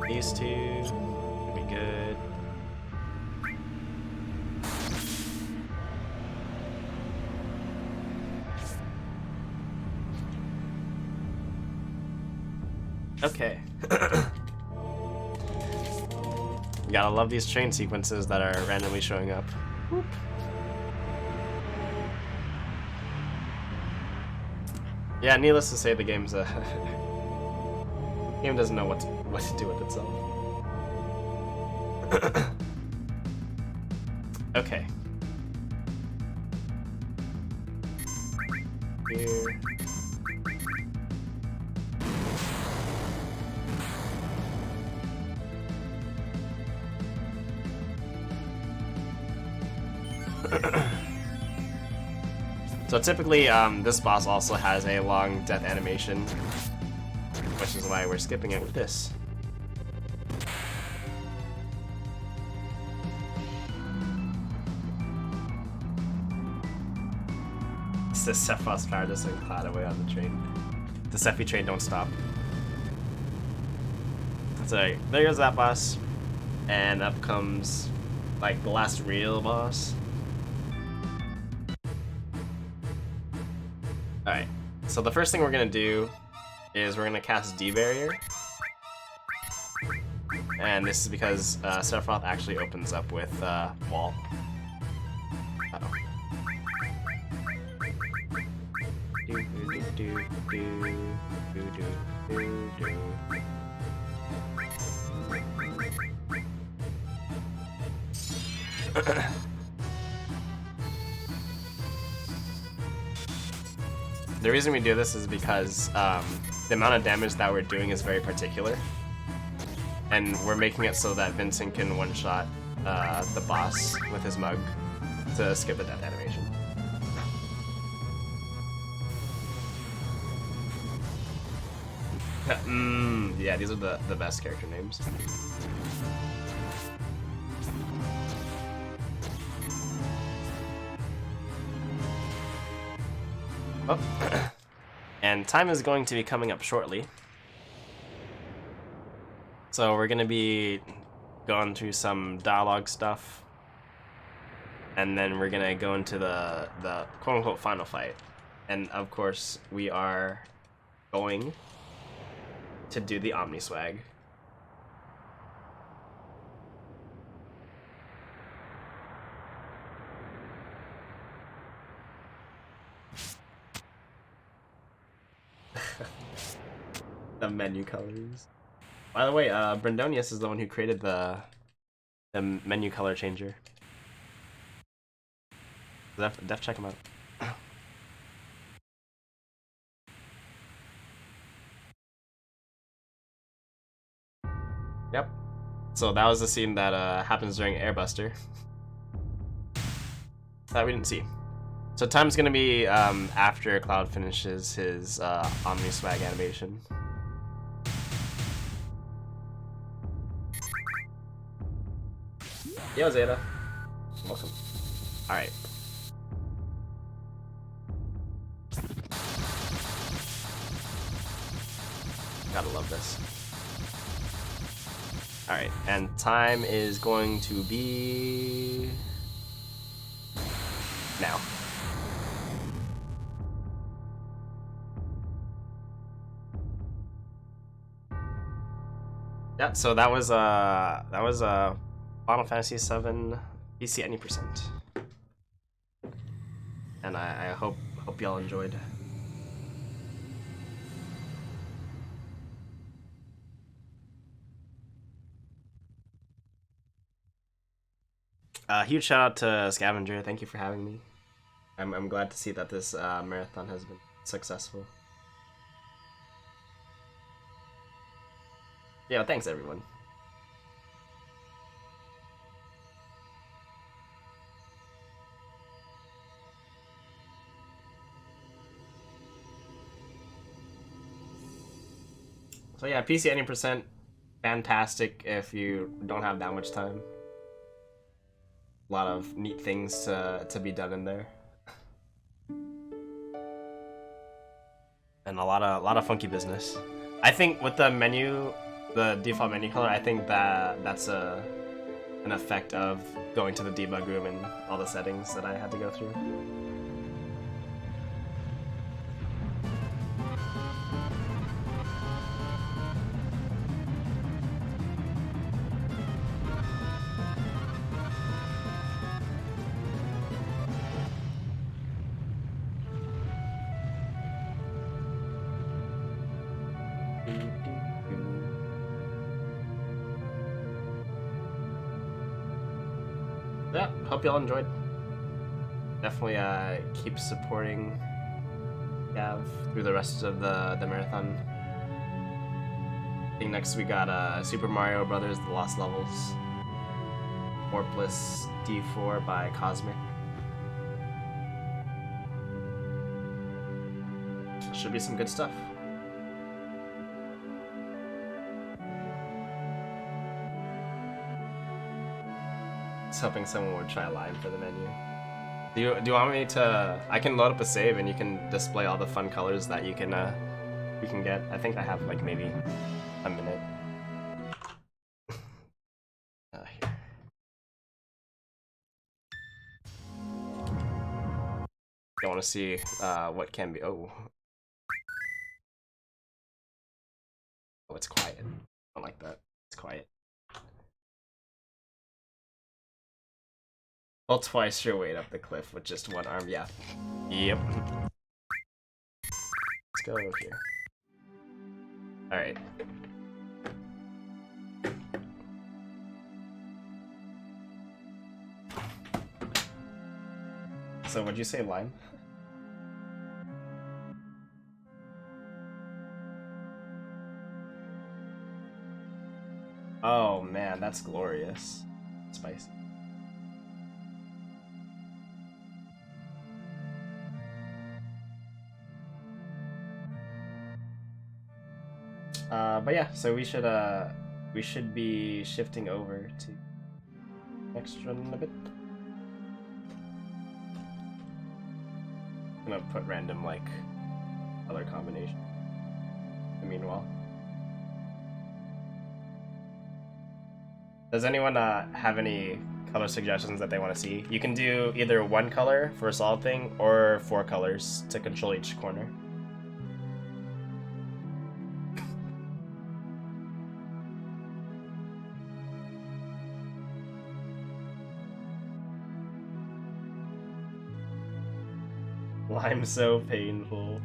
these two. Should be good. Okay. You gotta love these train sequences that are randomly showing up. Whoop. Yeah, needless to say, the game's game doesn't know what to do with itself. Okay. Here. So typically, this boss also has a long death animation, which is why we're skipping it with this. It's the Sephiroth's power just like cloud away on the train. The Sephi train don't stop. So there goes that boss, and up comes like the last real boss. Alright, so the first thing we're gonna do is we're gonna cast D-Barrier. And this is because Sephiroth actually opens up with wall. Uh-oh. Do, do, do, do, do, do. The reason we do this is because the amount of damage that we're doing is very particular. And we're making it so that Vincent can one-shot the boss with his mug to skip the death animation. Yeah, these are the best character names. Oh. And time is going to be coming up shortly. So we're going to be going through some dialogue stuff. And then we're going to go into the quote-unquote final fight. And of course, we are going to do the Omni Swag. The menu colors. By the way, Brendonius is the one who created the menu color changer. Def check him out. Yep. So that was the scene that happens during Airbuster. That we didn't see. So time's gonna be after Cloud finishes his Omni Swag animation. Yo, Zeta. Welcome. Alright. Gotta love this. Alright, and time is going to be now. Yeah, so that was Final Fantasy VII PC any percent. And I hope y'all enjoyed. Huge shout out to Scavenger. Thank you for having me. I'm glad to see that this marathon has been successful. Yeah, thanks everyone. So yeah, PC any percent, fantastic if you don't have that much time. A lot of neat things to be done in there, and a lot of funky business. I think with the menu, the default menu color, I think that's an effect of going to the debug room and all the settings that I had to go through. Yeah, hope y'all enjoyed. Definitely keep supporting Gav through the rest of the marathon. I think next we got Super Mario Brothers: The Lost Levels, Warpless D4 by Cosmic. Should be some good stuff. I was hoping someone would try live for the menu. Do you want me to? I can load up a save and you can display all the fun colors that you can get. I think I have like maybe a minute. Here. I want to see what can be. Oh, it's quiet. I don't like that. It's quiet. Well, twice your weight up the cliff with just one arm, yeah. Yep. Let's go here. All right. So what'd you say, lime? Oh man, that's glorious. Spicy. But yeah, so we should be shifting over to next run in a bit. I'm gonna put random like color combination. Meanwhile, does anyone have any color suggestions that they want to see? You can do either one color for a solid thing or 4 colors to control each corner. I'm so painful.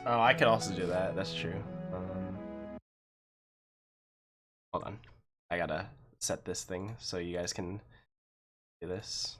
Oh, I could also do that. That's true. Hold on. I gotta set this thing so you guys can do this.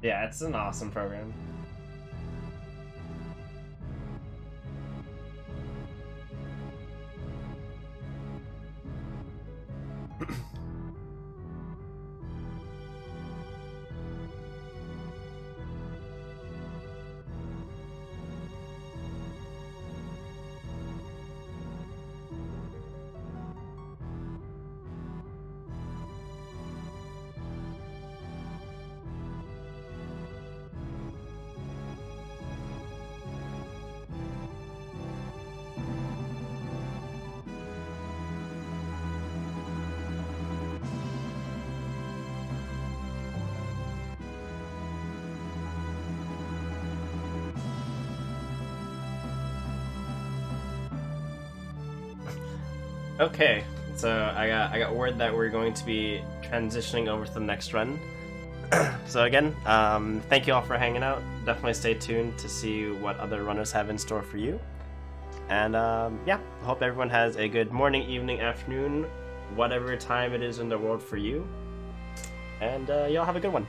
Yeah, it's an awesome program. Okay, so I got word that we're going to be transitioning over to the next run. So again, thank you all for hanging out. Definitely stay tuned to see what other runners have in store for you. And yeah, hope everyone has a good morning, evening, afternoon, whatever time it is in the world for you. And y'all have a good one.